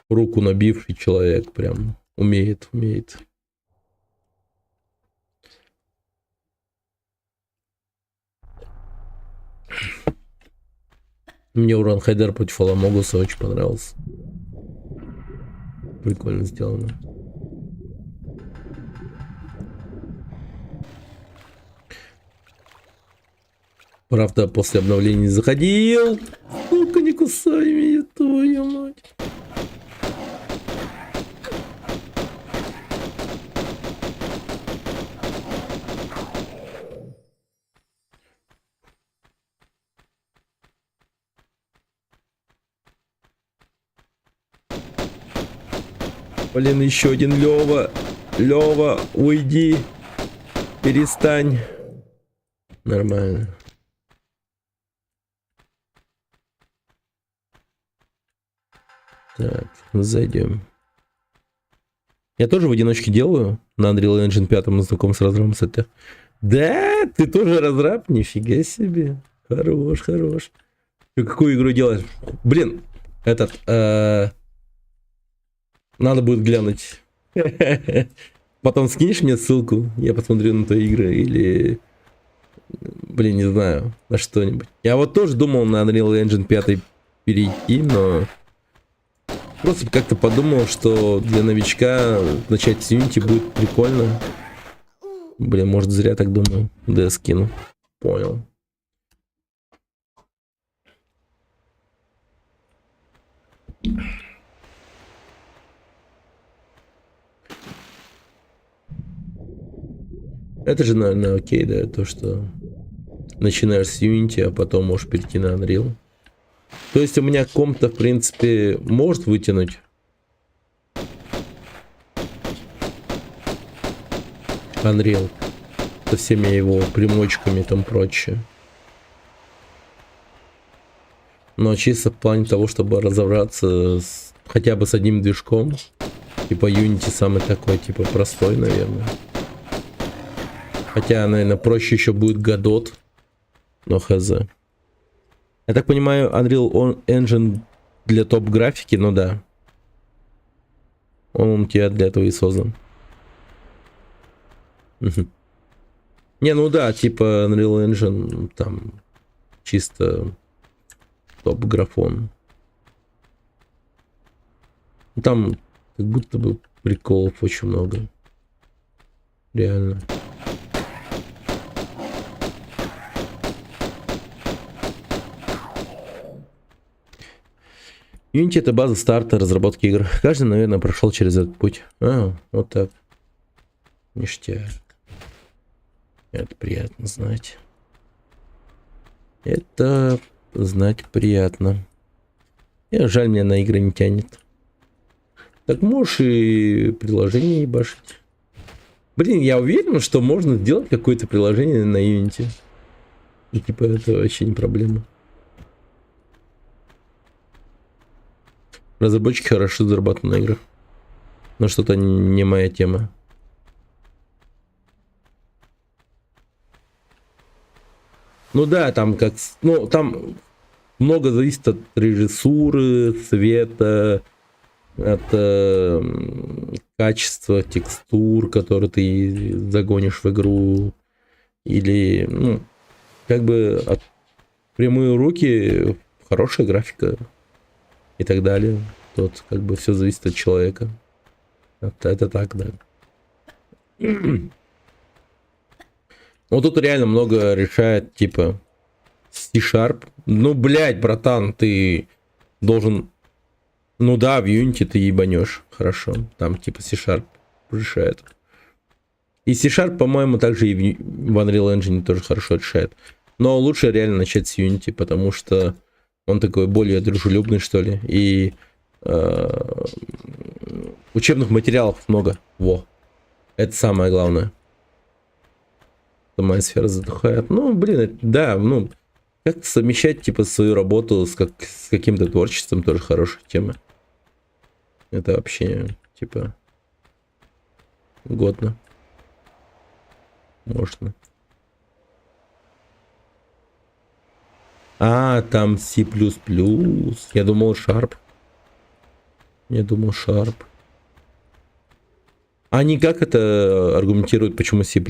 руку набивший человек, прям умеет. Мне Уран Хайдер против Аламогуса очень понравился. Прикольно сделано. Правда, после обновления не заходил. Ну-ка, не кусай меня, твою мать. Блин, еще один Лева. Лева, уйди. Перестань. Нормально. Так, зайдем. Я тоже в одиночке делаю. На Unreal Engine 5 знаком с разрабом сетя. Да, ты тоже разраб? Нифига себе. Хорош. Ты какую игру делаешь? Блин, надо будет глянуть. Потом скинешь мне ссылку, я посмотрю на твои игры, или... Блин, не знаю, на что-нибудь. Я вот тоже думал на Unreal Engine 5 перейти, но... Просто как-то подумал, что для новичка начать с Unity будет прикольно. Блин, может зря так думал. Да, я скину. Понял. Это же, наверное, окей, да, то, что начинаешь с Unity, а потом можешь перейти на Unreal. То есть у меня комп-то, в принципе, может вытянуть. Unreal. Со всеми его примочками и там прочее. Но чисто в плане того, чтобы разобраться хотя бы с одним движком. Типа Unity самый такой, типа, простой, наверное. Хотя, наверное, проще еще будет Godot. Но хз. Я так понимаю, Unreal Engine для топ-графики, ну да. Он у тебя для этого и создан. Не, ну да, типа Unreal Engine, там чисто топ-графон. Там как будто бы приколов очень много. Реально. Unity — это база старта разработки игр. Каждый, наверное, прошел через этот путь. А, вот так. Ништяк. Это приятно знать. Это знать приятно. Жаль, меня на игры не тянет. Так можешь и приложение ебашить. Блин, я уверен, что можно сделать какое-то приложение на Unity. И типа это вообще не проблема. Разработчики хорошо зарабатывают на играх. Но что-то не моя тема. Ну да, там как... Ну, там много зависит от режиссуры, цвета, от качества текстур, которые ты загонишь в игру. Или, ну, как бы от прямые руки, хорошая графика и так далее. Тут как бы все зависит от человека. Это так, да. Вот тут реально много решает, типа, C-Sharp. Ну, блядь, братан, ты должен... Ну да, в Unity ты ебанешь. Хорошо. Там, типа, C-Sharp решает. И C-Sharp, по-моему, также и в Unreal Engine тоже хорошо решает. Но лучше реально начать с Unity, потому что он такой более дружелюбный, что ли. И учебных материалов много. Во. Это самое главное. Моя сфера затухает. Ну, блин, да, ну, как совмещать, типа, свою работу с каким-то творчеством, тоже хорошая тема. Это вообще, типа, годно. Можно. А, там C++. Я думал, Sharp. Они как это аргументируют, почему C++?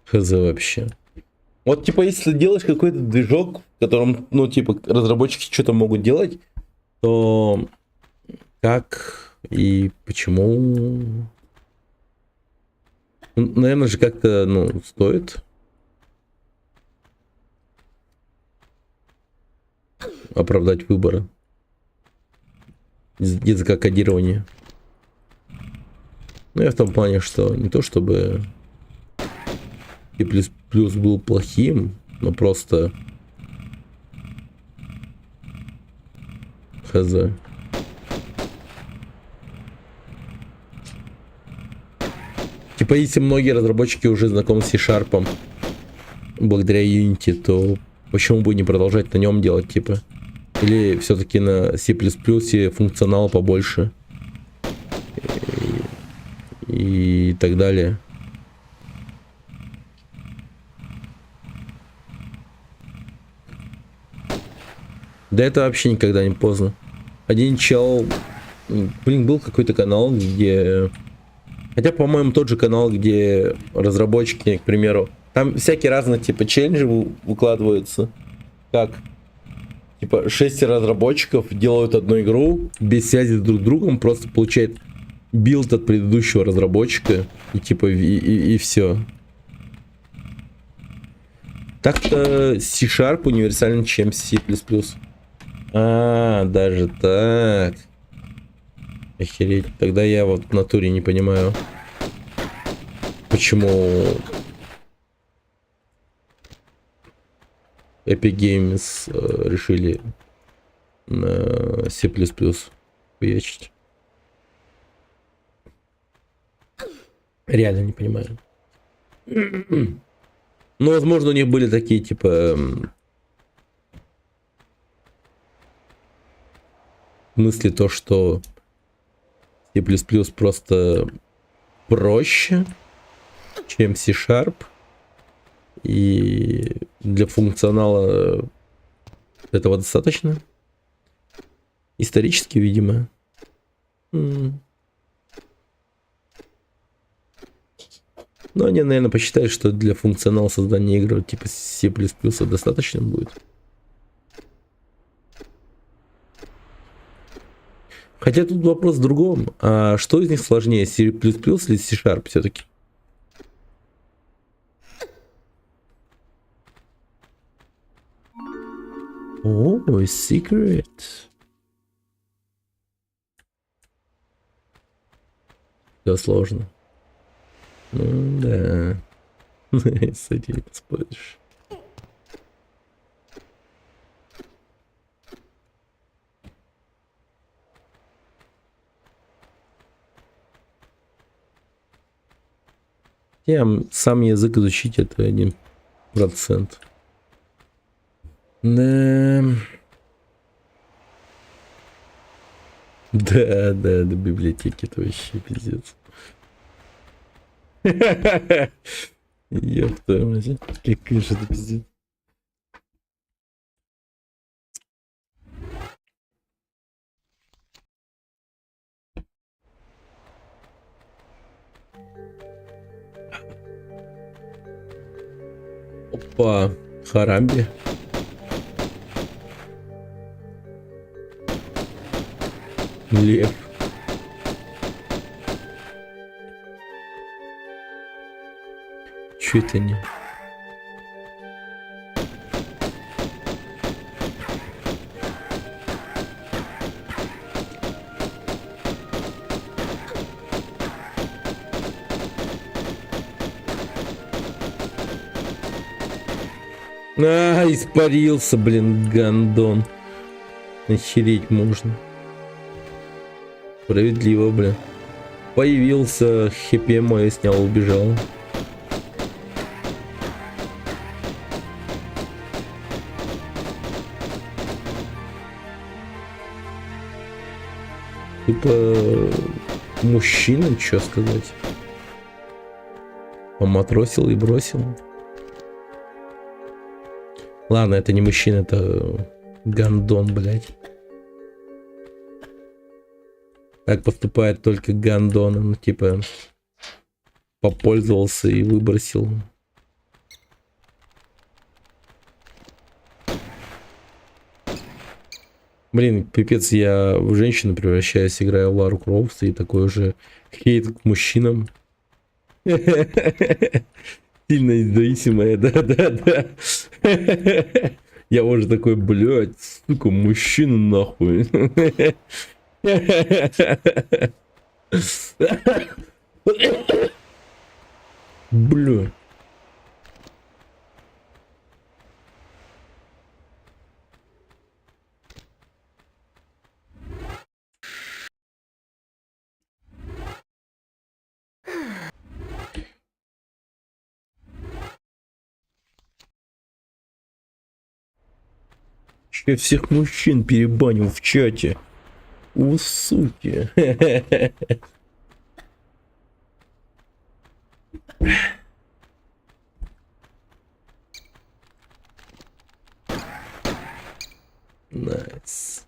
Хз вообще. Вот, типа, если делаешь какой-то движок, в котором, ну, типа, разработчики что-то могут делать, то как и почему? Ну, наверное же как-то, ну, стоит оправдать выборы языка кодирования. Ну, я в том плане, что не то чтобы C++ был плохим, но просто хз. Типа, если многие разработчики уже знакомы с C-Sharp благодаря Unity, то почему бы не продолжать на нем делать, типа? Или все-таки на C++ функционал побольше и так далее. Да это вообще никогда не поздно. Один чел... Блин, был какой-то канал, где... Хотя, по-моему, тот же канал, где разработчики, к примеру... Там всякие разные, типа, челленджи выкладываются. Как? Типа, 6 разработчиков делают одну игру без связи друг с другом, просто получает билд от предыдущего разработчика. И типа, и все. Так-то C-Sharp универсальнее, чем C++. А, даже так. Охереть. Тогда я вот в натуре не понимаю, почему Epic Games решили на C++ хуячить. Реально не понимаю. Ну, возможно, у них были такие, типа... мысли то, что C++ просто проще, чем C-Sharp. И для функционала этого достаточно. Исторически, видимо. Но они, наверное, посчитают, что для функционала создания игр типа C++ достаточно будет. Хотя тут вопрос в другом. А что из них сложнее, C++ или C-Sharp все-таки? О, secret. Все сложно. Ну да. С этим не поспоришь. Сам язык изучить это 1%. Да. Да, до библиотеки это вообще пиздец. Ёб твою мать, какой же это пиздец. Опа, Харамби. Лев. Чё это не? Испарился, блин, гандон. Охереть можно. Справедливо, блин. Появился, хипе мой снял, убежал. Типа мужчина, что сказать. Поматросил и бросил. Ладно, это не мужчина, это гандон, блядь. Так поступает только гандон, он типа попользовался и выбросил. Блин, пипец, я в женщину превращаюсь, играя в Лару Крофт, и такой уже хейт к мужчинам. Сильно независимая, да. Я уже такой, блядь, сука, мужчина нахуй. Бля. Я всех мужчин перебанил в чате. О, суки. Найс.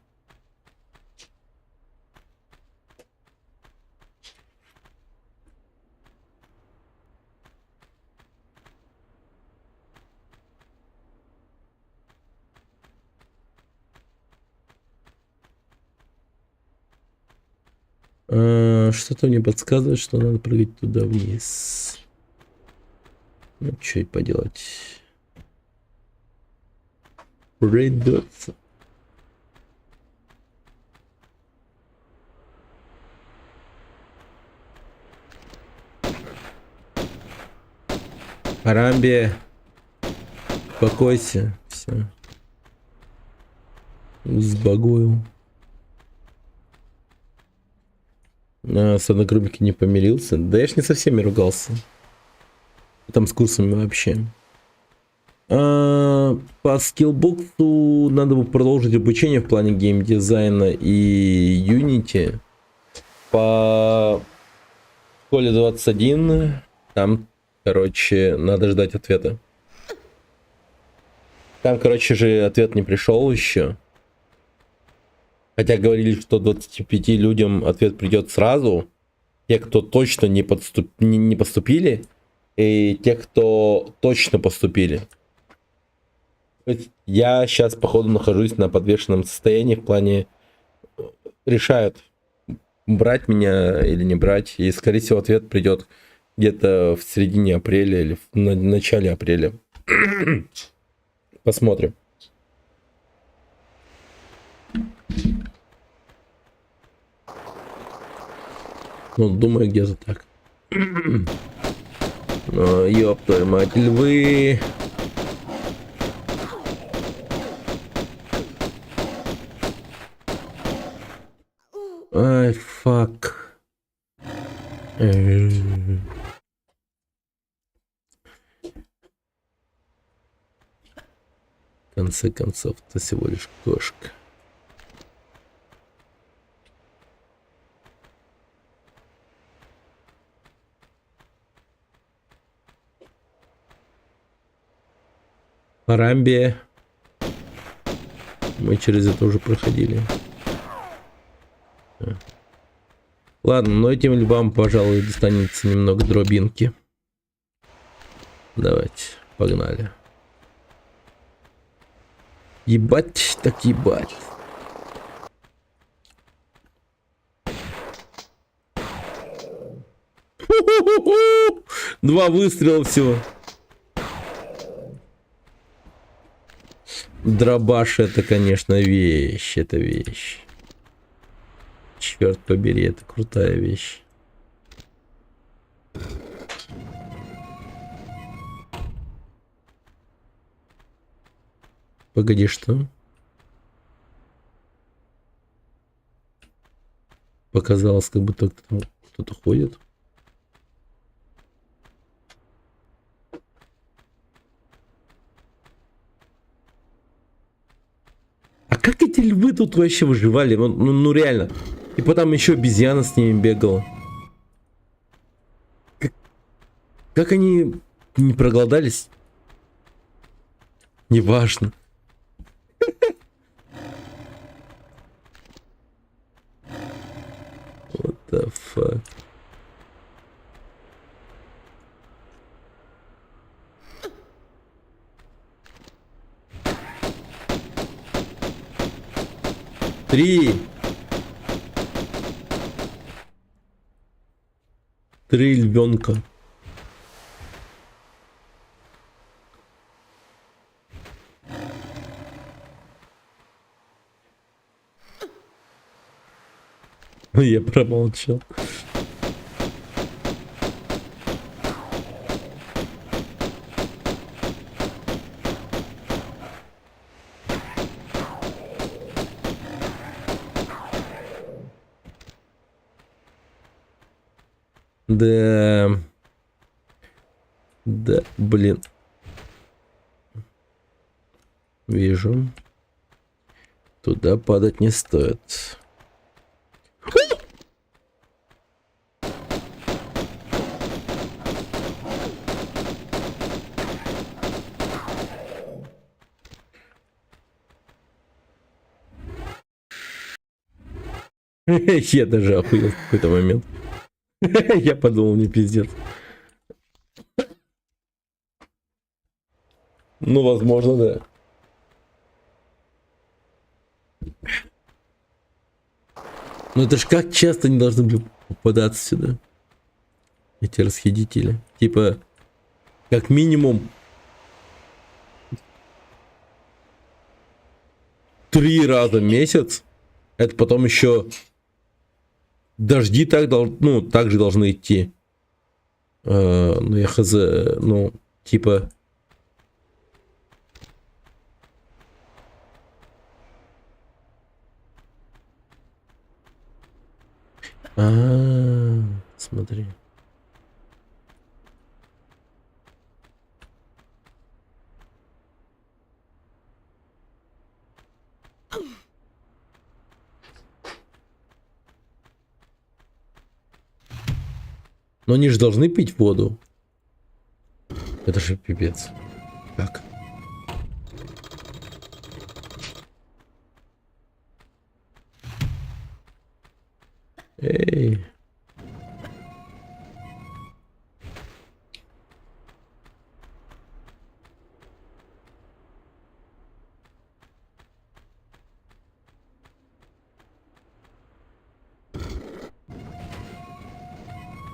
Что-то мне подсказывает, что надо прыгать туда вниз. Ну, что и поделать. Придется. Харамби, успокойся. Все. Сбагуил. С одногруппники не помирился. Да я ж не со всеми ругался. Там с курсами вообще. По скиллбоксу надо бы продолжить обучение в плане геймдизайна и Unity. По школе 21 там, короче, надо ждать ответа. Там, короче же, ответ не пришел еще. Хотя говорили, что 25 людям ответ придет сразу. Те, кто точно не поступили, и те, кто точно поступили. То есть я сейчас, походу, нахожусь на подвешенном состоянии в плане решают, брать меня или не брать. И, скорее всего, ответ придет где-то в середине апреля или в начале апреля. Посмотрим. Ну, думаю, где-то так. Ну, ёб твою мать, львы. Ай, фак. В конце концов, это всего лишь кошка. Арамбия. Мы через это уже проходили. Ладно, но этим львам, пожалуй, достанется немного дробинки. Давайте, погнали. Ебать, так ебать. Два выстрела всего. Дробаш это, конечно, вещь. Это вещь. Черт побери, это крутая вещь. Погоди, что? Показалось, как будто кто-то ходит. А как эти львы тут вообще выживали? Ну реально. И потом еще обезьяна с ними бегала. Как они не проголодались? Неважно. What the fuck? Три львенка. Я промолчал. Да, блин. Вижу. Туда падать не стоит. Я даже охуел в какой-то момент. Я подумал, не пиздец. Ну, возможно, да. Ну это ж как часто они должны были попадаться сюда? Эти расхитители. Типа, как минимум 3 раза в месяц. Это потом еще дожди так также должны идти. Ну я хз, ну типа. Смотри. Но они же должны пить воду. Это же пипец. Как? Эй.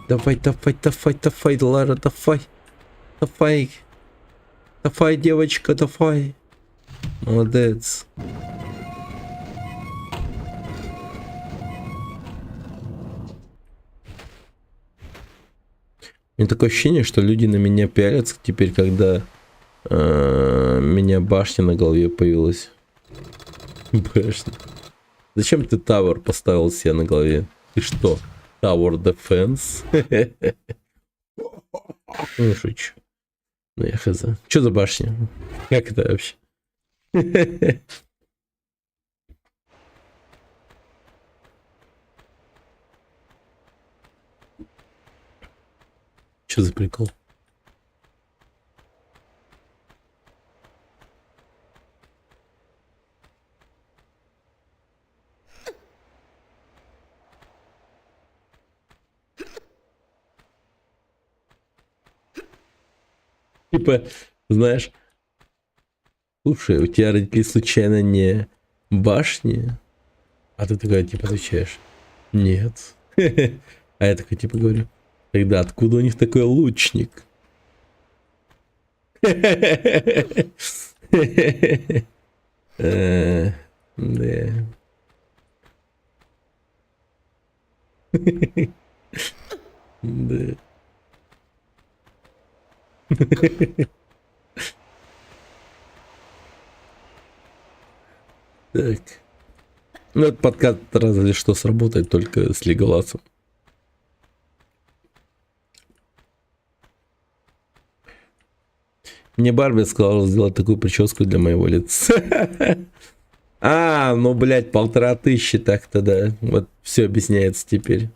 Давай, Лара, давай, девочка, давай. Молодец. У меня такое ощущение, что люди на меня пялятся теперь, когда у меня башня на голове появилась. Башня. Зачем ты тавер поставил себе на голове? Ты что? Tower Defense? Ну, шучу. Ну, я хз. Что за башня? Как это вообще? Что за прикол? Типа, знаешь, слушай, у тебя родители случайно не башни? А ты такая, типа, отвечаешь, нет. А я такой, типа, говорю, тогда откуда у них такой лучник? Да. Да. Так. Ну, этот подкаст разве что сработает только с Леголасом. Мне Барби сказала сделать такую прическу для моего лица. А, ну, блядь, 1500 так-то, да. Вот все объясняется теперь.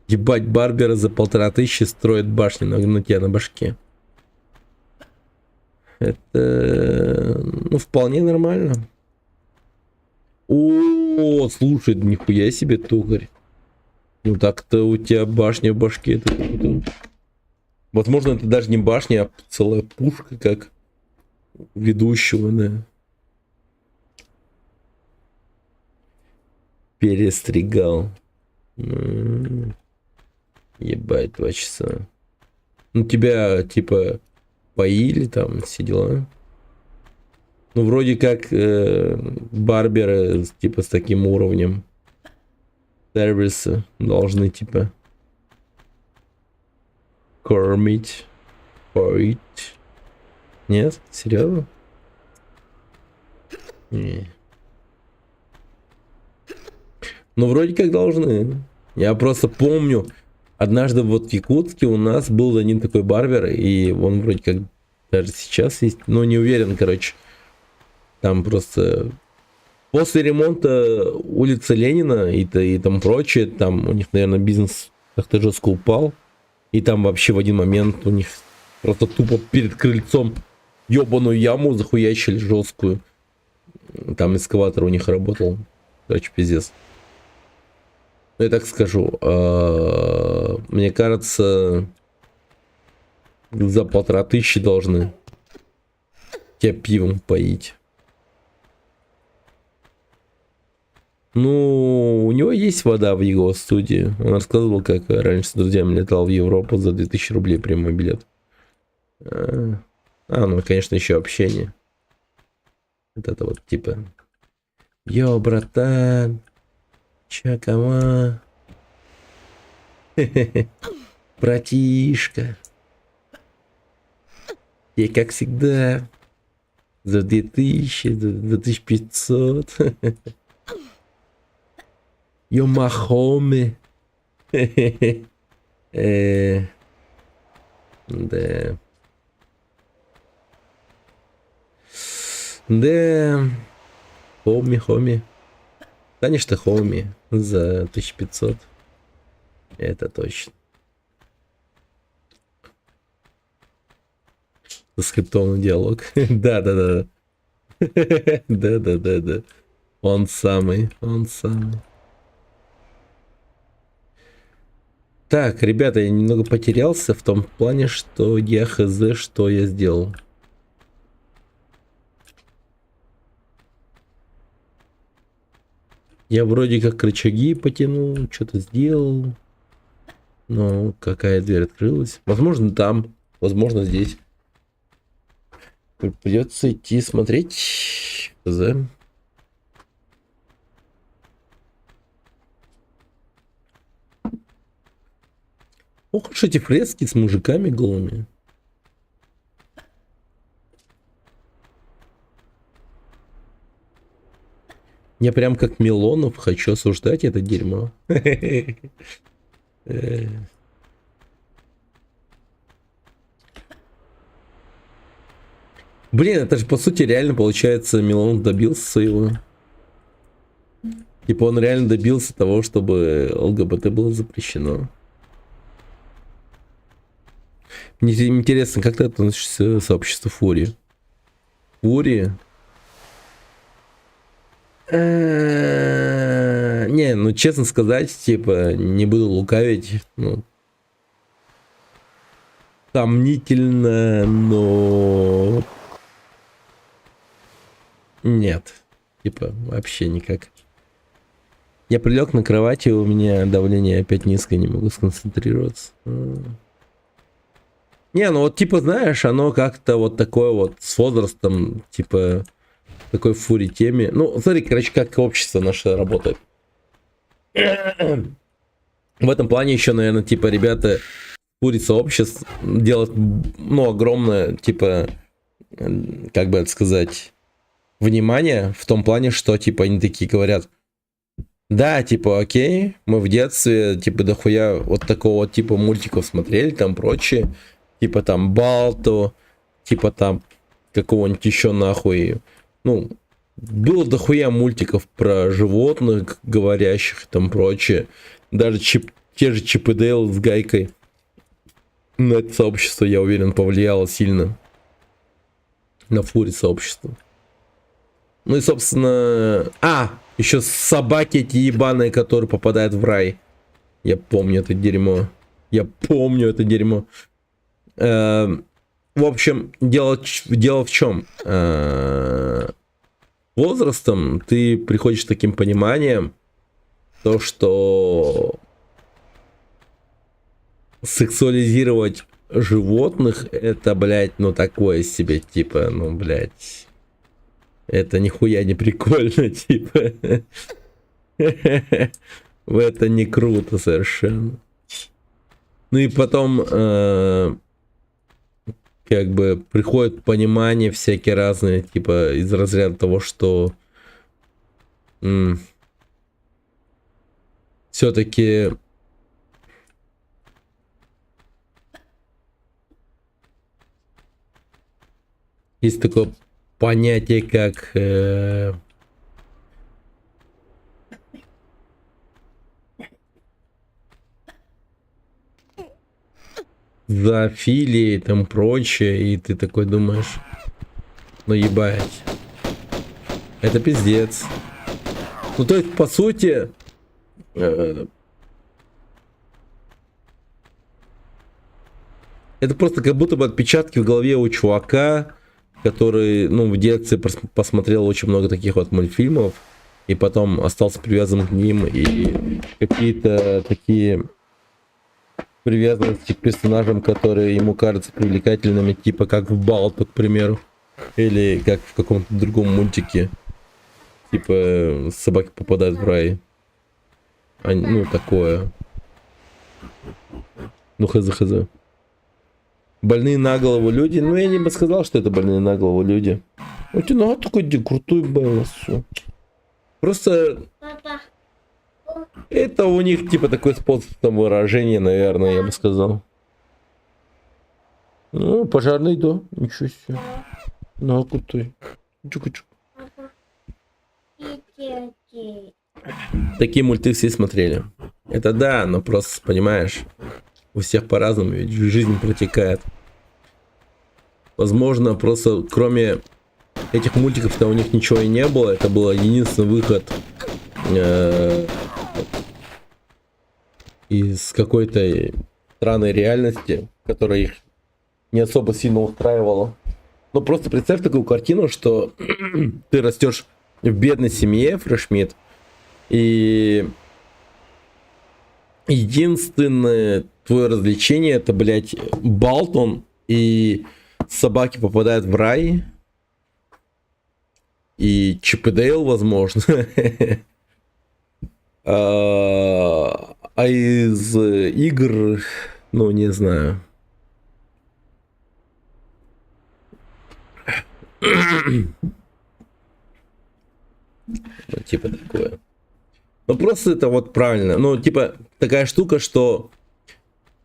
Ебать, барбера за 1500 строит башню на тебя на башке. Это, ну, вполне нормально. О, слушай, нихуя себе, токарь. Ну так-то у тебя башня в башке. Это круто. Возможно, это даже не башня, а целая пушка, как ведущего, да. Перестригал. Ебать, 2 часа. Ну, тебя, типа, поили там, все дела. Ну, вроде как барберы, типа, с таким уровнем сервиса должны, типа, кормить, поить. Нет? Серьезно? Не. Ну, вроде как должны. Я просто помню, однажды вот в Якутске у нас был один такой барбер, и он вроде как даже сейчас есть, но не уверен, короче. Там просто после ремонта улицы Ленина и там прочее, там у них, наверное, бизнес как-то жестко упал. И там вообще в один момент у них просто тупо перед крыльцом ебаную яму захуячили жесткую. Там экскаватор у них работал. Короче, пиздец. Ну, я так скажу. Мне кажется, за 1500 должны тебя пивом поить. Ну, у него есть вода в его студии. Он рассказывал, как раньше с друзьями летал в Европу за 2000 рублей прямой билет. Ну, конечно, еще общение. Вот это вот, типа... Йо, братан. Ча, кама? Братишка. И как всегда. За 2000, за 2500. Yo, Mahome. Да. Да. Хоми. Конечно, хоми. За 1500. Это точно. Скриптованный диалог. Да. Да. Он самый. Так, ребята, я немного потерялся в том плане, что я хз, что я сделал. Я вроде как рычаги потянул, что-то сделал. Но какая дверь открылась? Возможно, там, возможно, здесь. Придется идти смотреть. Хз. Ох уж эти фрески с мужиками голыми. Я прям как Милонов хочу осуждать это дерьмо. Блин, это же по сути реально получается Милонов добился своего. Типа он реально добился того, чтобы ЛГБТ было запрещено. Мне интересно, как ты относишься к сообществу Фурии? Фурии? Не, ну честно сказать, типа, не буду лукавить, ну, сомнительно, но нет, типа, вообще никак. Я прилег на кровати, у меня давление опять низкое, не могу сконцентрироваться. Не, ну вот типа, знаешь, оно как-то вот такое вот с возрастом, типа, такой фури теме. Ну, смотри, короче, как общество наше работает. В этом плане еще, наверное, типа, ребята фури сообществ делают, ну, огромное, типа, как бы это сказать, внимание в том плане, что, типа, они такие говорят, да, типа, окей, мы в детстве, типа, дохуя вот такого типа мультиков смотрели, там прочее, типа, там, Балту, типа, там, какого-нибудь еще нахуй, ну, было дохуя мультиков про животных, говорящих, там, прочее, даже те же Чип и Дейл с Гайкой на это сообщество, я уверен, повлияло сильно на фури сообщество. Ну и, собственно... еще собаки эти ебаные, которые попадают в рай. Я помню это дерьмо. В общем, дело в чем? Возрастом ты приходишь к таким пониманием, то, что сексуализировать животных, это, блядь, ну такое себе, типа, ну, блядь... Это нихуя не прикольно, типа. Это не круто совершенно. Ну и потом, как бы, приходит понимание всякие разные, типа, из разряда того, что все-таки есть такое понятие как зоофилия и там прочее, и ты такой думаешь, ну ебать, это пиздец. Ну то есть по сути это просто как будто бы отпечатки в голове у чувака, который, ну, в детстве посмотрел очень много таких вот мультфильмов, и потом остался привязан к ним, и какие-то такие привязанности к персонажам, которые ему кажутся привлекательными, типа как в Балту, к примеру, или как в каком-то другом мультике, типа собаки попадают в рай. Ну, такое. Ну, хз. Больные на голову люди. Ну, я не бы сказал, что это больные на голову люди. У тебя нога такой крутой был. Просто это у них типа такой способ выражения, наверное, я бы сказал. Ну, пожарный, да. Ничего себе. Нога крутой. Чук-чук. Такие мульты все смотрели. Это да, но просто, понимаешь, у всех по-разному, ведь жизнь протекает. Возможно, просто кроме этих мультиков-то у них ничего и не было. Это был единственный выход из какой-то странной реальности, которая их не особо сильно устраивала. Но просто представь такую картину, что ты растешь в бедной семье, Фрешмит, и единственное твое развлечение это, блядь, Балтон, и собаки попадают в рай, и Чип и Дейл, возможно. А из игр Ну, не знаю. Ну, типа такое. Ну, просто это вот правильно. Ну, типа, такая штука, что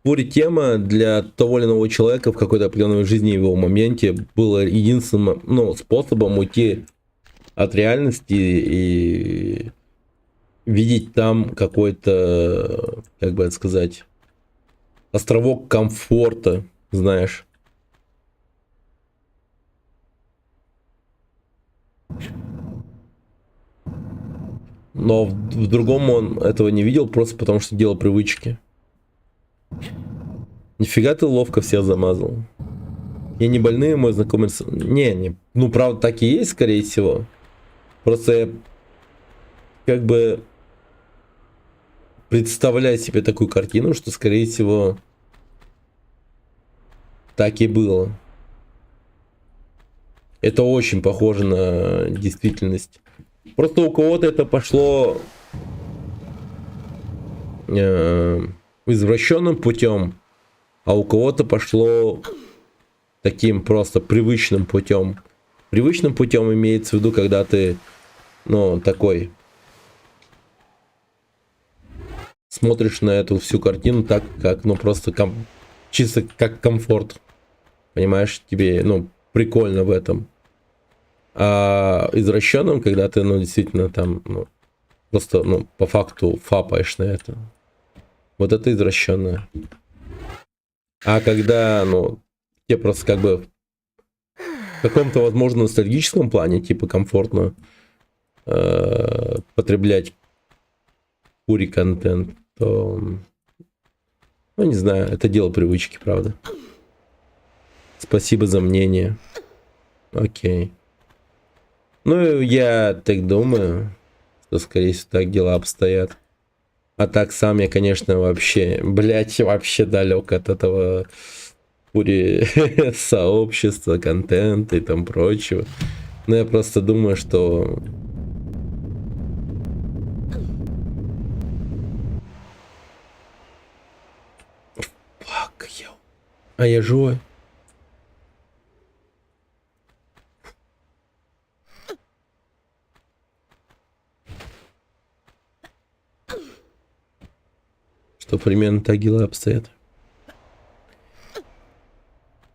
фури тема для того или иного человека в какой-то определенной жизни его моменте было единственным, ну, способом уйти от реальности и видеть там какой-то, как бы это сказать, островок комфорта, знаешь. Но в другом он этого не видел, просто потому что делал привычки. Нифига ты ловко всех замазал. Я не больные, мой знакомый... Не, ну правда так и есть, скорее всего. Просто я как бы представляю себе такую картину, что скорее всего так и было. Это очень похоже на действительность. Просто у кого-то это пошло извращенным путем, а у кого-то пошло таким просто привычным путем. Привычным путем имеется в виду, когда ты, ну, такой смотришь на эту всю картину так, как, ну, просто чисто как комфорт. Понимаешь, тебе, ну, прикольно в этом. А извращенным, когда ты, ну, действительно там, ну, просто, ну, по факту фапаешь на это. Вот это извращенное. А когда, ну, тебе просто как бы в каком-то, возможно, ностальгическом плане, типа, комфортно потреблять фури контент, то, ну, не знаю, это дело привычки, правда. Спасибо за мнение. Окей. Ну, я так думаю, что, скорее всего, так дела обстоят. А так сам я, конечно, вообще, блять, вообще далек от этого сообщества, контента и там прочего. Но я просто думаю, что... Фак, а я живой. Что примерно так дела обстоят.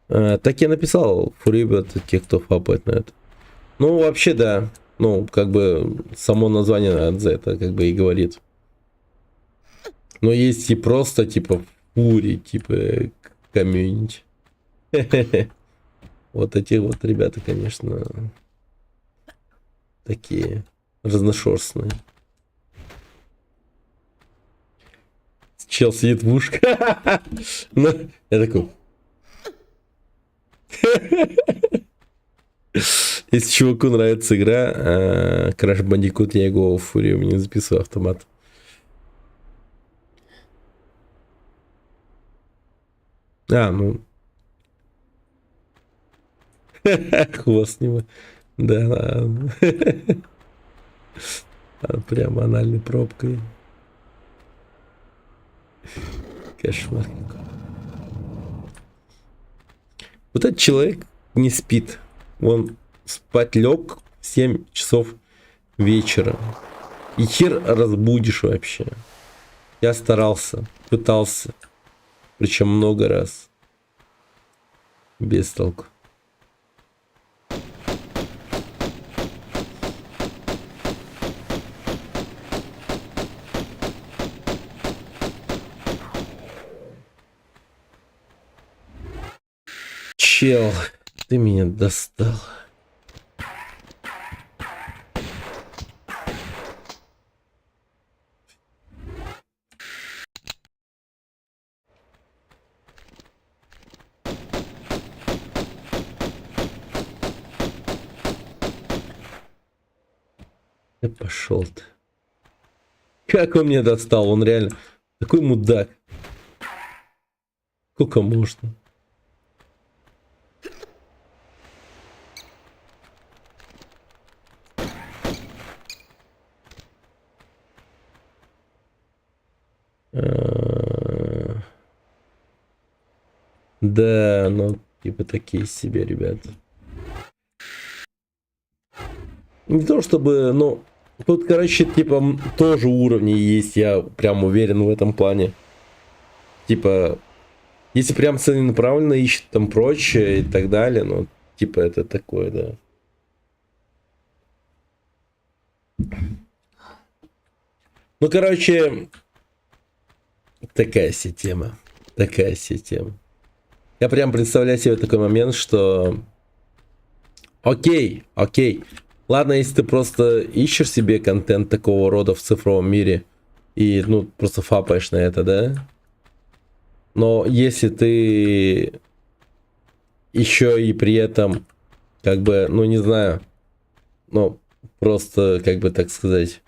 Так я написал фурибет, те, кто фапает на это. Ну, вообще, да. Ну, как бы само название за это как бы и говорит. Но есть и просто, типа, фури, типа, комьюнити. Вот эти вот ребята, конечно, такие разношерстные. Чел сидит в ушко. Ну, я такой... Если чуваку нравится игра Crash Bandicoot, я его в фури, у меня записываю автомат. Ну. Хвост него. Да, ладно. Прям анальной пробкой. Кошмар какой. Вот этот человек не спит. Он спать лег в 7 часов вечера. И хер разбудишь вообще. Я старался, пытался. Причем много раз. Без толку. Чел, ты меня достал. Да пошел ты. Как он меня достал? Он реально такой мудак. Сколько можно? Да, ну, типа такие себе, ребята. Не то чтобы, ну, тут, короче, типа, тоже уровни есть, я прям уверен в этом плане. Типа, если прям целенаправленно ищет там прочее и так далее, ну, типа, это такое, да. Ну, короче, такая себе тема. Такая себе тема. Я прям представляю себе такой момент, что... Окей. Ладно, если ты просто ищешь себе контент такого рода в цифровом мире и, ну, просто фапаешь на это, да? Но если ты еще и при этом, как бы, ну, не знаю, ну, просто, как бы так сказать,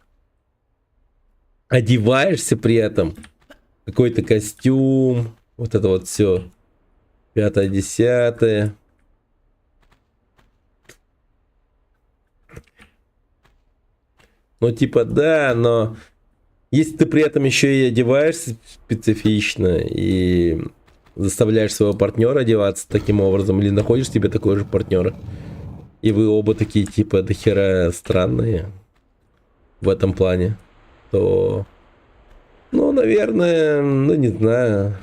одеваешься при этом, какой-то костюм, вот это вот все, 5-10. Ну, типа, да, но если ты при этом еще и одеваешься специфично и заставляешь своего партнера одеваться таким образом, или находишь себе такого же партнера, и вы оба такие, типа, дохера странные в этом плане, то, ну, наверное, ну, не знаю.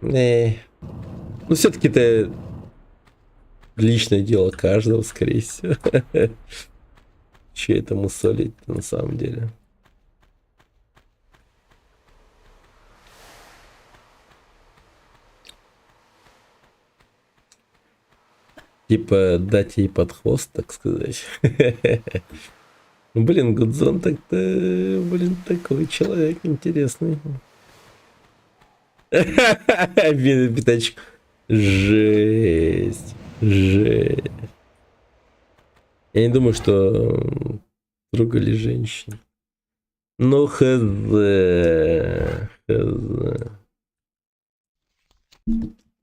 Ну, все-таки это личное дело каждого, скорее всего. Че это мусолить на самом деле? Типа дать ей под хвост, так сказать. Блин, Гудзон так-то, блин, такой человек интересный. Пятачек. Жесть. Я не думаю, что трогали женщин. Ну, хз.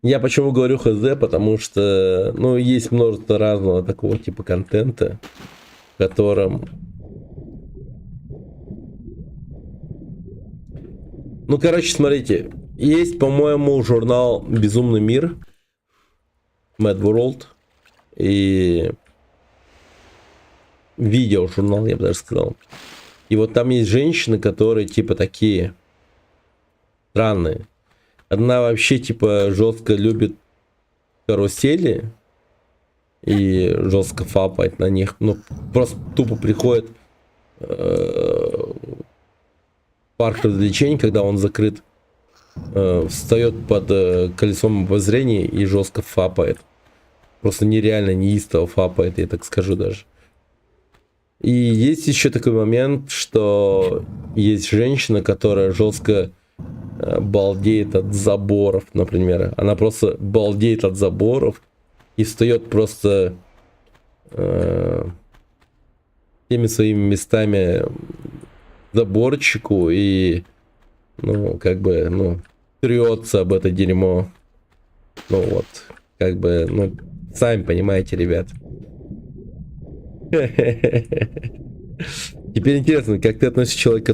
Я почему говорю хз, потому что, ну, есть множество разного такого типа контента, в котором... Ну, короче, смотрите. Есть, по-моему, журнал «Безумный мир», Mad World, и видеожурнал, я бы даже сказал. И вот там есть женщины, которые типа такие странные. Одна вообще типа жестко любит карусели и жестко фапает на них. Ну, просто тупо приходит в парк развлечений, когда он закрыт, встает под колесом обозрения и жестко фапает. Просто нереально неистово фапает, я так скажу даже. И есть еще такой момент, что есть женщина, которая жестко балдеет от заборов, например. Она просто балдеет от заборов и встает просто теми своими местами заборчику и, ну, как бы, ну, трется об это дерьмо. Ну вот, как бы, ну, сами понимаете, ребят. Теперь интересно, как ты относишься к человеку,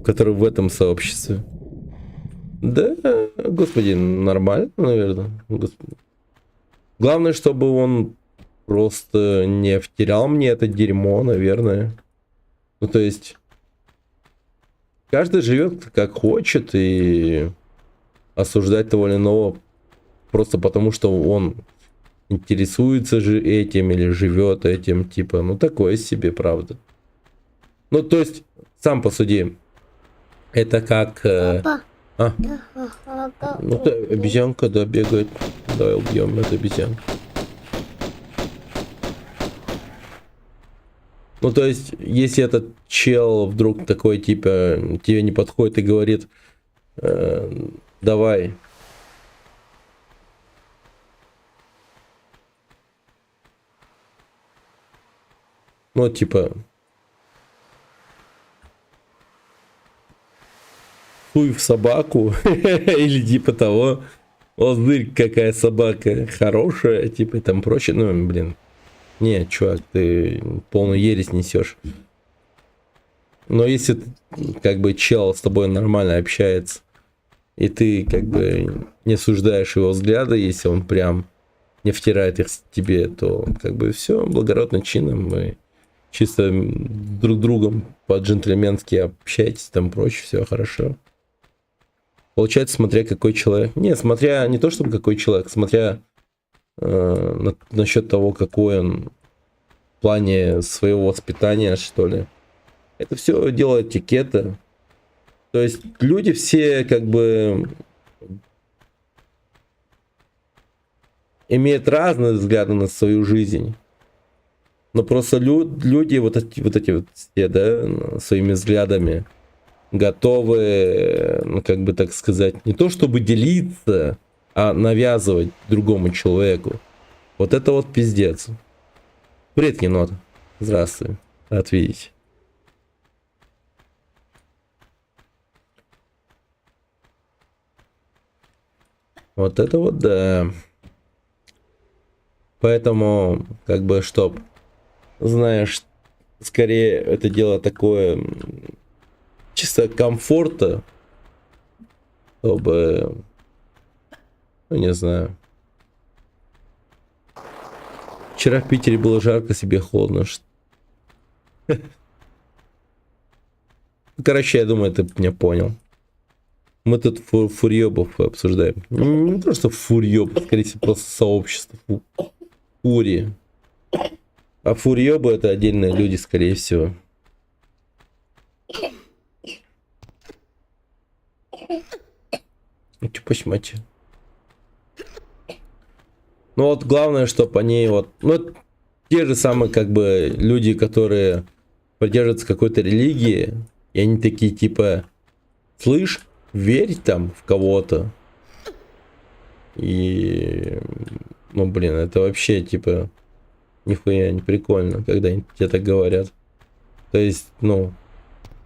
который в этом сообществе? Да, господи, нормально, наверное. Господи. Главное, чтобы он просто не втерял мне это дерьмо, наверное. Ну, то есть, каждый живет как хочет, и осуждать того или иного просто потому, что он интересуется же этим или живет этим, типа, ну, такое себе, правда. Ну, то есть, сам посуди. Это как... Ну, да, обезьянка, да, бегает. Давай убьем эту обезьянку. Ну, то есть, если этот чел вдруг такой, типа, тебе не подходит и говорит, давай. Ну, типа... Хуй в собаку. Или типа того. О, зырь, какая собака хорошая. Типа и там прочее. Ну, блин. Не, чувак, ты полную ересь несешь. Но если как бы чел с тобой нормально общается, и ты как бы не осуждаешь его взгляды, если он прям не втирает их тебе, то как бы все благородным чином, вы чисто друг другом по-джентльменски общаетесь, там прочее, все хорошо. Получается, смотря какой человек. Не, смотря не то, чтобы какой человек, смотря насчет того, какой он в плане своего воспитания, что ли. Это все дело этикета. То есть люди все как бы имеют разные взгляды на свою жизнь. Но просто люди вот эти все, да, своими взглядами готовы, ну, как бы так сказать, не то чтобы делиться, а навязывать другому человеку. Вот это вот пиздец. Привет, енот. Здравствуй. Рад видеть. Вот это вот, да. Поэтому, как бы, чтоб, знаешь, скорее это дело такое чисто комфорта, чтобы, ну, не знаю. Вчера в Питере было жарко, себе холодно. Короче, я думаю, ты меня понял. Мы тут фурьёбов обсуждаем. Не просто фурьёб, скорее всего, просто сообщество. Фури. А фурьёбы это отдельные люди, скорее всего. Типа мать. Ну вот главное, чтобы они вот... Ну, те же самые, как бы, люди, которые придерживаются какой-то религии, и они такие, типа, слышь, верь там в кого-то. И... Ну, блин, это вообще, типа, нихуя не прикольно, когда они тебе так говорят. То есть, ну,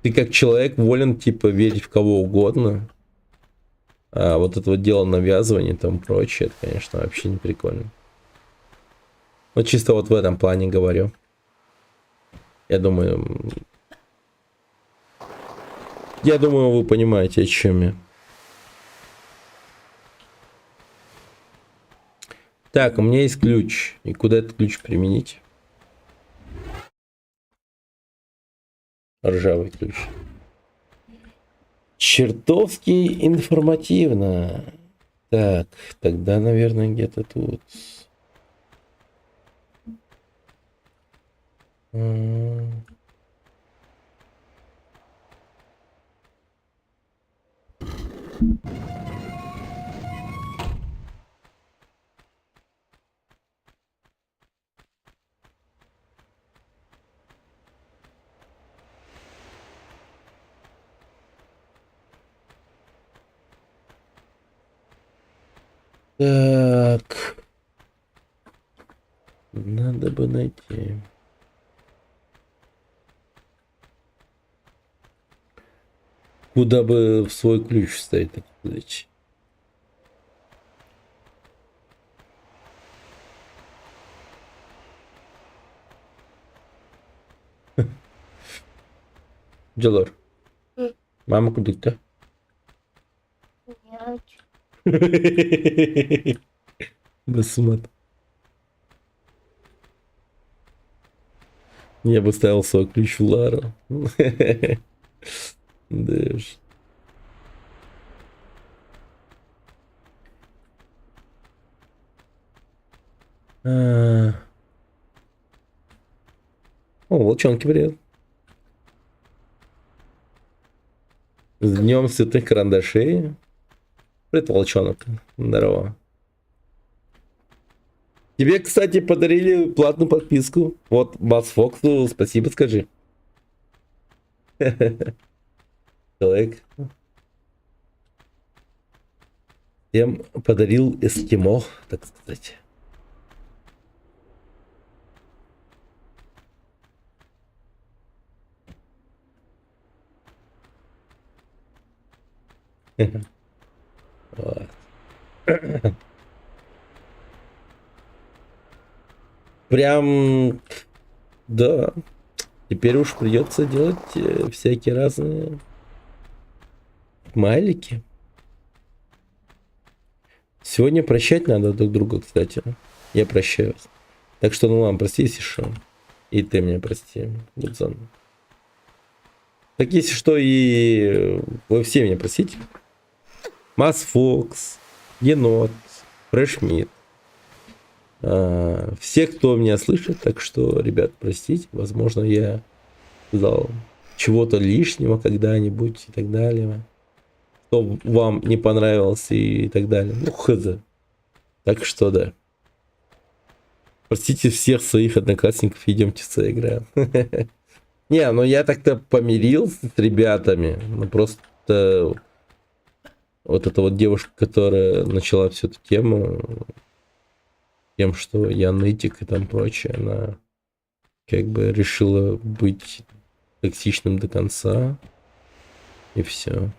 ты как человек волен, типа, верить в кого угодно. А вот это вот дело навязывания и тому прочее, это, конечно, вообще не прикольно. Ну, чисто вот в этом плане говорю. Я думаю, вы понимаете, о чем я. Так, у меня есть ключ. И куда этот ключ применить? Ржавый ключ. Чертовски информативно. Так, тогда, наверное, где-то тут. Так. Надо бы найти. Куда бы в свой ключ вставить, так сказать. Джалор. Мама куда-то? Басмат. Я бы ставил свой ключ в Лару. Да уж. О, волчонки, привет. С днем святых карандашей. Привет, волчонок. Здорово. Тебе, кстати, подарили платную подписку. Вот Бас Фоксу спасибо скажи. Человек. Всем подарил эскимо, так сказать. Вот. Прям, да. Теперь уж придется делать всякие разные смайлики. Сегодня прощать надо друг друга, кстати. Я прощаю вас. Так что, ну ладно, прости, если что. И ты меня прости, Гудзон. Так если что, и вы все меня простите. Масс Фокс, Енот, Фрешмит. Все, кто меня слышит, так что, ребят, простите. Возможно, я сказал чего-то лишнего когда-нибудь и так далее. Что вам не понравилось и так далее. Ну, хз. Так что, да. Простите всех своих одноклассников, идемте играем. Не, ну я так-то помирился с ребятами. Ну просто вот эта вот девушка, которая начала всю эту тему тем, что я нытик и там прочее, она как бы решила быть токсичным до конца. И все.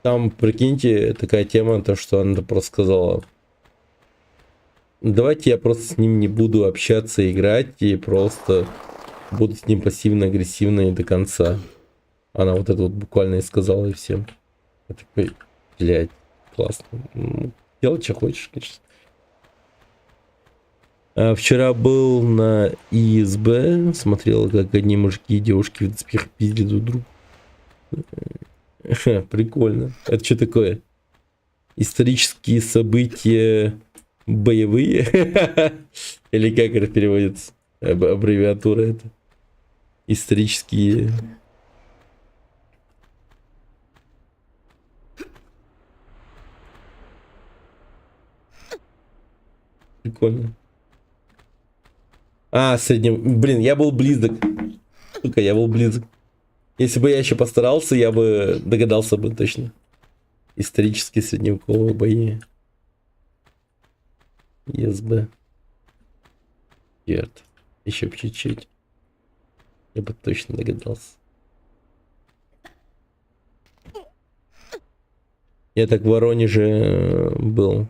Там, прикиньте, такая тема, то, что она просто сказала: давайте я просто с ним не буду общаться, играть, и просто буду с ним пассивно-агрессивно и до конца. Она вот это вот буквально и сказала, и всем. Я такой, блядь, классно. Делай, что хочешь, конечно. Вчера был на ИСБ, смотрел, как одни мужики и девушки в доспехах пиздили друг друга. Прикольно. Это что такое? Исторические события боевые? Или как это переводится? Аббревиатура это. Исторические... Прикольно. Среднем... Блин, я был близок. Сука, я был близок. Если бы я еще постарался, я бы догадался бы точно. Исторические средневековые бои. ЕСБ. Черт. Еще чуть-чуть. Я бы точно догадался. Я так в Воронеже был.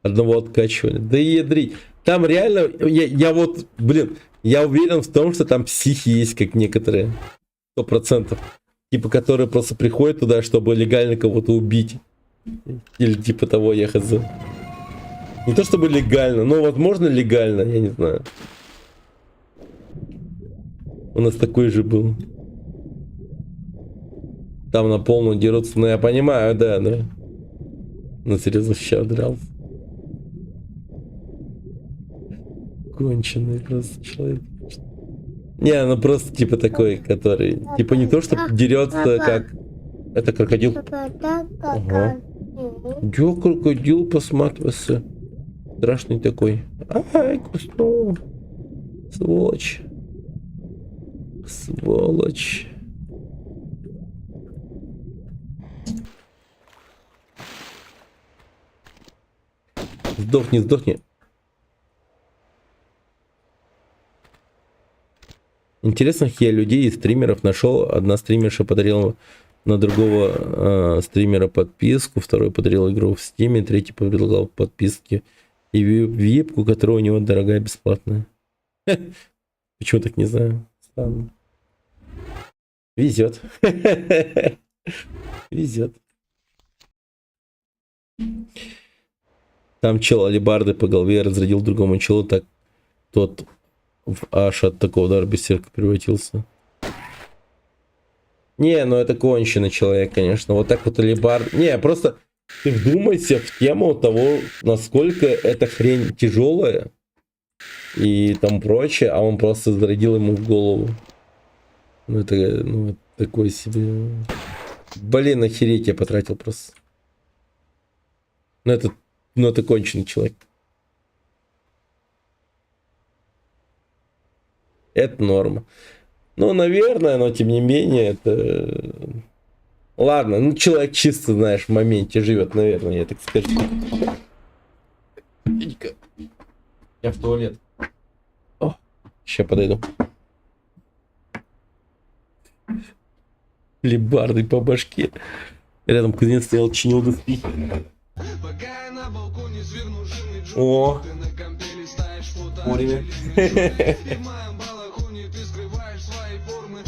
Одного откачивали. Да ядрить. Там реально, я вот, блин, я уверен в том, что там психи есть, как некоторые. 100%. Типа, которые просто приходят туда, чтобы легально кого-то убить. Или типа того, я хз. Не то чтобы легально, но возможно легально, я не знаю. У нас такой же был. Там на полную дерутся, но я понимаю, да. Ну серьезно, сейчас дрался. Конченый просто человек. Не, ну просто типа такой, который... Типа не то, что дерется как... Это крокодил. Ага. Где крокодил, посматривался. Страшный такой. Ай, куснул. Сволочь. Сволочь. Сдохни, сдохни. Интересных я людей и стримеров нашел. Одна стримерша подарила на другого стримера подписку, второй подарил игру в Steam, третий предлагал подписки и випку, которая у него дорогая, бесплатная. Почему так, не знаю. Странно. Везет. Везет. Там чел алебарды по голове разрядил другому челу, так тот аж от такого удара берсерка превратился. Не, ну это конченый человек, конечно. Вот так вот алебард. Не, просто ты вдумайся в тему того, насколько эта хрень тяжелая и там прочее, а он просто зарядил ему в голову. Ну это такой себе... Блин, охереть я потратил просто. Ну это конченый человек. Это норма. Ну, наверное, но тем не менее, это... Ладно, ну человек чисто, знаешь, в моменте живет, наверное, я так скажу. Иди-ка. Я в туалет. О, сейчас подойду. Лебарды по башке. Рядом кузнец стоял, чинил доспехи. Пока я на балконе сверну шины Джо, О. ты на компе листаешь фото Море. Анджелины Джоли. И в моем балахоне ты скрываешь свои формы.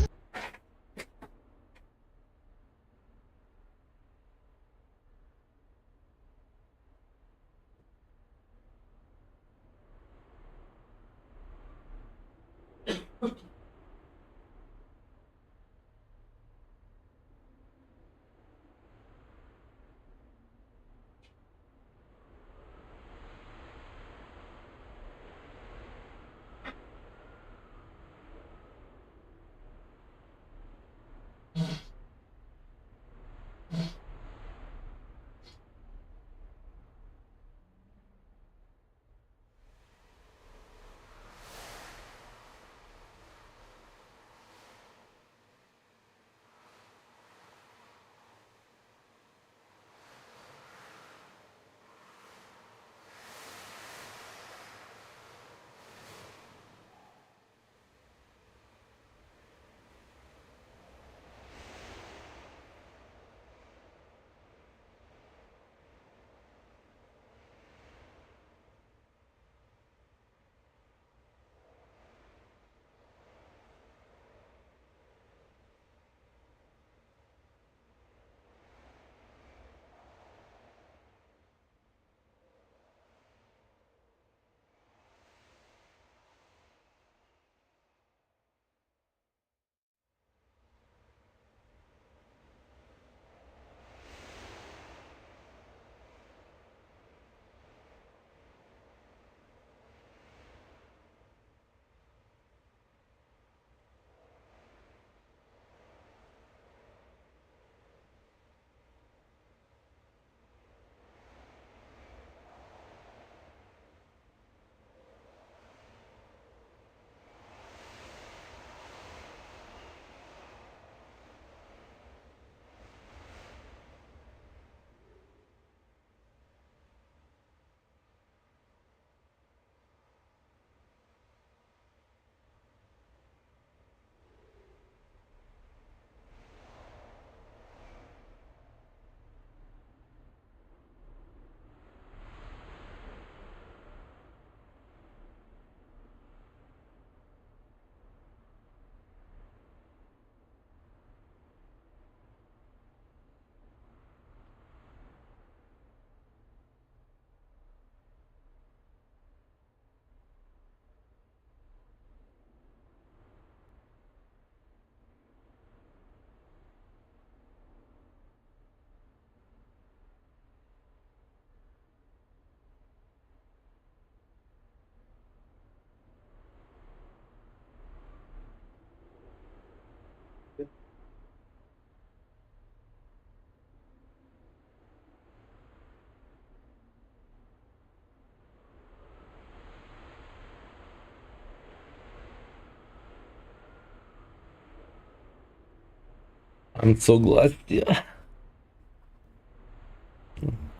Согласен.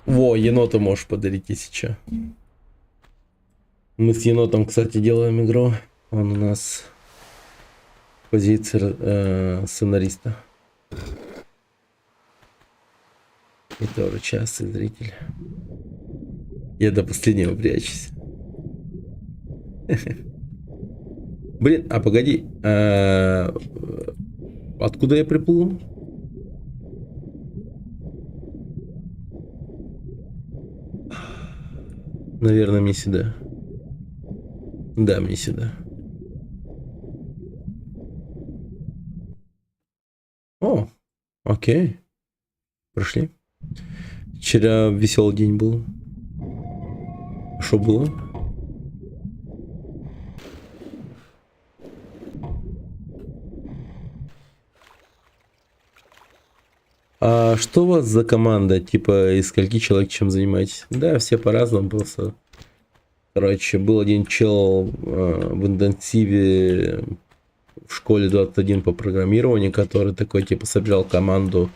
Во, енота можешь подарить, если чё. Мы с енотом, кстати, делаем игру. Он у нас позиция сценариста. И тоже частый зритель. Я до последнего прячусь. Блин, а погоди. Откуда я приплыл? Наверное, мне сюда. Да, мне сюда. О, окей. Прошли. Вчера веселый день был. Что было? А что у вас за команда? Типа, из скольки человек чем занимаетесь? Да, все по-разному просто. Короче, был один чел в интенсиве в школе 21 по программированию, который такой, типа, собирал команду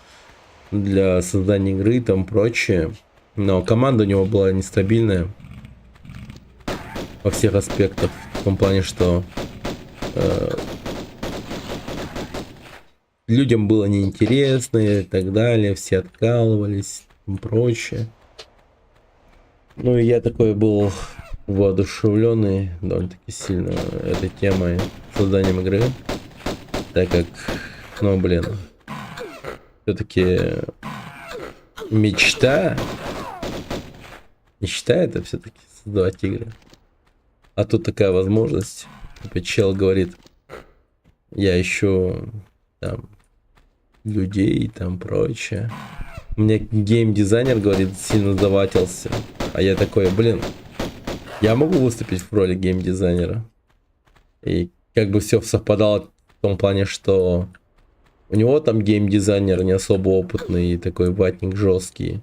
для создания игры и там прочее. Но команда у него была нестабильная во всех аспектах. В том плане, что людям было неинтересно и так далее, все откалывались и прочее. Ну и я такой был воодушевленный довольно-таки сильно этой темой, созданием игры, так как, ну блин, все-таки мечта это все-таки создавать игры. А тут такая возможность, опять чел говорит, я ищу там людей, там прочее. Мне геймдизайнер, говорит, сильно заватился. А я такой, блин, я могу выступить в роли геймдизайнера. И как бы все совпадало в том плане, что у него там геймдизайнер не особо опытный, такой ватник жесткий.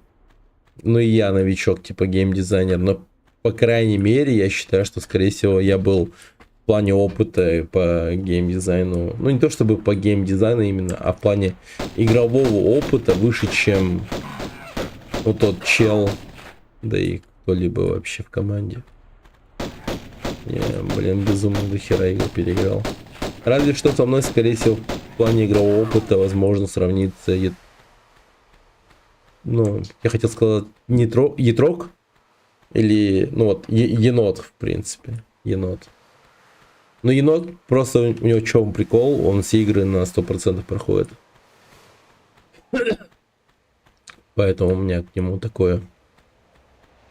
Ну и я новичок, типа геймдизайнер. Но по крайней мере, я считаю, что скорее всего я был в плане опыта по геймдизайну, ну не то чтобы по геймдизайну именно, а в плане игрового опыта выше, чем вот тот чел, да и кто-либо вообще в команде. Я, блин, безумно до хера игру переиграл. Разве что со мной, скорее всего, в плане игрового опыта возможно сравниться. Ну, я хотел сказать Етрок или, ну вот, енот, в принципе, енот. Но енот, просто у него в чем прикол, он все игры на 100% проходит. Поэтому у меня к нему такое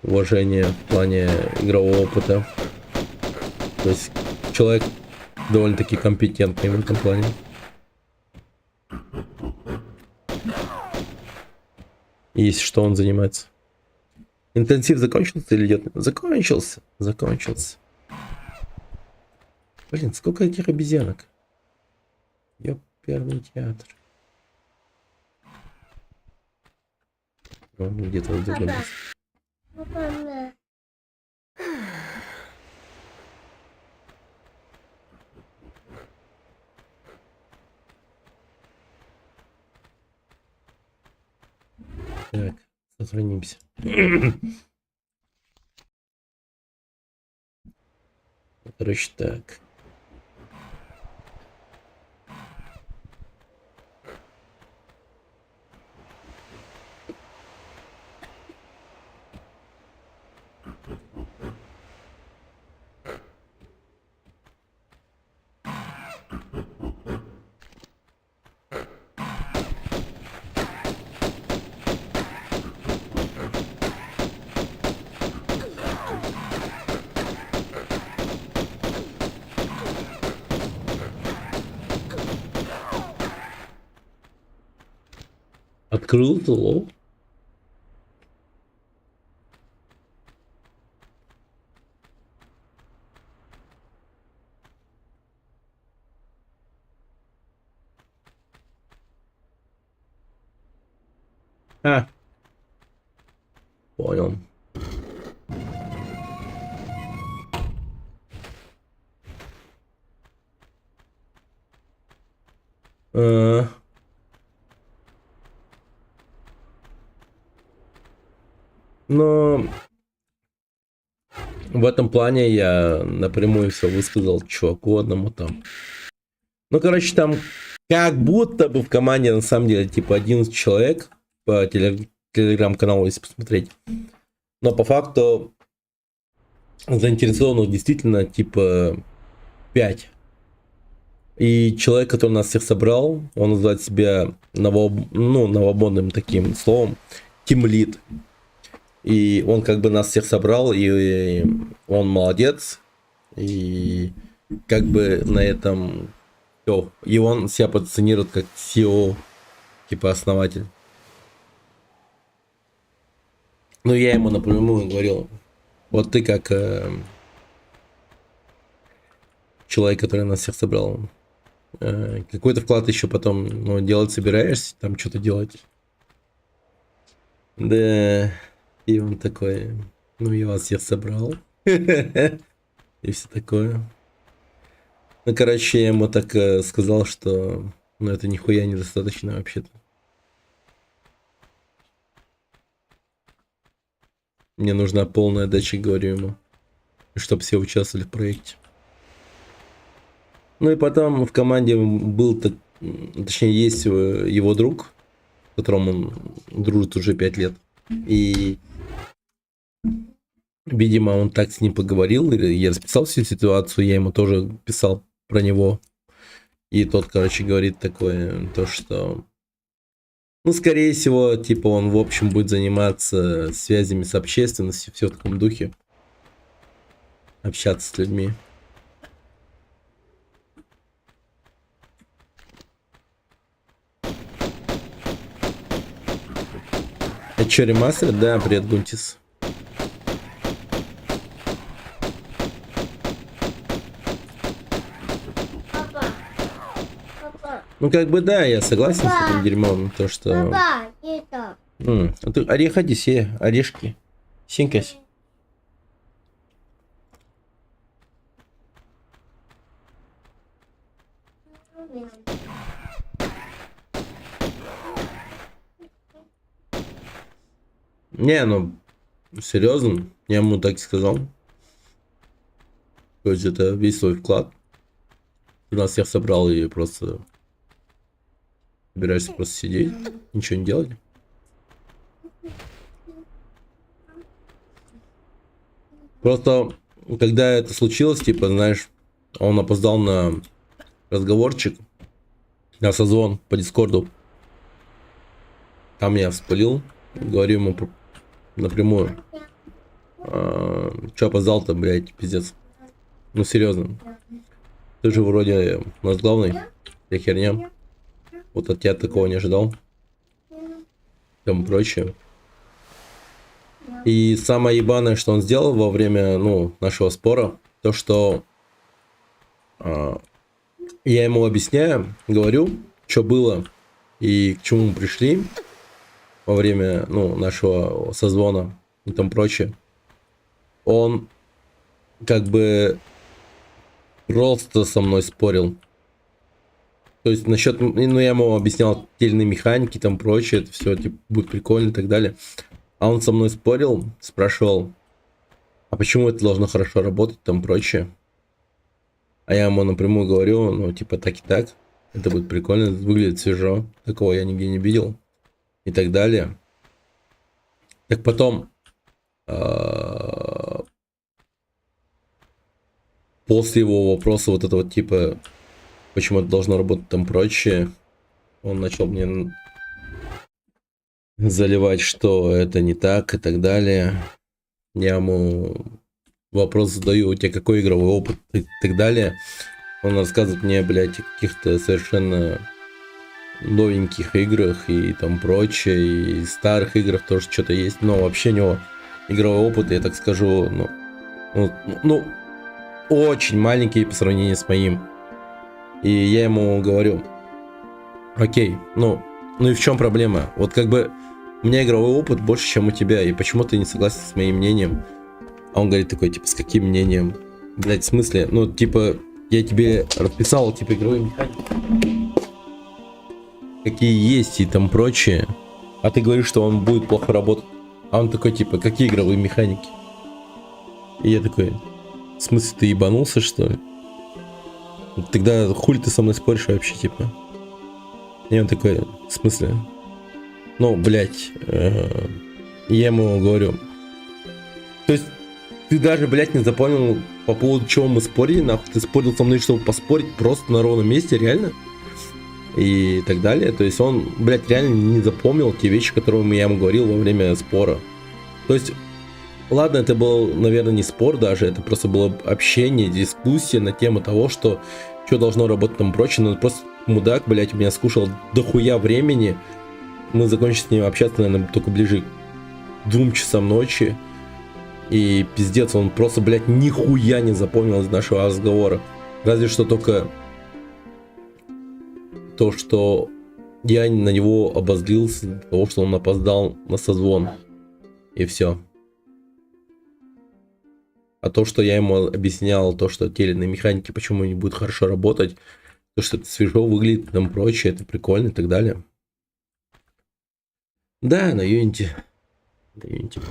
уважение в плане игрового опыта. То есть человек довольно-таки компетентный в этом плане. И если что, он занимается. Интенсив закончился или идет? Закончился. Блин, сколько этих обезьянок? Ёперный театр. Он где-то в другом месте. Так, сохранимся. Короче, так. Открыл лол. А. Понял. Но в этом плане я напрямую все высказал чуваку одному там. Ну, короче, там как будто бы в команде на самом деле типа 11 человек по телеграм-каналу, если посмотреть. Но по факту заинтересованных действительно типа 5. И человек, который нас всех собрал, он называет себя новободным таким словом тимлид. И он как бы нас всех собрал, и он молодец. И как бы на этом все. И он себя позиционирует как CEO, типа основатель. Ну, я ему напрямую говорил, вот ты как человек, который нас всех собрал, какой-то вклад еще потом делать собираешься, там что-то делать. Да, и он такой, ну, я вас всех собрал. И все такое. Ну, короче, я ему так сказал, что, ну, это нихуя недостаточно вообще-то. Мне нужна полная дача, говорю ему, чтобы все участвовали в проекте. Ну и потом в команде был, точнее, есть его друг, с которым он дружит уже 5 лет. И, видимо, он так с ним поговорил, я расписал всю ситуацию, я ему тоже писал про него. И тот, короче, говорит такое, то что... Ну, скорее всего, типа он, в общем, будет заниматься связями с общественностью, все в таком духе. Общаться с людьми. Это что, ремастер? Да, привет, Гунтис. Ну, как бы, да, я согласен с этим дерьмом, то что... А ты орех Одиссея, орешки. Синкась. Не, ну, серьезно, я ему так и сказал. То есть это весь свой вклад. У нас всех собрал и просто... Собираешься просто сидеть, ничего не делать. Просто, когда это случилось, типа, знаешь, он опоздал на разговорчик, на созвон по Дискорду. Там я вспылил, говорю ему напрямую. Че опоздал-то, блядь, пиздец. Ну, серьезно. Ты же вроде у нас главный, я херня. Вот от тебя такого не ожидал. И тому прочее. И самое ебаное, что он сделал во время, ну, нашего спора, то, что я ему объясняю, говорю, что было и к чему мы пришли во время, ну, нашего созвона и тому прочее. Он как бы просто со мной спорил. То есть насчет, ну, я ему объяснял отдельные механики, там прочее, это все типа будет прикольно и так далее. А он со мной спорил, спрашивал, а почему это должно хорошо работать, там прочее. А я ему напрямую говорю, ну, типа так и так, это будет прикольно, выглядит свежо, такого я нигде не видел и так далее. Так потом, после его вопроса вот этого типа, почему это должно работать там прочее, он начал мне заливать, что это не так и так далее. Я ему вопрос задаю, у тебя какой игровой опыт и так далее. Он рассказывает мне, блядь, о каких-то совершенно новеньких играх и там прочее, и старых играх тоже что-то есть, но вообще у него игровой опыт, я так скажу, ну очень маленький по сравнению с моим. И я ему говорю, окей, ну и в чем проблема? Вот как бы у меня игровой опыт больше, чем у тебя, и почему ты не согласен с моим мнением? А он говорит такой, типа, с каким мнением? Блять, в смысле? Ну, типа, я тебе расписал, типа, игровые механики, какие есть и там прочее, а ты говоришь, что он будет плохо работать. А он такой, типа, какие игровые механики? И я такой, в смысле, ты ебанулся, что ли? Тогда хули ты со мной споришь вообще, типа? И он такой, в смысле? Ну, блядь, я ему говорю. То есть, ты даже, блядь, не запомнил, по поводу чего мы спорили, нахуй? Ты спорил со мной, чтобы поспорить просто на ровном месте, реально? И так далее. То есть, он, блядь, реально не запомнил те вещи, которые я ему говорил во время спора. То есть, ладно, это был, наверное, не спор даже, это просто было общение, дискуссия на тему того, что должно работать там прочее, но просто мудак, блядь, у меня скушал дохуя времени. Мы закончили с ним общаться, наверное, только ближе к 2 часам ночи. И пиздец, он просто, блядь, нихуя не запомнил из нашего разговора. Разве что только то, что я на него обозлился из-за того, что он опоздал на созвон. И все. А то, что я ему объяснял, то, что те или иные механики, почему они будут хорошо работать, то, что это свежо выглядит и там прочее, это прикольно и так далее. Да, на Unity. На Unity.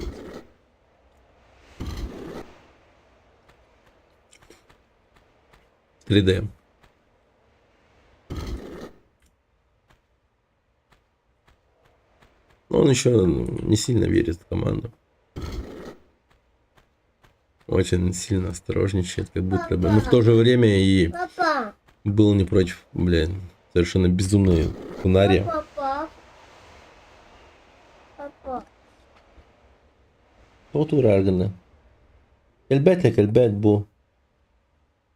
3D. Но он еще не сильно верит в команду. Очень сильно осторожничает, как будто бы. Но в то же время и был не против, блядь, совершенно безумные сценарии. Oturargını. Elbette bu.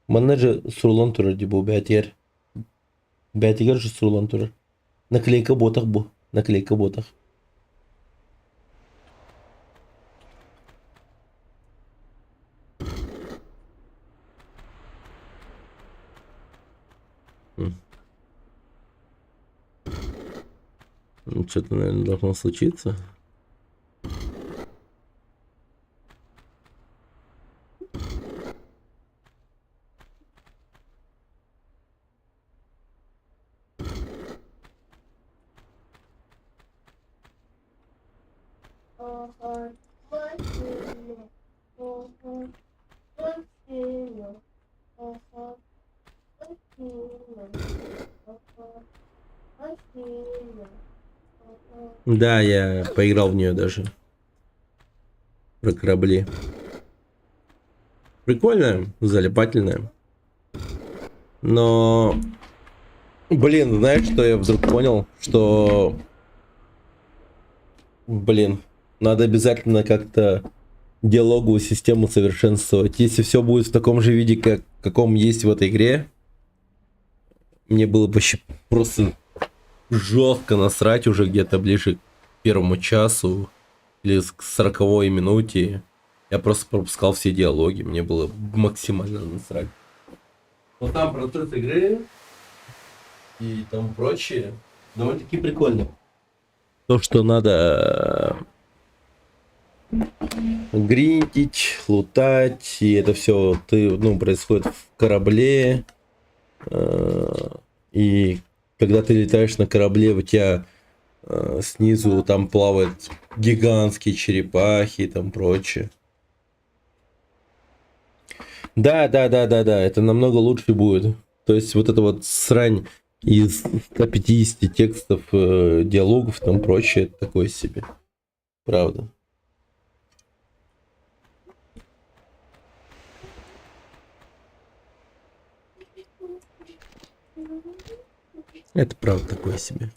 Manacı surulan turur bu betiyer. Betiyer şu surulan turur. Наклейка ботах bu. Наклейка ботах. Что-то, наверное, должно случиться. Да, я поиграл в нее даже. Про корабли. Прикольная, залипательная. Но, блин, знаешь, что я вдруг понял? Что, блин, надо обязательно как-то диалоговую систему совершенствовать. Если все будет в таком же виде, как каком есть в этой игре, мне было бы просто жестко насрать уже где-то ближе к 1 часу или к 40-й минуте. Я просто пропускал все диалоги, мне было максимально насрать. Но там процесс игры и там прочее довольно-таки прикольно. То, что надо гриндить, лутать, и это все происходит в корабле. И когда ты летаешь на корабле, у тебя снизу там плавают гигантские черепахи и там прочее. Да, это намного лучше будет. То есть вот эта вот срань из 150 текстов, диалогов там прочее, это такое себе. Правда. Это правда такое себе.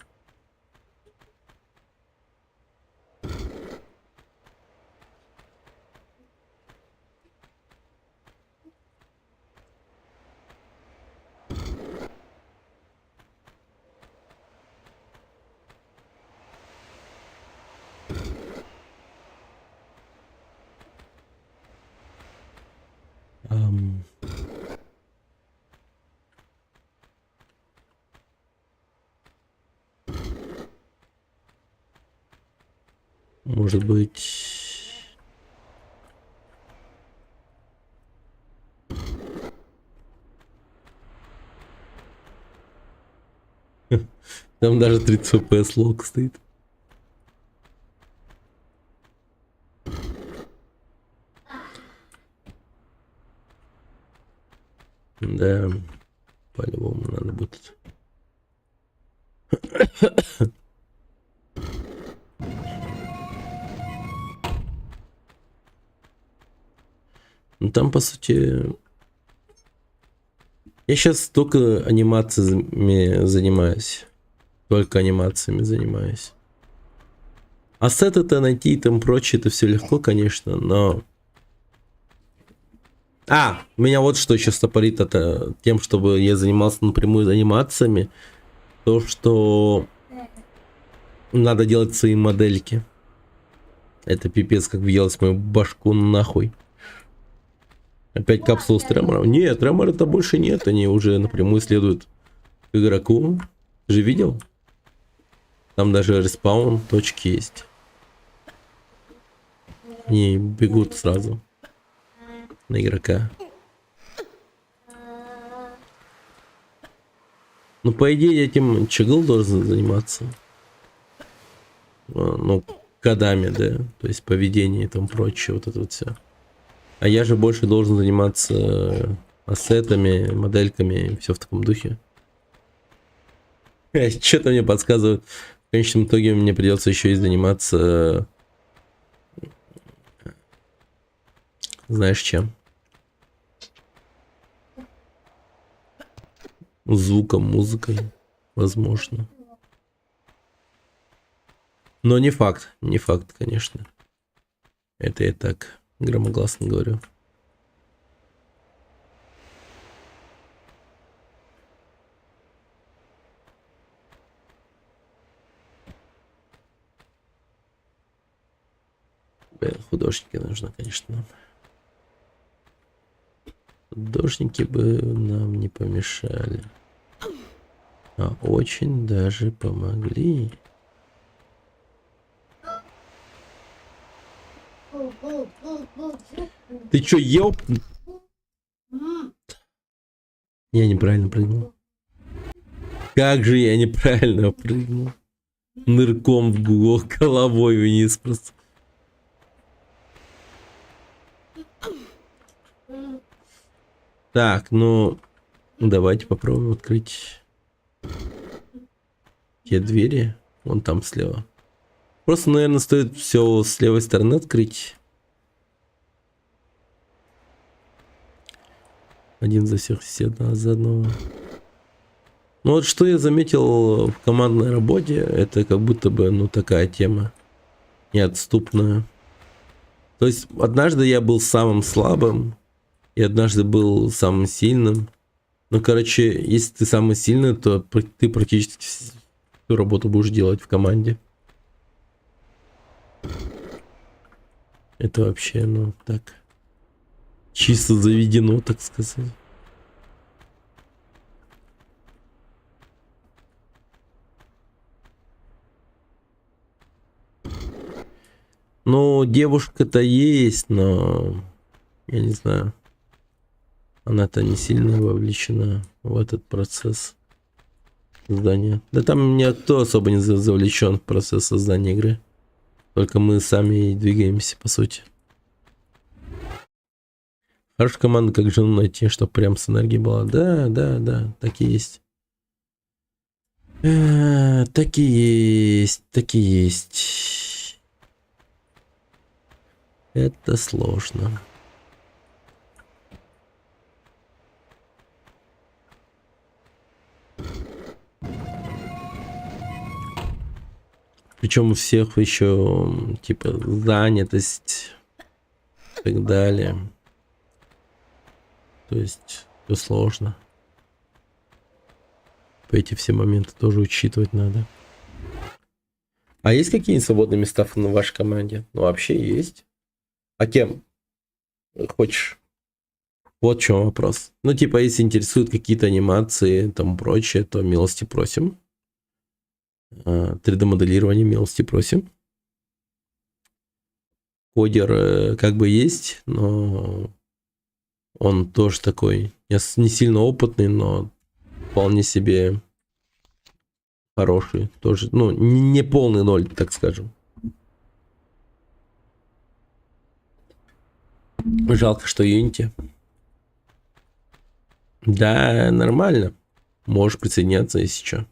Может быть... Там даже 30 FPS лог стоит. Да, по-любому надо будет. Ну там, по сути, я сейчас только анимациями занимаюсь. Только анимациями занимаюсь. Ассеты-то найти и там прочее, это все легко, конечно, но... Меня вот что еще стопорит, это тем, чтобы я занимался напрямую анимациями. То, что надо делать свои модельки. Это пипец, как въелось в мою башку нахуй. Опять капсулу с тремором. Нет, тремора-то больше нет, они уже напрямую следуют к игроку. Ты же видел? Там даже респаун точки есть. Они бегут сразу на игрока. Ну, по идее, этим Чагл должен заниматься. Ну, кодами, да. То есть поведение и там прочее, вот это вот все. А я же больше должен заниматься ассетами, модельками, все в таком духе. Что-то мне подсказывает. В конечном итоге мне придется еще и заниматься... Знаешь чем? Звуком, музыкой. Возможно. Но не факт. Не факт, конечно. Это я так громогласно говорю. Художники нужны, конечно, нам. Художники бы нам не помешали. А очень даже помогли. Ты чё, ел? Я неправильно прыгнул. Как же я неправильно прыгнул. Нырком в Google, головой вниз просто. Так, ну, давайте попробуем открыть те двери. Вон там слева. Просто, наверное, стоит все с левой стороны открыть. Один за всех, все за одного. Ну вот что я заметил в командной работе, это как будто бы, ну, такая тема неотступная. То есть однажды я был самым слабым, и однажды был самым сильным. Ну, короче, если ты самый сильный, то ты практически всю работу будешь делать в команде. Это вообще, ну, так, чисто заведено, так сказать. Ну, девушка-то есть, но я не знаю. Она-то не сильно вовлечена в этот процесс создания. Да там никто особо не завлечен в процесс создания игры. Только мы сами и двигаемся, по сути. Хорошая команда, как жену найти, чтобы прям с энергией была. Да, да, да, так и есть. Так и есть, так и есть. Это сложно. Причем у всех еще типа занятость и так далее. То есть все сложно. Эти все моменты тоже учитывать надо. А есть какие-нибудь свободные места в вашей команде? Ну вообще есть. А кем хочешь? Вот в чем вопрос. Ну типа если интересуют какие-то анимации, там прочее, то милости просим. 3D моделирование, милости просим. Кодер как бы есть, но он тоже такой не сильно опытный, но вполне себе хороший. Тоже, ну, не полный ноль, так скажем. Жалко, что Unity. Да, нормально. Можешь присоединяться, если что.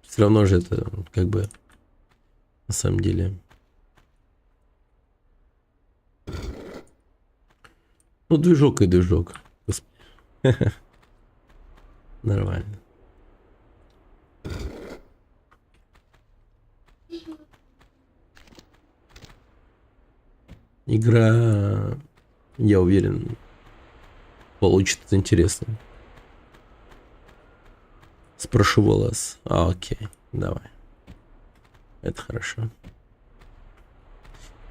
Все равно же это как бы на самом деле. Ну, движок и движок. Господи. Нормально. Игра, я уверен, получится интересно. Спрошу вас. Окей, давай. Это хорошо.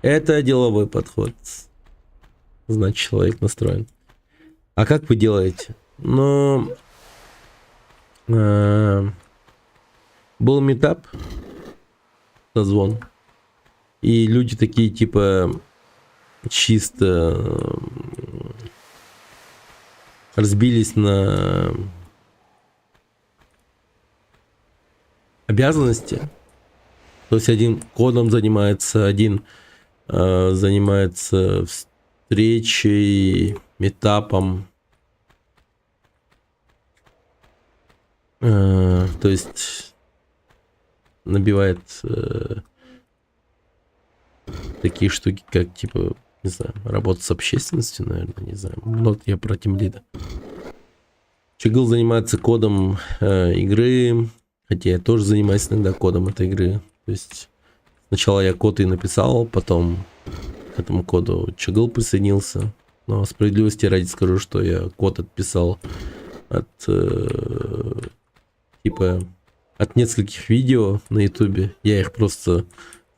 Это деловой подход. Значит, человек настроен. А как вы делаете? Ну, был митап, созвон, и люди такие типа чисто разбились на обязанности. То есть один кодом занимается, один занимается встречей, митапом. То есть набивает такие штуки, как типа, не знаю, работа с общественностью, наверное, не знаю. Вот я про тимлида. Чигл занимается кодом игры, хотя я тоже занимаюсь иногда кодом этой игры. То есть сначала я код и написал, потом к этому коду Чигл присоединился. Но справедливости ради скажу, что я код отписал от типа от нескольких видео на ютубе. Я их просто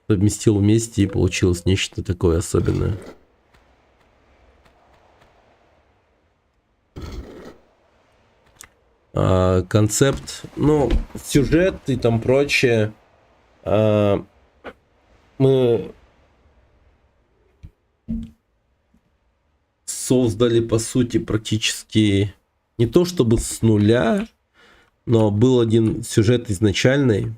совместил вместе, и получилось нечто такое особенное. Концепт, ну, сюжет и там прочее. Мы создали, по сути, практически не то чтобы с нуля, но был один сюжет изначальный,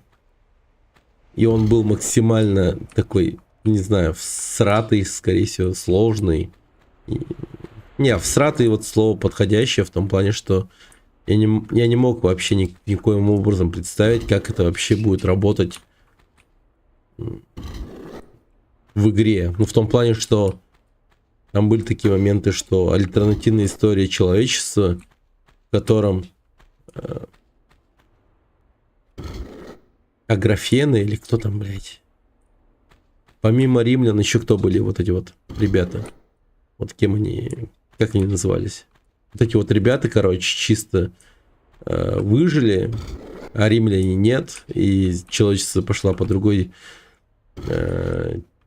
и он был максимально такой, не знаю, всратый, скорее всего, сложный. Не, всратый вот слово подходящее в том плане, что я не мог вообще никоим образом представить, как это вообще будет работать в игре. Ну, в том плане, что там были такие моменты, что альтернативная история человечества, в котором Аграфены или кто там, блядь. Помимо римлян еще кто были вот эти вот ребята? Вот кем они, как они назывались? Вот эти вот ребята, короче, чисто выжили, а римляне нет, и человечество пошло по другой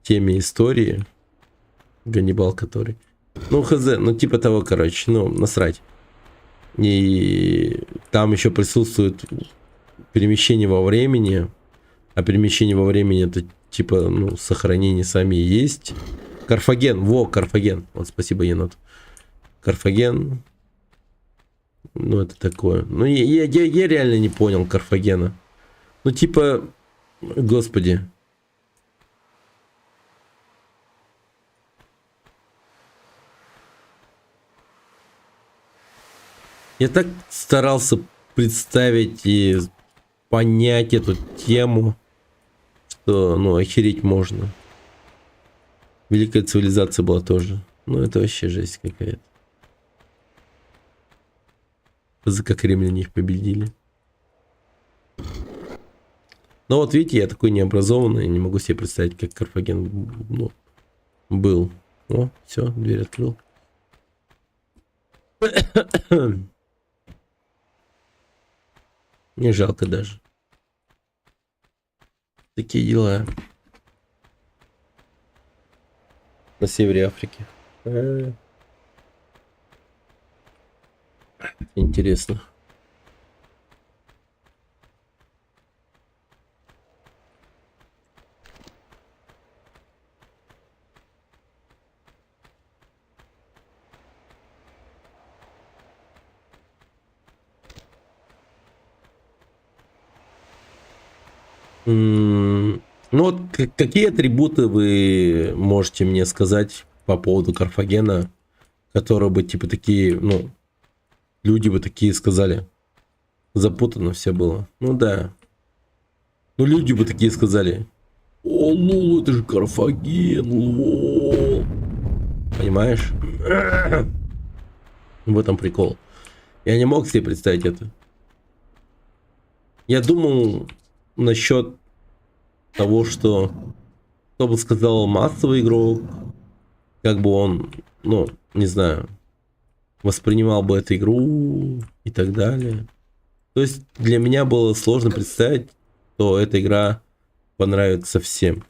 теме истории. Ганнибал который. Ну, хз, ну типа того, короче, ну, насрать. И там еще присутствует перемещение во времени, а перемещение во времени это типа, ну, сохранение сами и есть. Карфаген, Карфаген. Вот, спасибо, енот. Карфаген. Ну, это такое. Ну, я реально не понял Карфагена. Ну, типа, господи. Я так старался представить и понять эту тему, что, ну, охереть можно. Великая цивилизация была тоже. Ну, это вообще жесть какая-то. Как римляне их победили. Но вот видите, я такой необразованный, не могу себе представить, как Карфаген, ну, был. О, все, дверь открыл. Мне жалко даже. Такие дела. На севере Африки. Интересно. Ну вот какие атрибуты вы можете мне сказать по поводу Карфагена, которые бы типа такие, ну, люди бы такие сказали. Запутанно все было. Ну да. Ну люди бы такие сказали. О, лол, это же Карфаген, лол. Понимаешь? В этом прикол. Я не мог себе представить это. Я думал насчет того, что кто бы сказал массовый игрок, как бы он, ну, не знаю, воспринимал бы эту игру и так далее. То есть для меня было сложно представить, что эта игра понравится всем.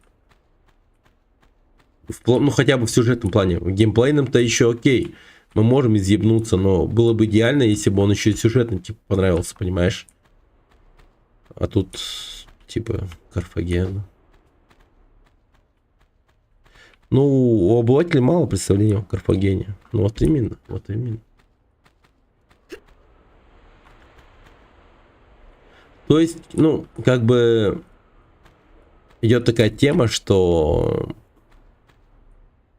Ну хотя бы в сюжетном плане. В геймплейном-то еще окей. Мы можем изъебнуться, но было бы идеально, если бы он еще и сюжетный типа понравился, понимаешь? А тут типа Карфаген. Ну, у обывателей мало представления о Карфагене. Ну вот именно, вот именно. То есть, ну, как бы идет такая тема, что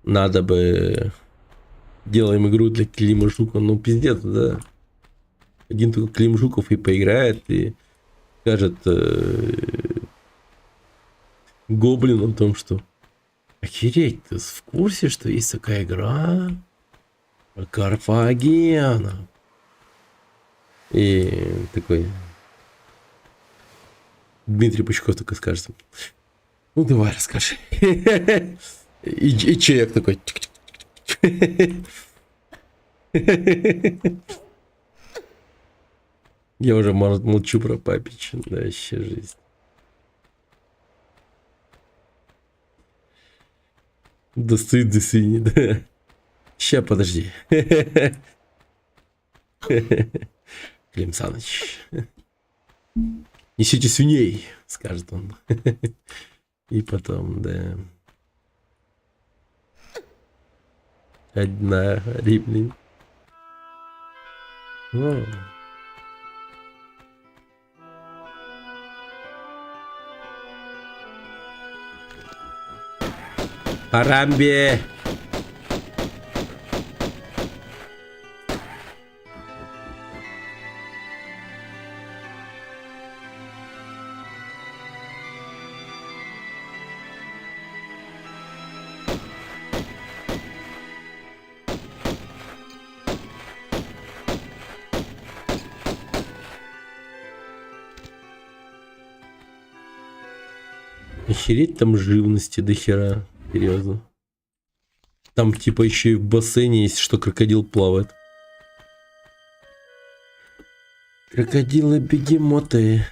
надо бы делаем игру для Клима Жукова. Ну, пиздец, да. Один только Клим Жуков и поиграет, и скажет гоблинам о том, что охереть, ты в курсе, что есть такая игра про Карфагена? И такой Дмитрий Пучков такой скажет: ну давай расскажи. И человек такой: я уже молчу про Папича, да, вообще жизнь. Достают до свиньи, да. Ща, подожди. Клим Саныч. Несите свиней, скажет он. И потом, да. Одна римлян. Харамби. Охереть, там живности до хера. Серьезно. Там типа еще и в бассейне есть, что крокодил плавает. Крокодилы-бегемоты.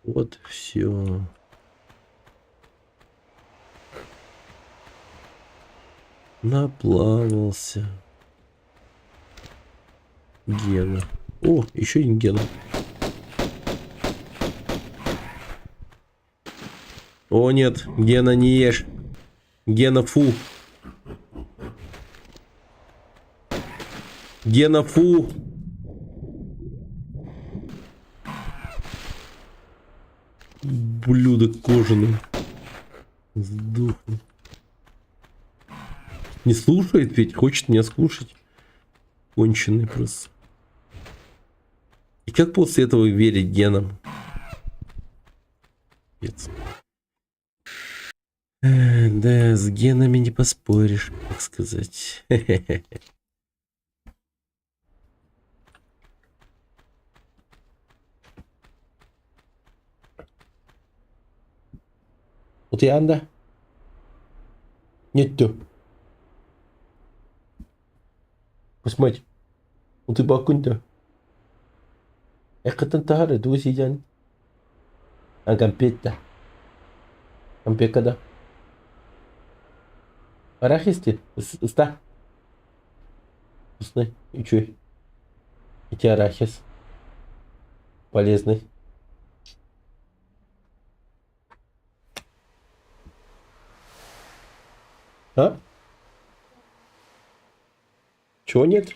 Вот все. Наплавался. Гена. О, еще один Гена. О нет, Гена не ешь. Гена фу. Гена фу. Блюдо кожаное. Сдохну. Не слушает ведь, хочет меня слушать. Конченый просто. И как после этого верить генам? Нет. Да, с генами не поспоришь, так сказать. Вот и анда. Нет, то. Посмотри. Вот и бакунда. Экатан тахара, двусидян. А кампетта. Кампекада. Арахисти, уста. Вкусный. И чё? Эти арахис. Полезный. А? Чего нет?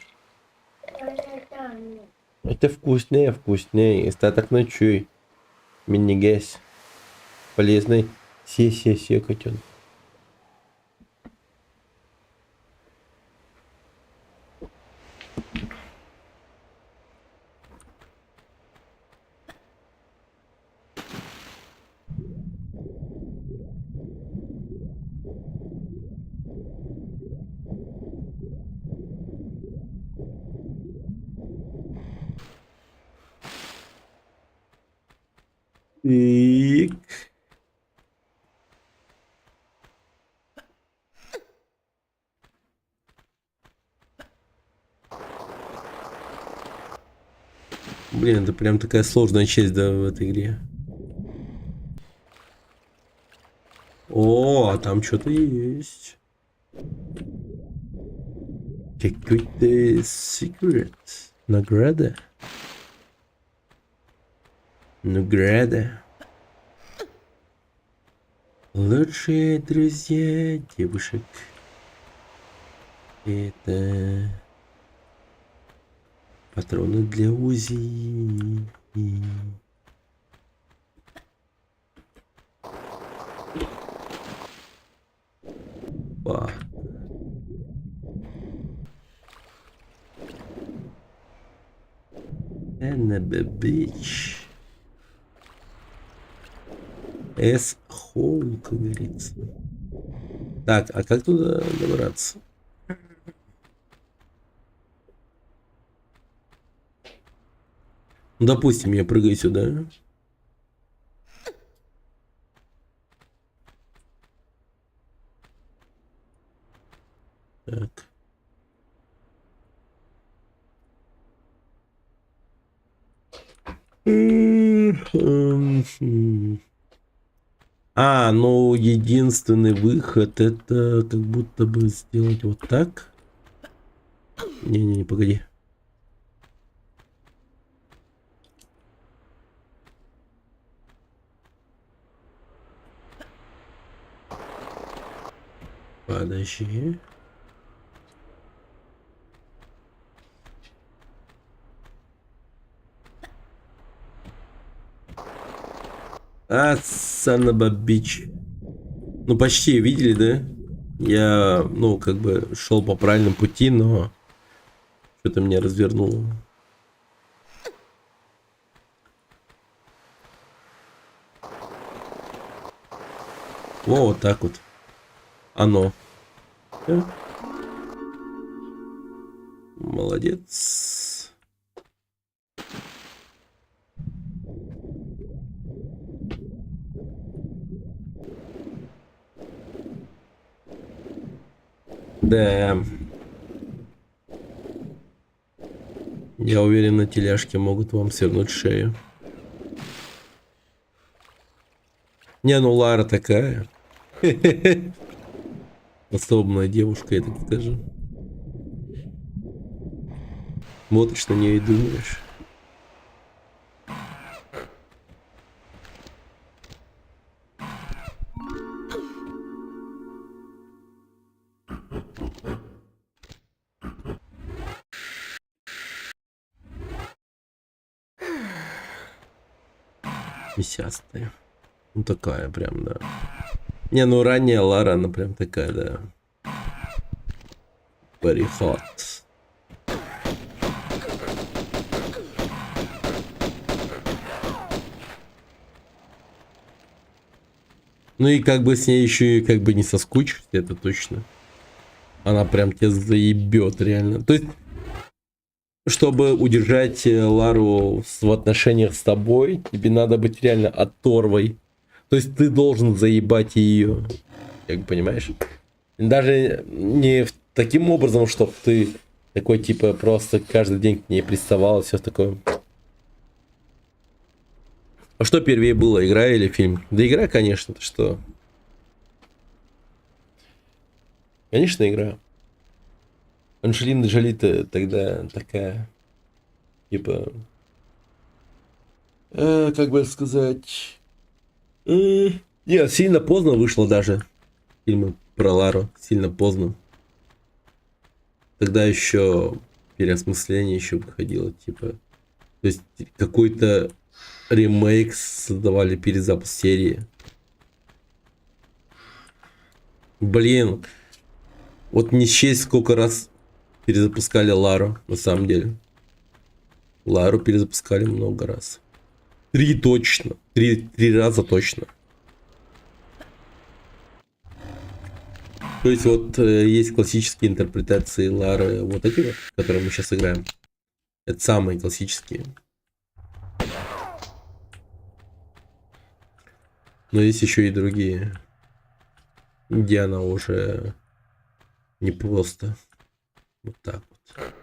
Это вкуснее, вкуснее. Остаток ночуй. Мини-гэс. Полезный. Се, котен. И... Блин, это прям такая сложная часть, да, в этой игре. О, а там что-то есть. Какой-то секрет. Награда. Награда. Лучшие друзья девушек. Это патроны для УЗИ. Ба. Бич. S-Hole, как говорится. Так, а как туда добраться? Ну, допустим, я прыгаю сюда. Так. А, ну единственный выход это как будто бы сделать вот так. Не, погоди. Подожди. А, санабабич. Ну, почти видели, да? Я, ну, как бы шел по правильному пути, но что-то меня развернуло. Во, вот так вот. Оно. Молодец. Да. Я уверен, на тележке могут вам свернуть шею. Не, ну Лара такая. Особенная девушка, я так скажу. Смотришь на нее и думаешь. Мясистая. Ну такая прям, да. Не, ну ранняя Лара, она прям такая, да. Very hot. Ну и как бы с ней еще и как бы не соскучишься, это точно. Она прям тебя заебет реально. То есть, чтобы удержать Лару в отношениях с тобой, тебе надо быть реально оторвой. То есть ты должен заебать ее. Как понимаешь? Даже не таким образом, чтобы ты такой типа просто каждый день к ней приставал и все такое. А что первее было, игра или фильм? Да игра, конечно, ты что? Конечно, игра. Анджелина Джоли-то тогда такая, типа, как бы сказать, нет, сильно поздно вышло даже фильмы про Лару, сильно поздно. Тогда еще переосмысление еще выходило, типа, то есть какой-то ремейк создавали перезапуск серии. Блин, вот не счесть, сколько раз перезапускали Лару, на самом деле. Лару перезапускали много раз. 3 точно. 3 раза точно. То есть вот есть классические интерпретации Лары, вот эти вот, которые мы сейчас играем. Это самые классические. Но есть еще и другие, где она уже не просто вот так вот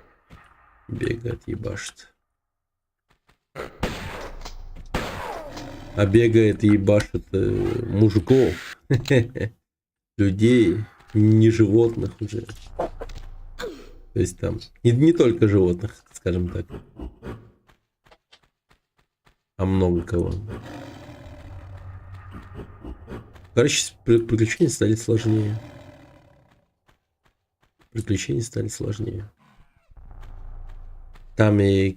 бегает, ебашит. А бегает и ебашит мужиков, людей, не животных уже. То есть там не только животных, скажем так, а много кого. Короче, приключения стали сложнее. Приключения стали сложнее. Там и...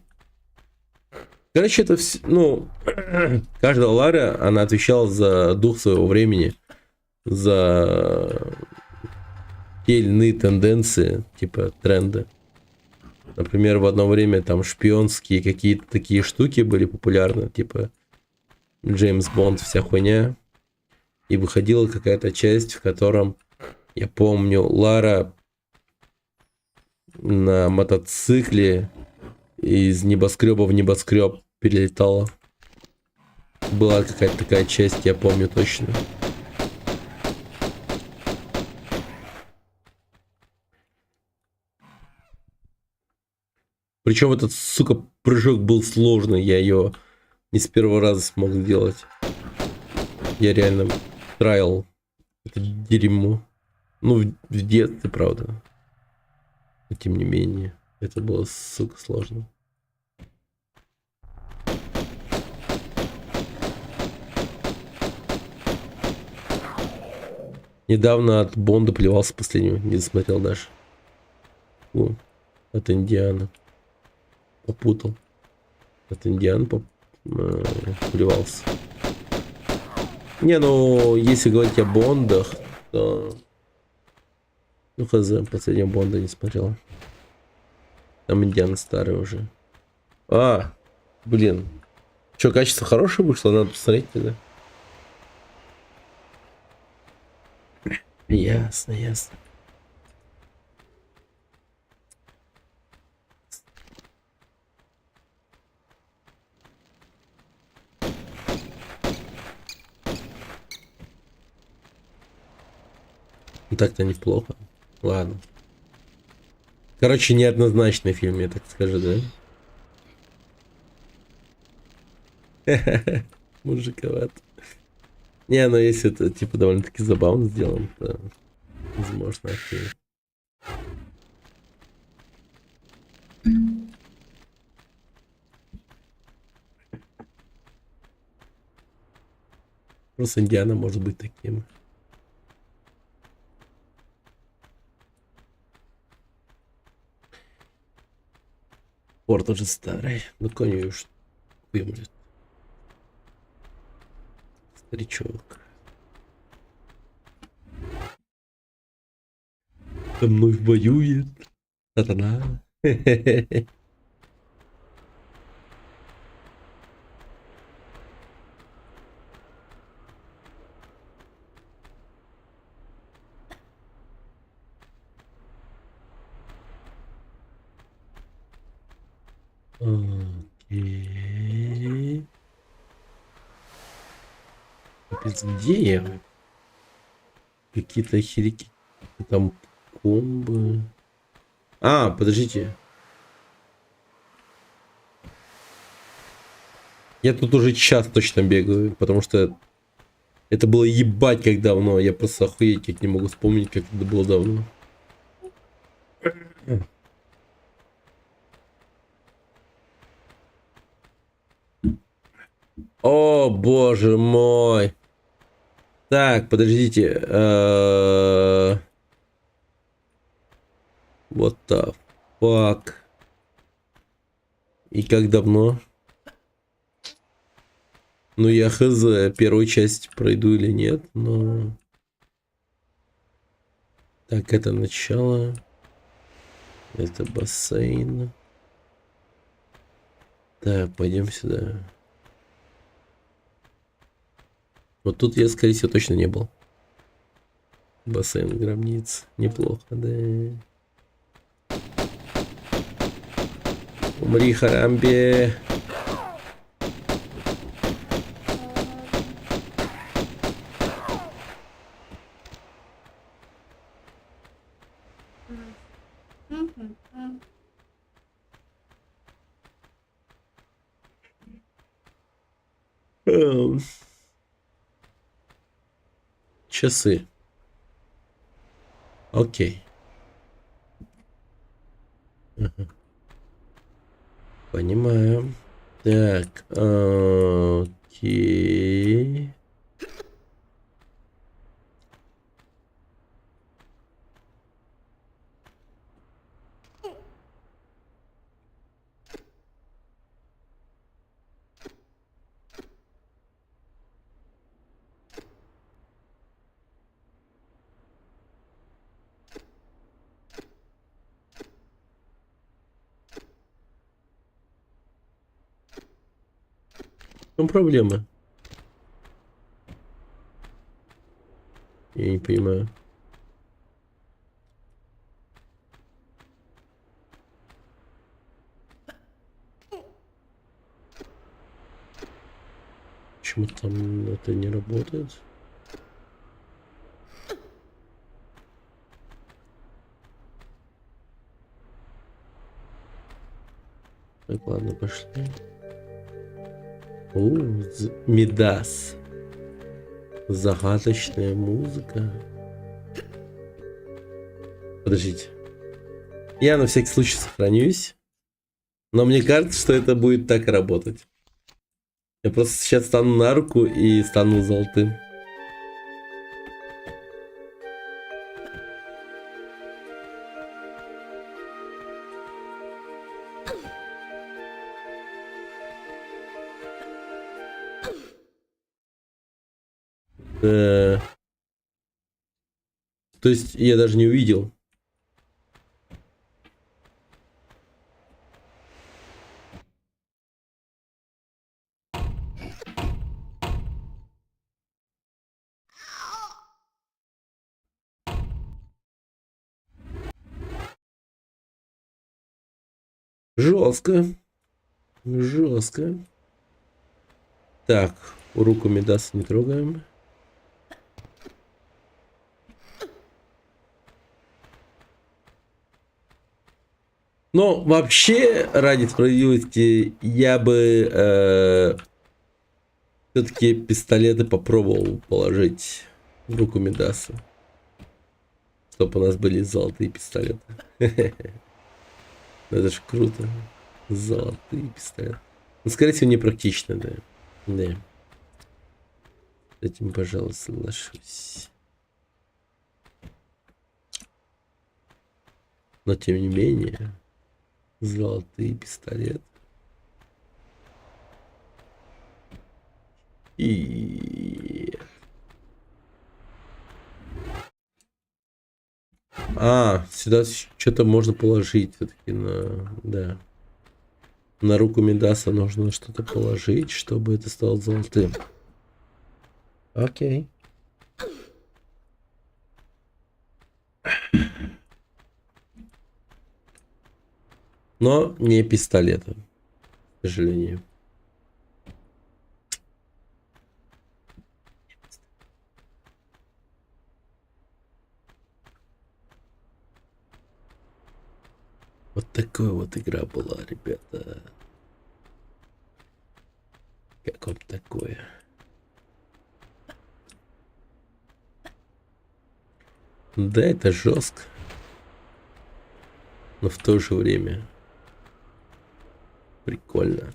Короче, это все... Ну, каждая Лара, она отвечала за дух своего времени. За те или иные тенденции, типа тренды. Например, в одно время там шпионские какие-то такие штуки были популярны. Типа Джеймс Бонд, вся хуйня. И выходила какая-то часть, в котором, я помню, Лара на мотоцикле из небоскреба в небоскреб перелетала. Была какая-то такая часть, я помню точно. Причем этот, сука, прыжок был сложный. Я ее не с первого раза смог сделать. Я реально траил это дерьмо. Ну, в детстве, правда. Но тем не менее, это было, сука, сложно. Недавно от Бонда плевался последнего, не досмотрел даже. О, от Индианы. Попутал. От Индианы плевался. Не, ну, если говорить о Бондах, то... Ну, хз, последнего Бонда не смотрел. Там Индиана старый уже. А, блин. Че, качество хорошее вышло? Надо посмотреть тогда. Ясно, ясно. Так-то неплохо. Ладно. Короче, неоднозначный фильм, я так скажу, да? Мужиковат. Не, ну если это типа довольно-таки забавно сделано, то возможно окей. Просто Индиана может быть таким. Порт уже старый. Ну, конь уж вымрет. Старичок. Со мной воюет сатана. Окей. Капец, где я? Какие-то херики. Там комбы. А, подождите. Я тут уже час точно бегаю, потому что это было ебать как давно. Я просто охуеть как не могу вспомнить, как это было давно. О, боже мой. Так, подождите. What the fuck? И как давно? Ну, я хз, первую часть пройду или нет, но... Так, это начало. Это бассейн. Так, пойдем сюда. Вот тут я, скорее всего, точно не был. Бассейн гробниц. Неплохо, да. Умри, Харамби. Часы. Окей. Понимаю. Так, окей. В чем проблема? Я не понимаю. Почему там это не работает? Так, ладно, пошли. Мидас. Загадочная музыка. Подождите. Я на всякий случай сохранюсь. Но мне кажется, что это будет так работать. Я просто сейчас стану на руку и стану золотым. То есть я даже не увидел. Жестко. Жестко. Так, руку Мидаса не трогаем. Но вообще, ради справедливости, я бы все-таки пистолеты попробовал положить в руку Мидаса. Чтобы у нас были золотые пистолеты. Это ж круто. Золотые пистолеты. Ну, скорее всего, непрактично, да. Да. С этим, пожалуй, соглашусь. Но, тем не менее, золотые пистолеты. И... сюда что-то можно положить все-таки на... Да. На руку Мидаса нужно что-то положить, чтобы это стало золотым. Окей. Но не пистолетом, к сожалению. Вот такая вот игра была, ребята. Как вам такое? Да, это жестко. Но в то же время прикольно.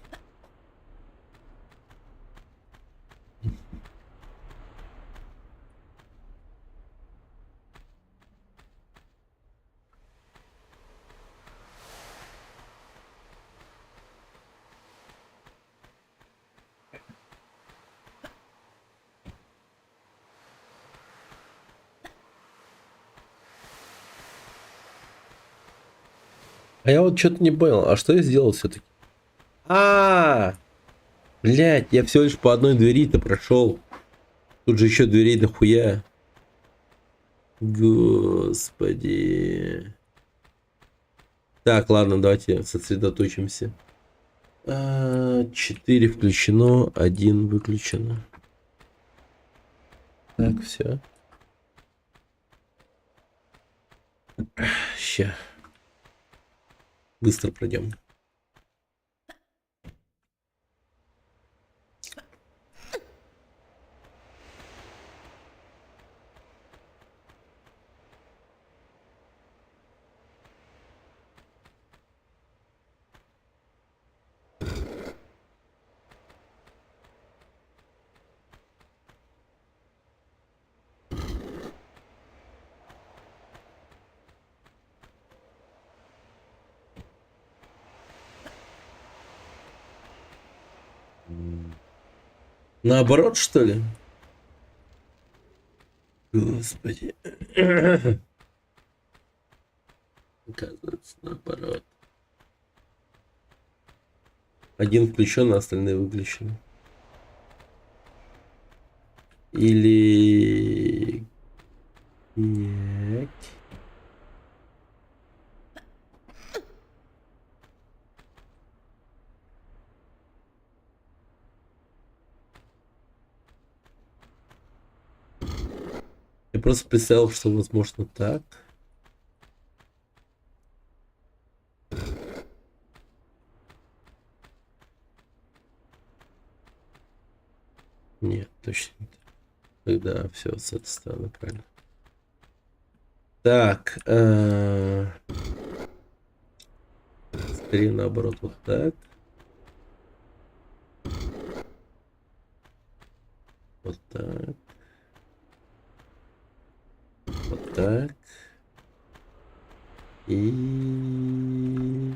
А я вот что-то не понял, а что я сделал все-таки? Блять, я всего лишь по одной двери-то прошел. Тут же еще дверей дохуя. Господи. Так, ладно, давайте сосредоточимся. 4 включено, 1 выключено. Так, все. Ща. Быстро пройдем. Наоборот, что ли? Господи. Оказывается, наоборот. 1 включен, а остальные выключены. Или... Нет. Я просто представил, что возможно так. Нет, точно нет. Тогда все с этой стороны правильно. Так. Скорее наоборот, вот так. Вот так. Вот так. И...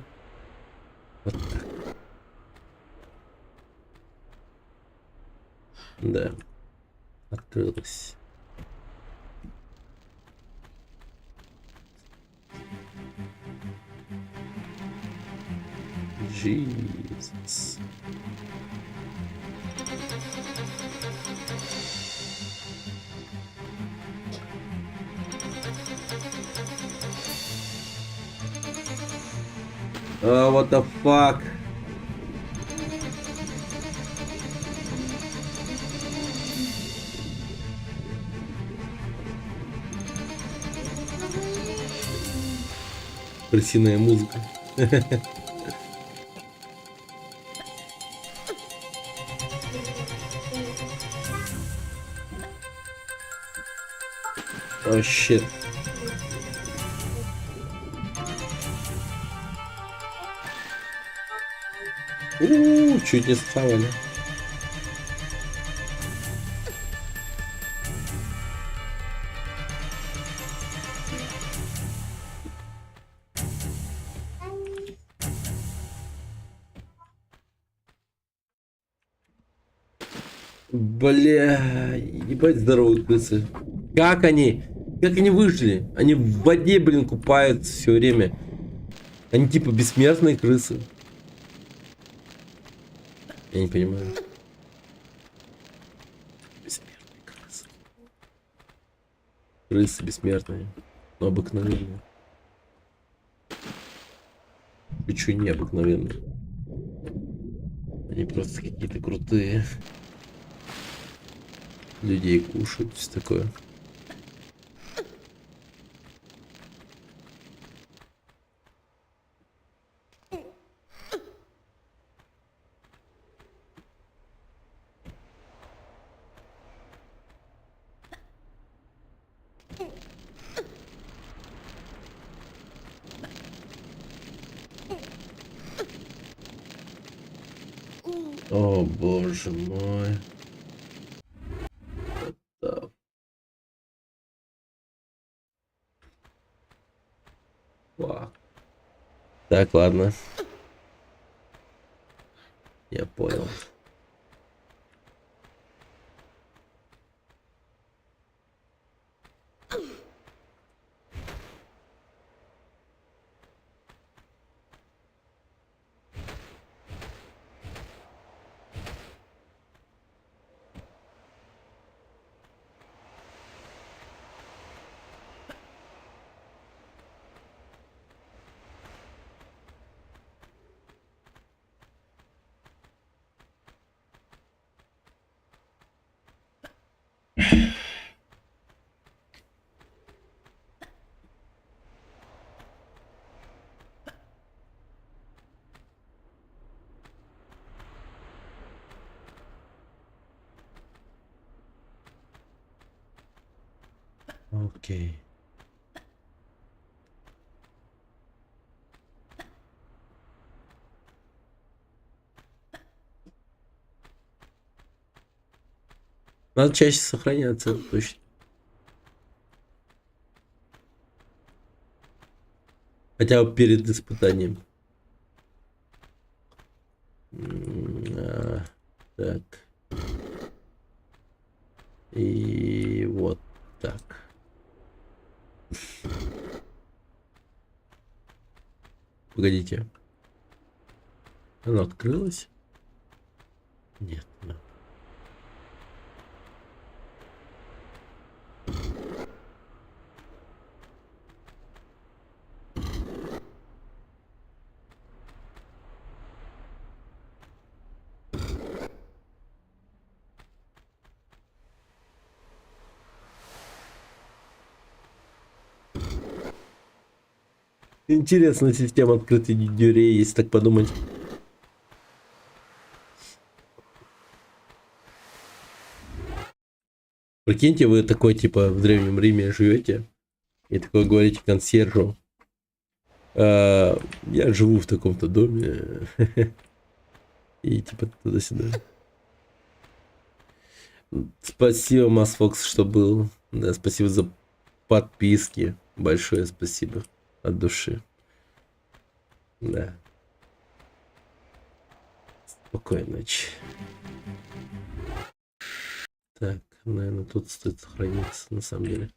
Вот так. Да. Открылось. Jesus. Oh, what the fuck? Крысиная музыка. Oh shit. Чуть не схавали. Бля, ебать здоровые крысы. Как они? Как они выжили? Они в воде, блин, купаются все время. Они типа бессмертные крысы. Я не понимаю. Бессмертные крысы. Крысы бессмертные. Но обыкновенные. Почему необыкновенные? Они просто какие-то крутые. Людей кушают, все такое. О, боже мой. Да. Вау. Так, ладно. Я понял. Окей. Надо чаще сохраняться, это точно. Хотя бы перед испытанием. Так. И вот так. Погодите. Оно открылось? Нет. Нет. Интересная система открытой дверей, если так подумать. Прикиньте, вы такой, типа, в Древнем Риме живете и такой говорите консьержу: я живу в таком-то доме. И типа туда-сюда. Спасибо, Масфокс, что был. Да, спасибо за подписки. Большое спасибо. От души. Да. Спокойной ночи. Так, наверное, тут стоит сохраниться, на самом деле.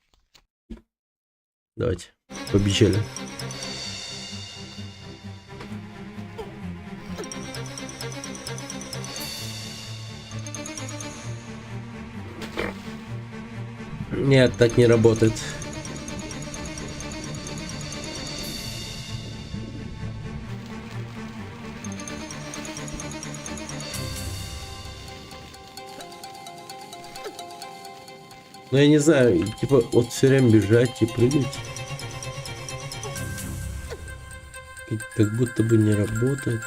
Давайте, побежали. Нет, так не работает. Ну, я не знаю, типа, вот все время бежать и прыгать. Как будто бы не работает.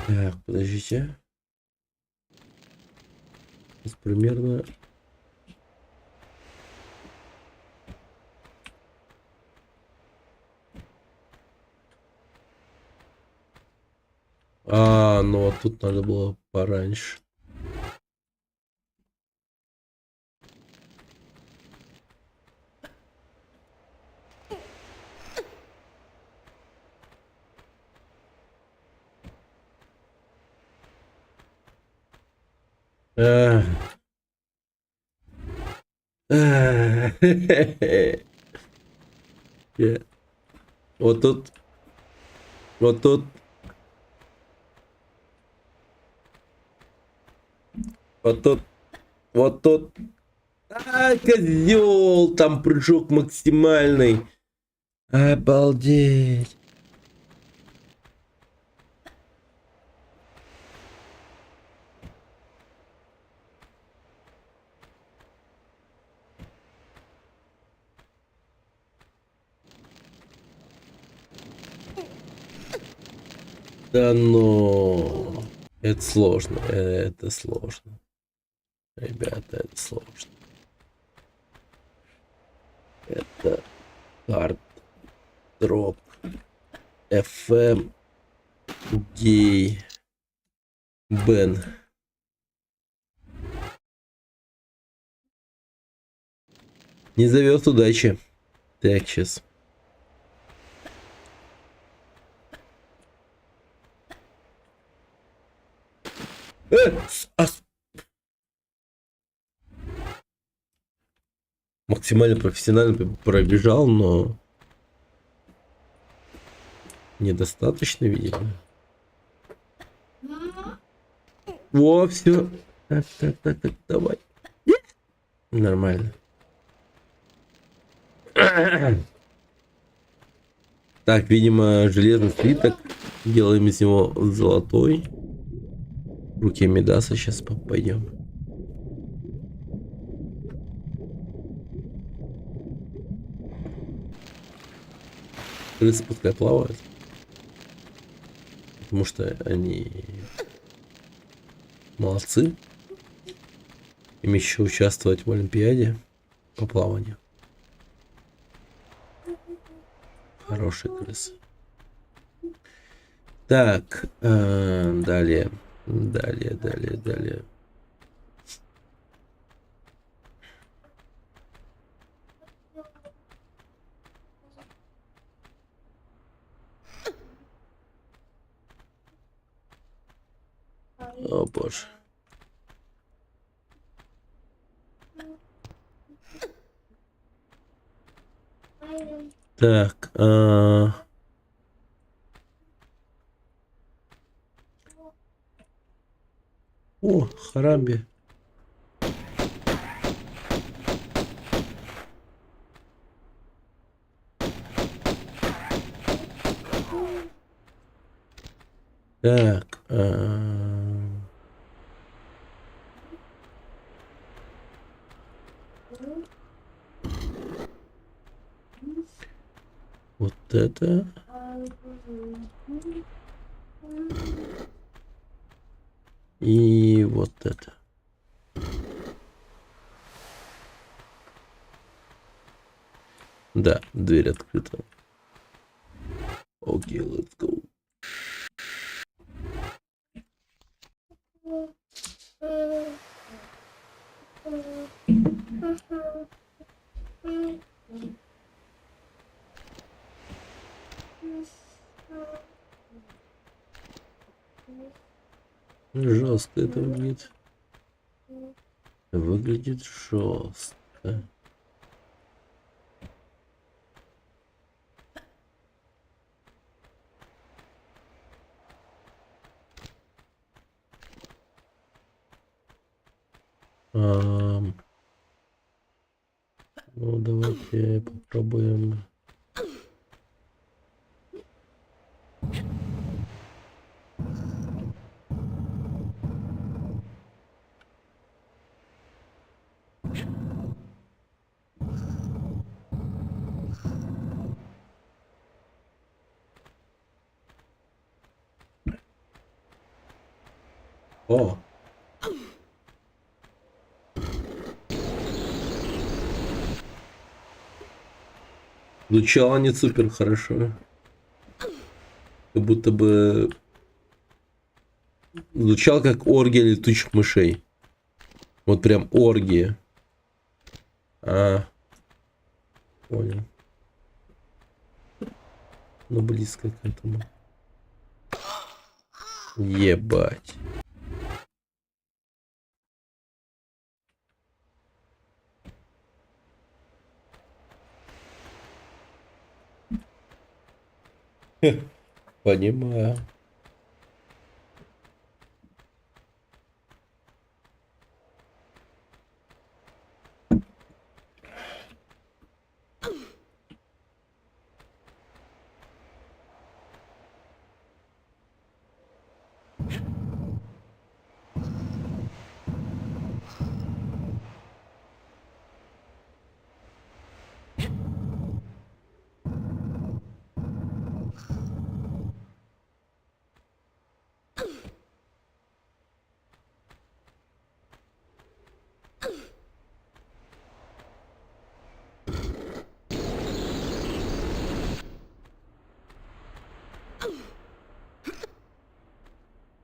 Так, подождите. Сейчас примерно... ну вот тут надо было пораньше. Вот тут. Вот тут. Вот тут. Вот тут. Козел! Там прыжок максимальный. Обалдеть. Да ну, это сложно, это сложно. Ребята, это сложно. Это хард дроп. FM гей Бен. Не зовет удачи. Так, сейчас. Максимально профессионально пробежал, но недостаточно, видимо. Во, все. Так, давай. Нормально. Так, видимо, железный слиток. Делаем из него золотой. В руке Мидаса сейчас пойдем. Крысы пускай плавают. Потому что они молодцы. Им еще участвовать в Олимпиаде по плаванию. Хорошие крысы. Так, далее. Далее. О боже. Так, о, Харамби. Так, вот это. И вот это. Да, дверь открыта. Окей, let's go. Жестко это выглядит. Выглядит жестко. Ну, давайте попробуем. О! Звучало не супер хорошо. Как будто бы звучал как оргия летучих мышей. Вот прям оргия. Понял. Ну, близко к этому. Ебать. Понимаю.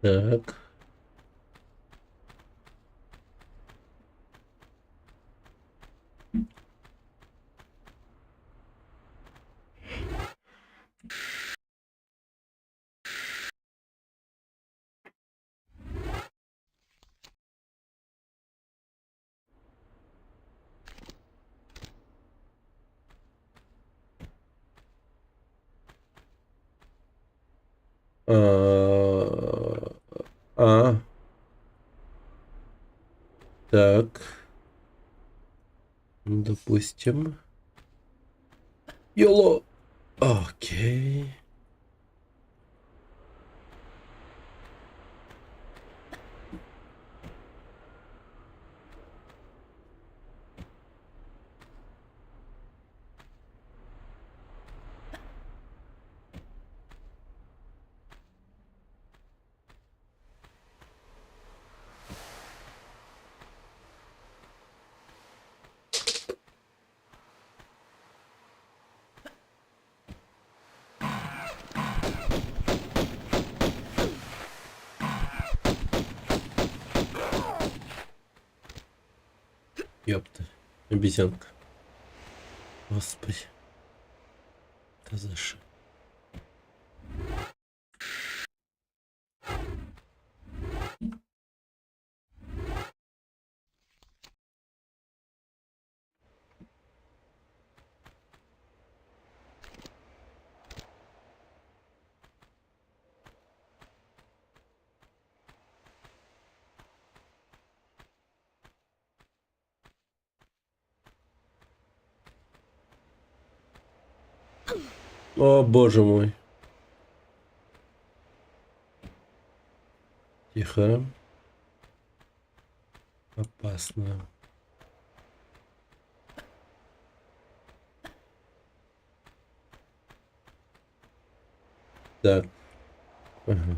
Так. Так. Допустим. Йоло. Окей. Ёпта. Обезьянка. Господи. Это за что? О, боже мой. Тихо. Опасно. Так. Ага.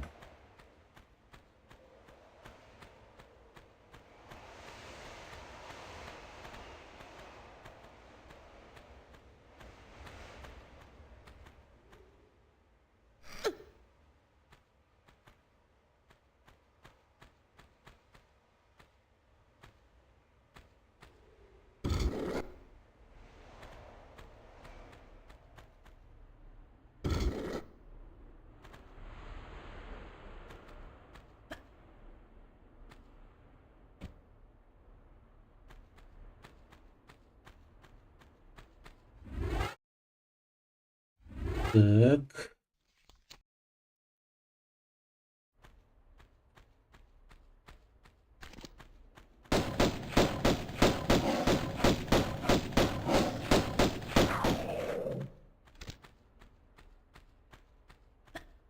Так.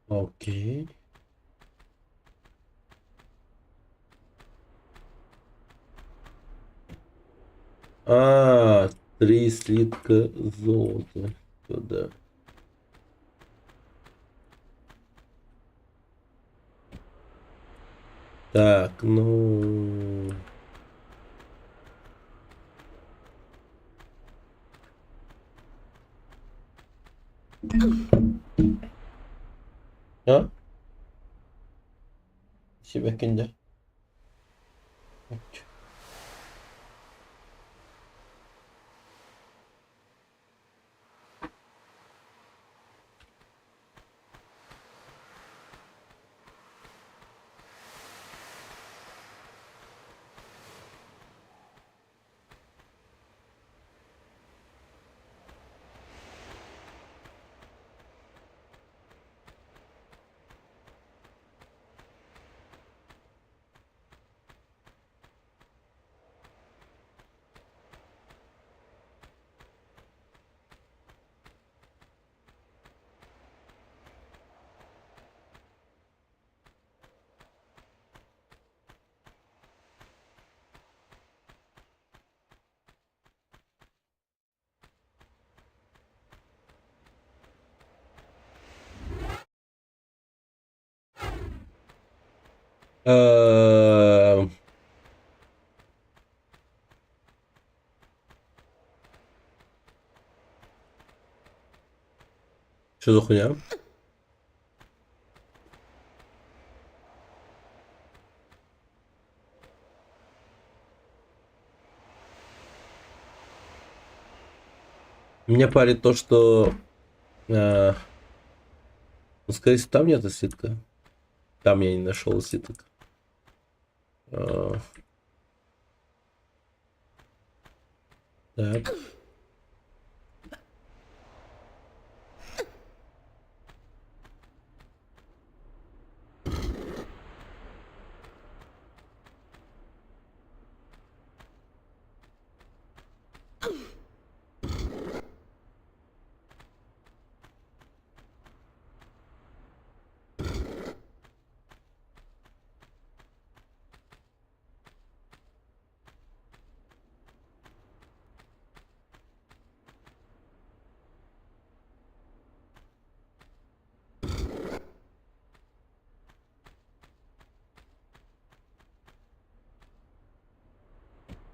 Окей. А, 3 слитка золота. Туда. Так, ну... А? Себя кинь. Что за хуйня? Меня парит то, что... ну, скорее всего, там нет слитка. Там я не нашел слиток. Так.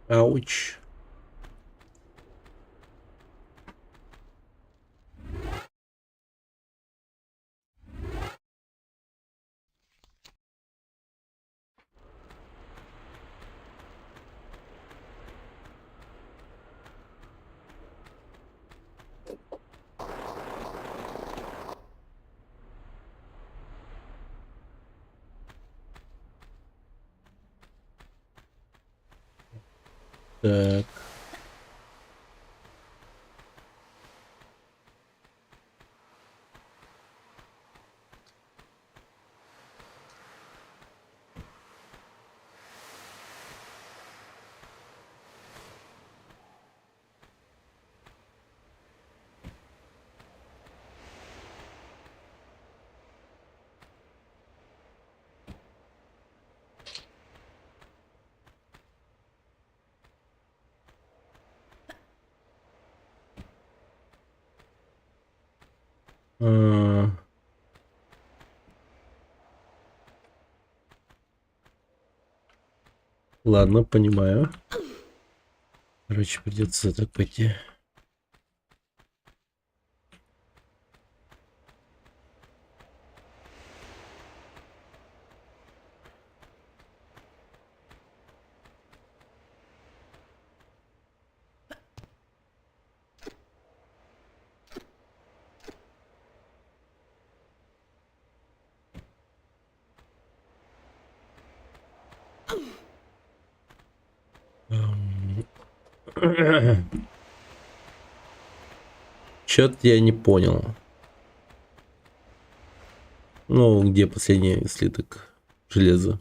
Ауч. Так. А, ладно, понимаю. Короче, придется так пойти. Чё-то я не понял. Ну, где последний слиток железа?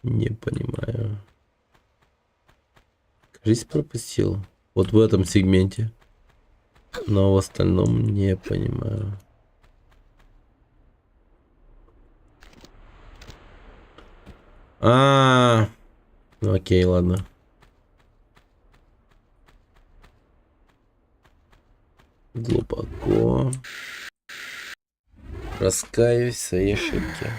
Не понимаю. Кажись, пропустил. Вот в этом сегменте. Но в остальном не понимаю. Ну окей, ладно. Глубоко. Раскаюсь в своей ошибке.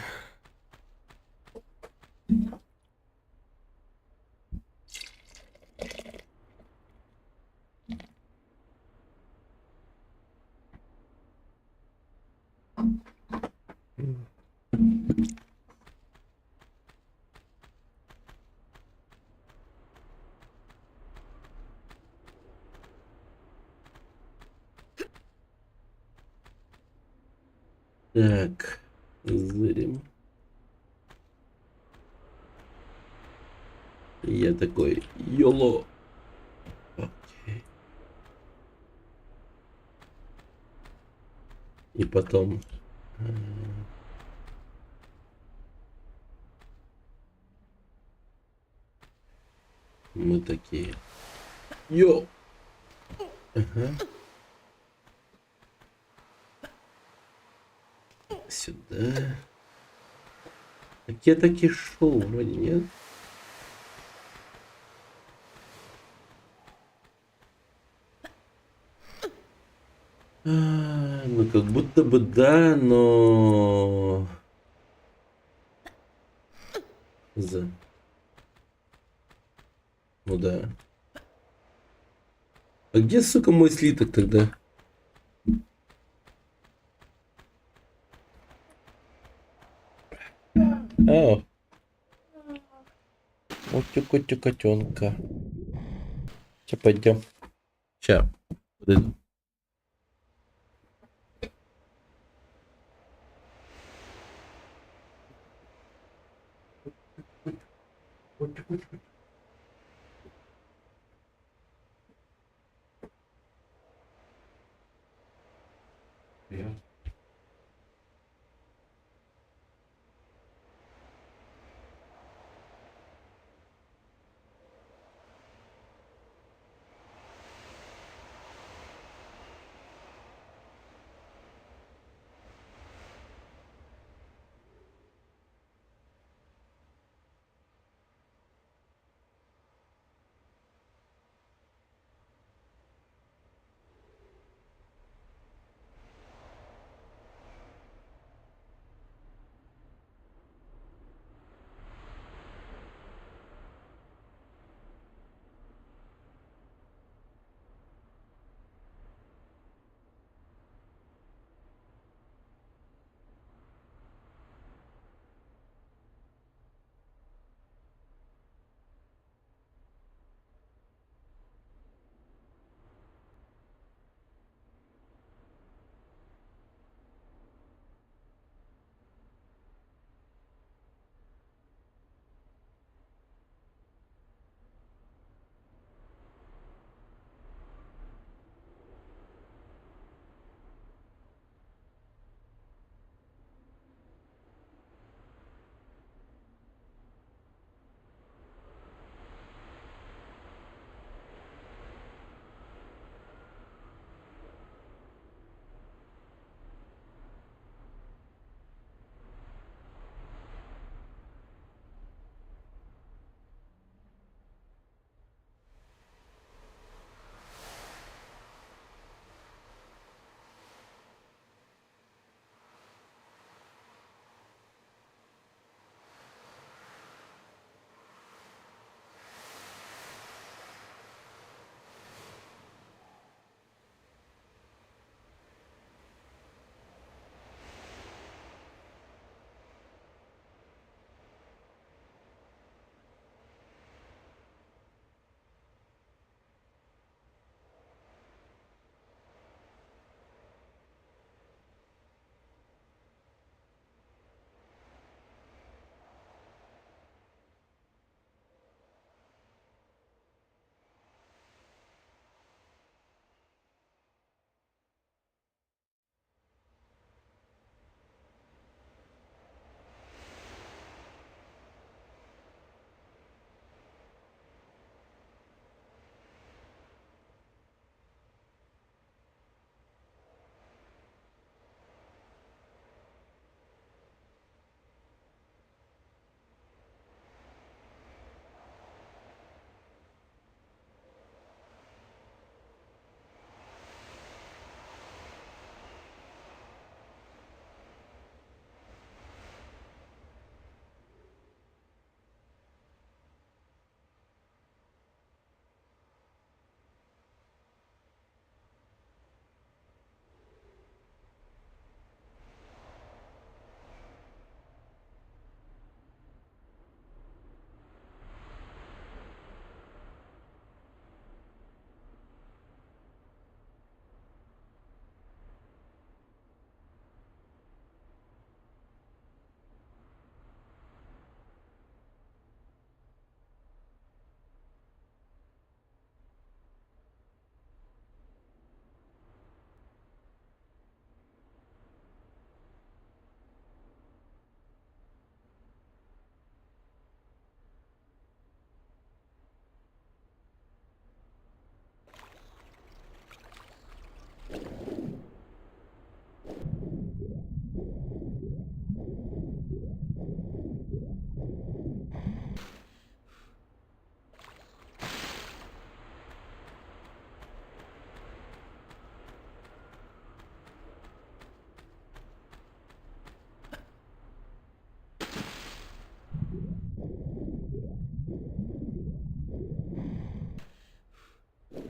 Так, зырим. Я такой, йоло. Окей. И потом... Мы такие. Йо! Ага. Сюда. Так я таки шел, вроде нет. Ну как будто бы да, но... Ну да. А где, сука, мой слиток тогда? Утю-кутю котенка. Сейчас пойдем. Сейчас. Подойду.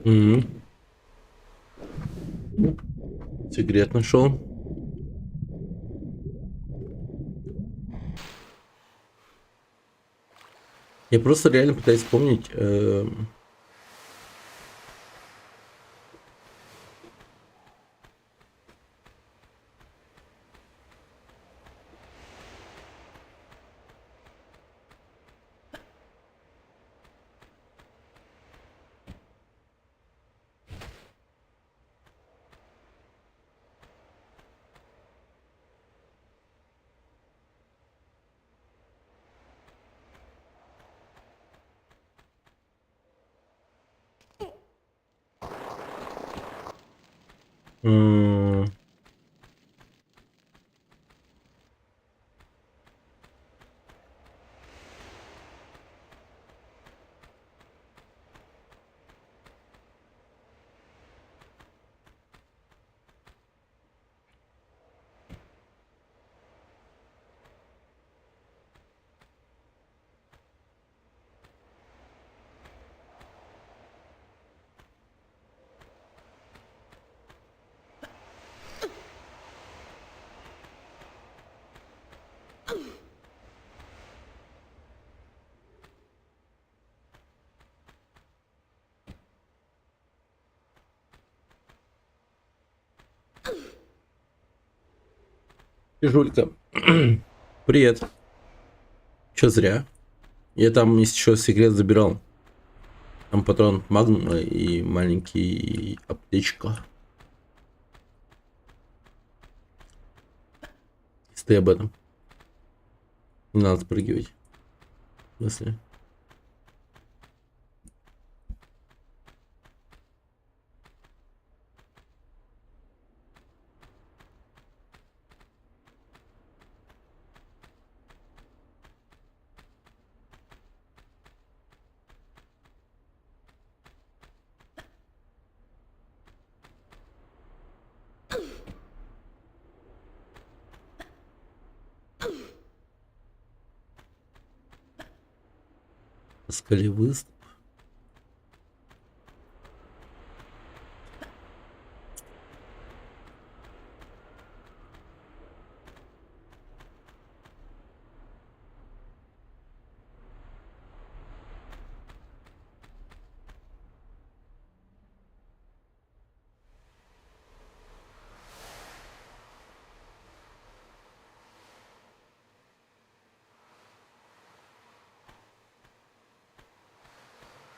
Мгм. Сигарет нашел. Я просто реально пытаюсь вспомнить. м, Жулька. Привет. Чё зря? Я там еще секрет забирал. Там патрон магнума и маленький аптечка. Если ты об этом. Не надо спрыгивать. В смысле? Скали выступ.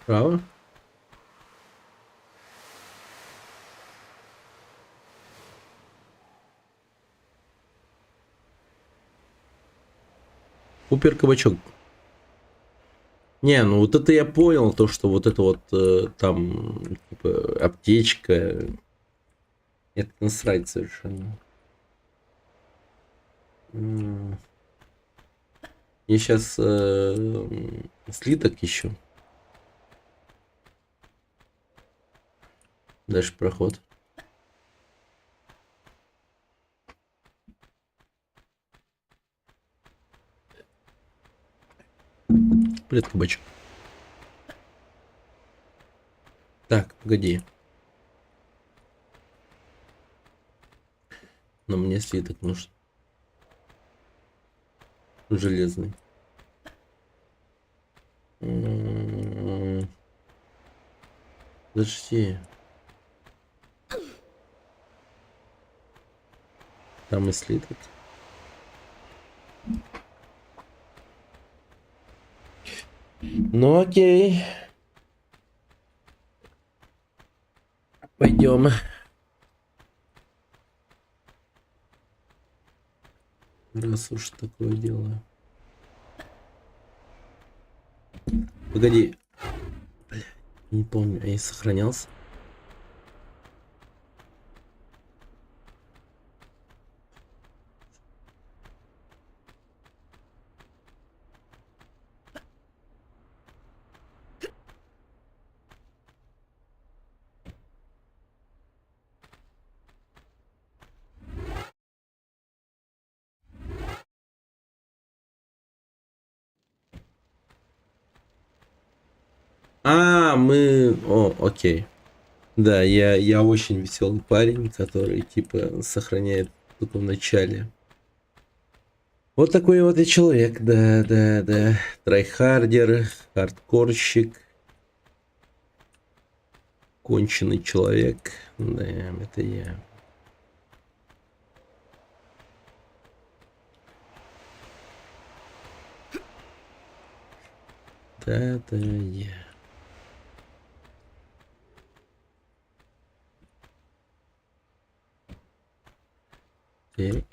Право? Купер кабачок. Не, ну вот это я понял, то, что вот это вот там типа, аптечка. Это насрать совершенно. Я сейчас слиток ищу. Дальше проход. Привет, кабачок. Так, погоди. Но мне слиток нужен. Железный. Подожди. Там и слиток. Ну окей. Пойдем. Раз уж такое дело. Погоди. Бля, не помню, я сохранялся. А, мы... О, окей. Да, я очень веселый парень, который типа сохраняет только в начале. Вот такой вот я человек, да. Трайхардер, хардкорщик, конченый человек. Да, это я. Да, я. Так.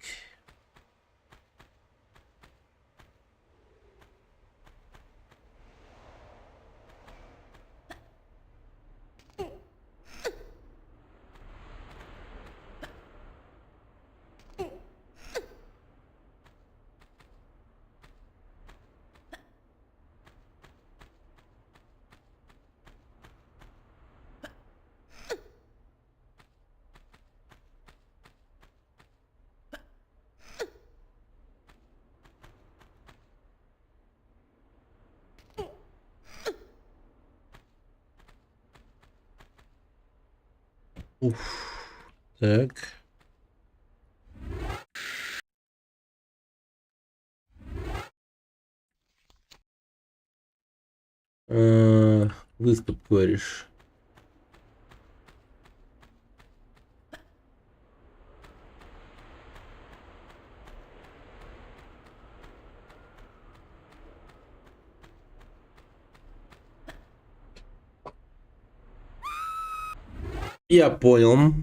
Уф. Так. Выступ, говоришь. Я понял.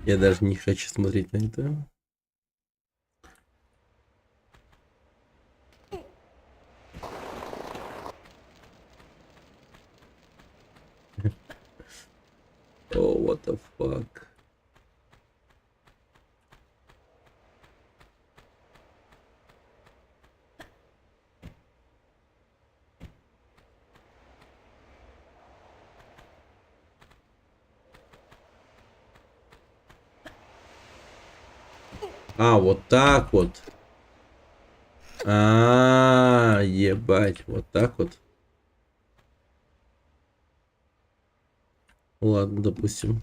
Я даже не хочу смотреть на это. Oh, what the fuck. А, вот так вот. Ебать, вот так вот. Ладно, допустим.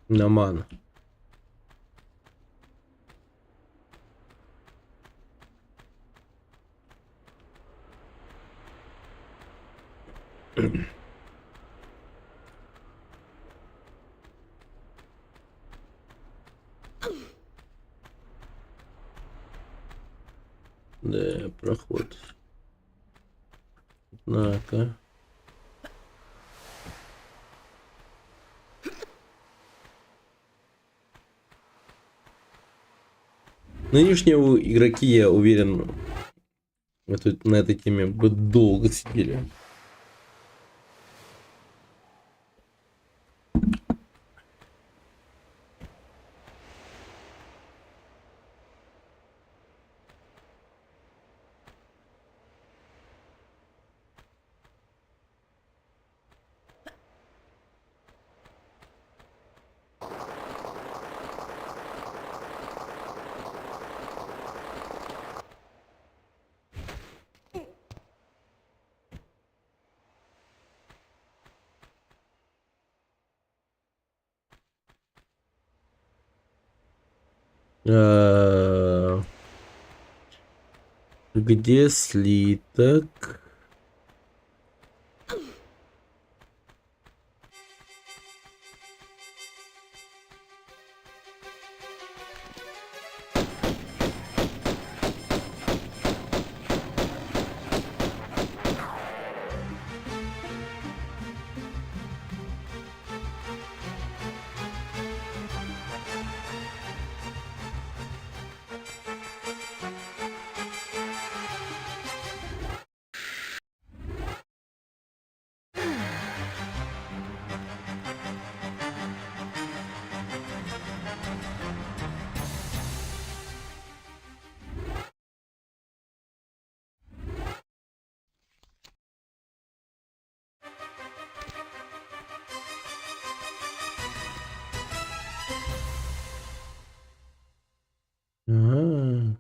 Наман. Да, проход. Однако. Нынешние игроки, я уверен, на этой теме бы долго сидели. Где слиток? Ага.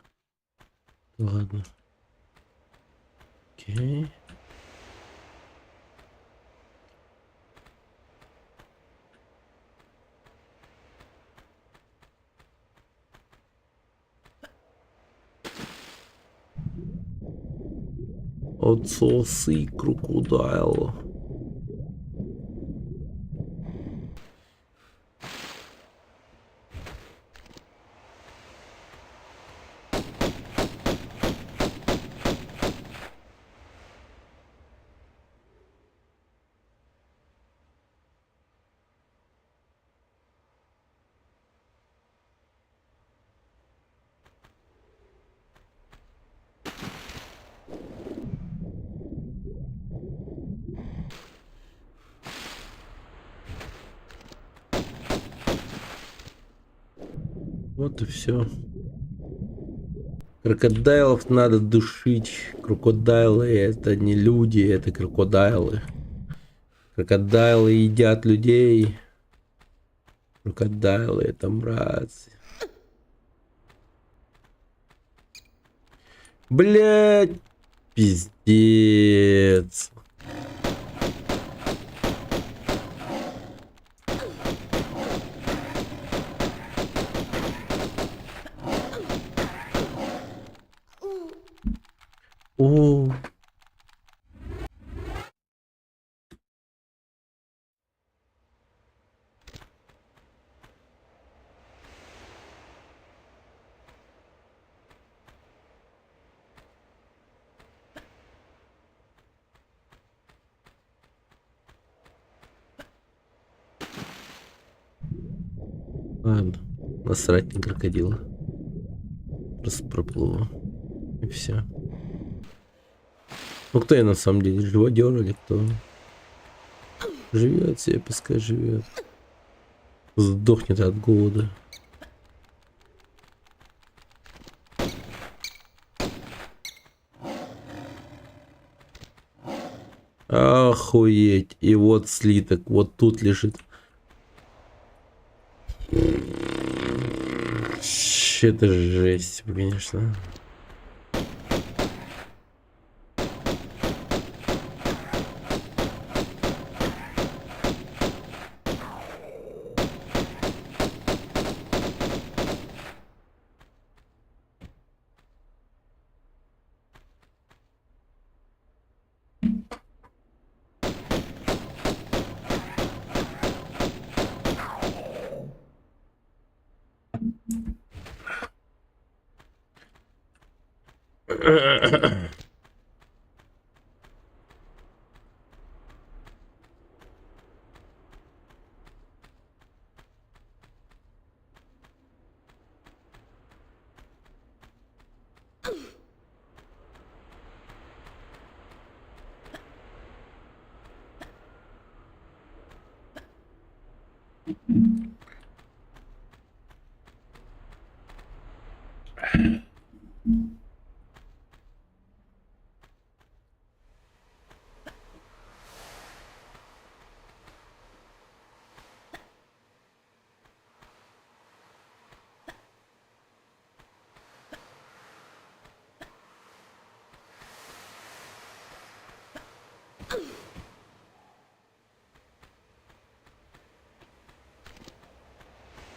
Ладно. Окей. Отсосы крокодайл. Вот и все. Крокодайлов надо душить. Крокодайлы это не люди, это крокодайлы. Крокодайлы едят людей. Крокодайлы это мразь. Блять, пиздец. О. Ладно, насрать на крокодила. Просто проплыву. И все. Ну кто я на самом деле? Живодер или кто? Живет себе, пускай живет. Сдохнет от голода. Охуеть. И вот слиток. Вот тут лежит. Это жесть, конечно.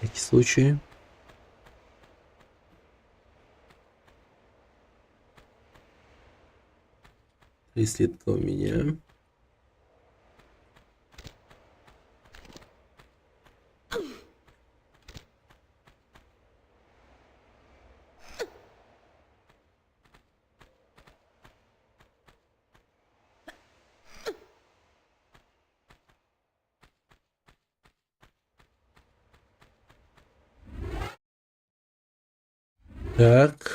На всякий случай. Три слитка у меня. Так.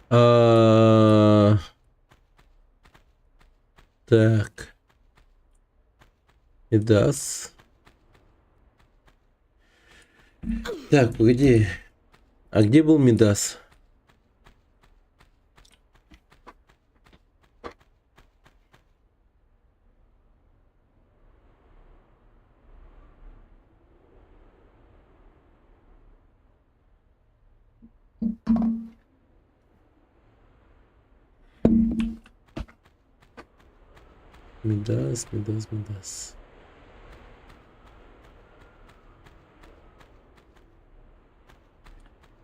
Так. Мидас. Так, погоди. А где был Мидас? Мидас.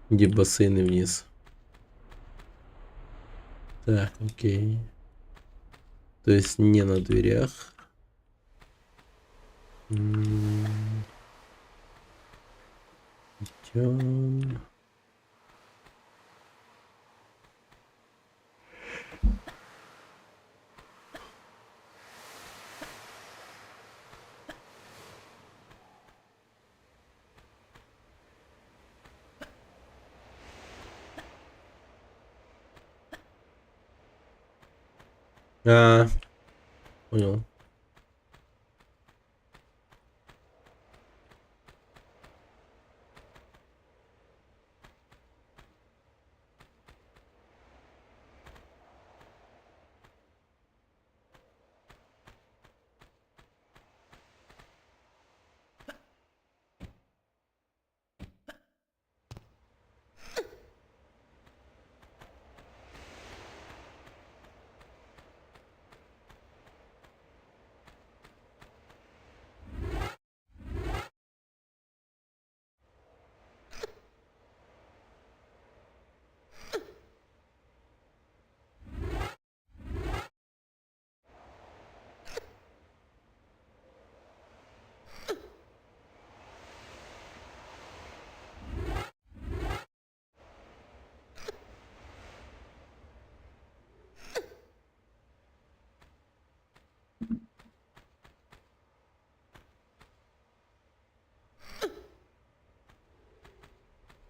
Где бассейны вниз? Так, окей. То есть не на дверях. Идем. Понял.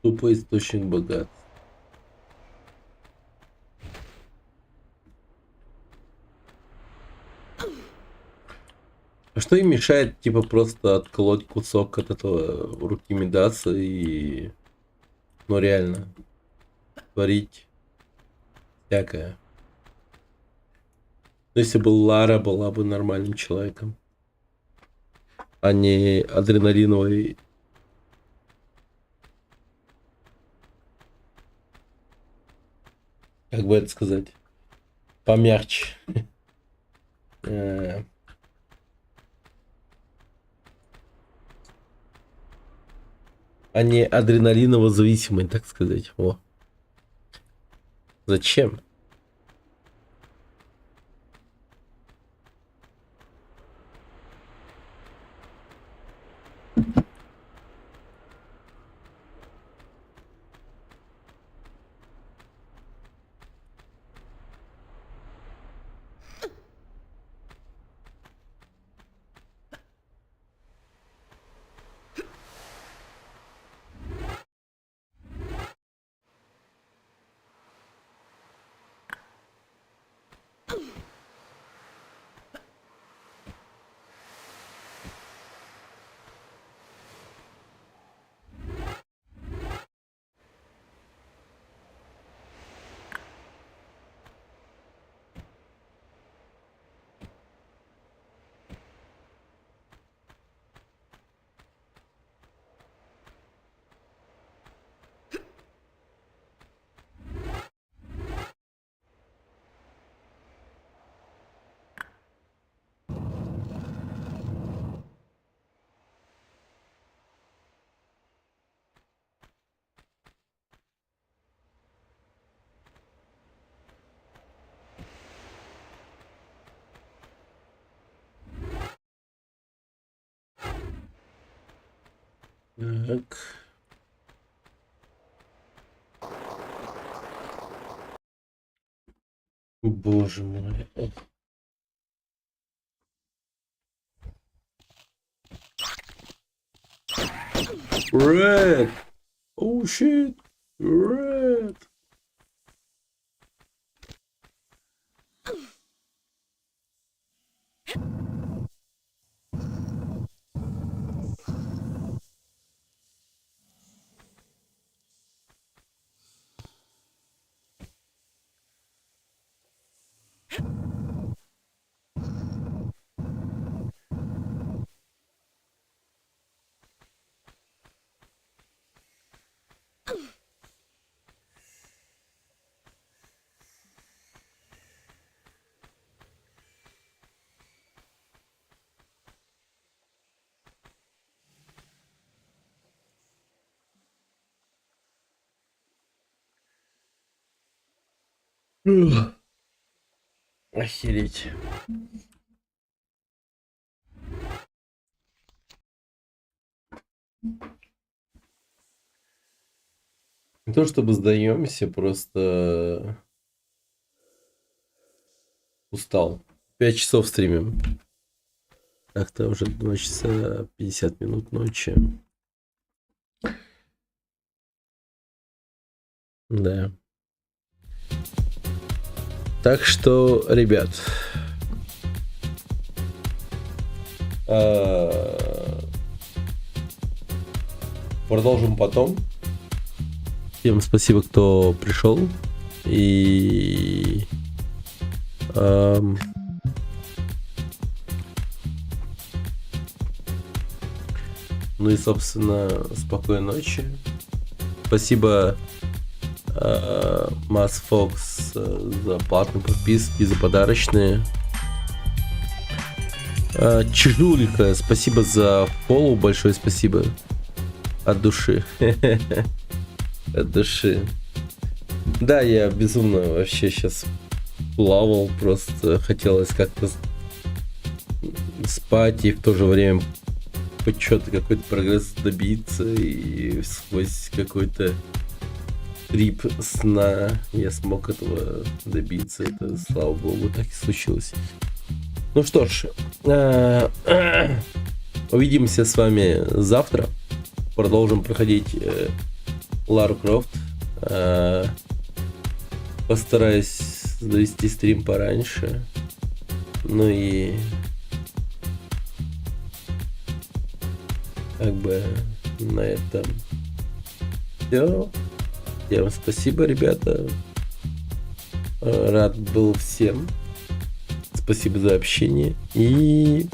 Тупой источник богат. А что им мешает, типа, просто отколоть кусок от этого руки Мидаса и... Ну, реально. Творить всякое. Ну, если бы Лара была бы нормальным человеком. А не адреналиновой... Как бы это сказать? Помягче. А не адреналиново зависимый, так сказать. О. Зачем? Так. Боже мой. Red. Oh shit. Red. Охереть. Не то чтобы сдаемся, просто устал. 5 часов стримим. Так-то уже 2 часа 50 минут ночи. Да. Так что, ребят, продолжим потом. Всем спасибо, кто пришел. И ну и, собственно, спокойной ночи. Спасибо Масс Фокс за платные подписки, за подарочные. Чжулька, спасибо за фоллоу, большое спасибо. От души. От души. Да, я безумно вообще сейчас плавал, просто хотелось как-то спать и в то же время хоть что-то, какой-то прогресс добиться, и сквозь какой-то трип сна я смог этого добиться. Это, слава богу, так и случилось. Ну что ж, увидимся с вами завтра. Продолжим проходить Лару Крофт. Постараюсь завести стрим пораньше. Ну и как бы на этом все. Всем спасибо, ребята. Рад был всем. Спасибо за общение. И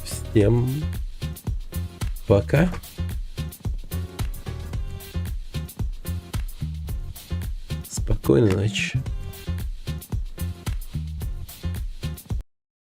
всем пока. Спокойной ночи.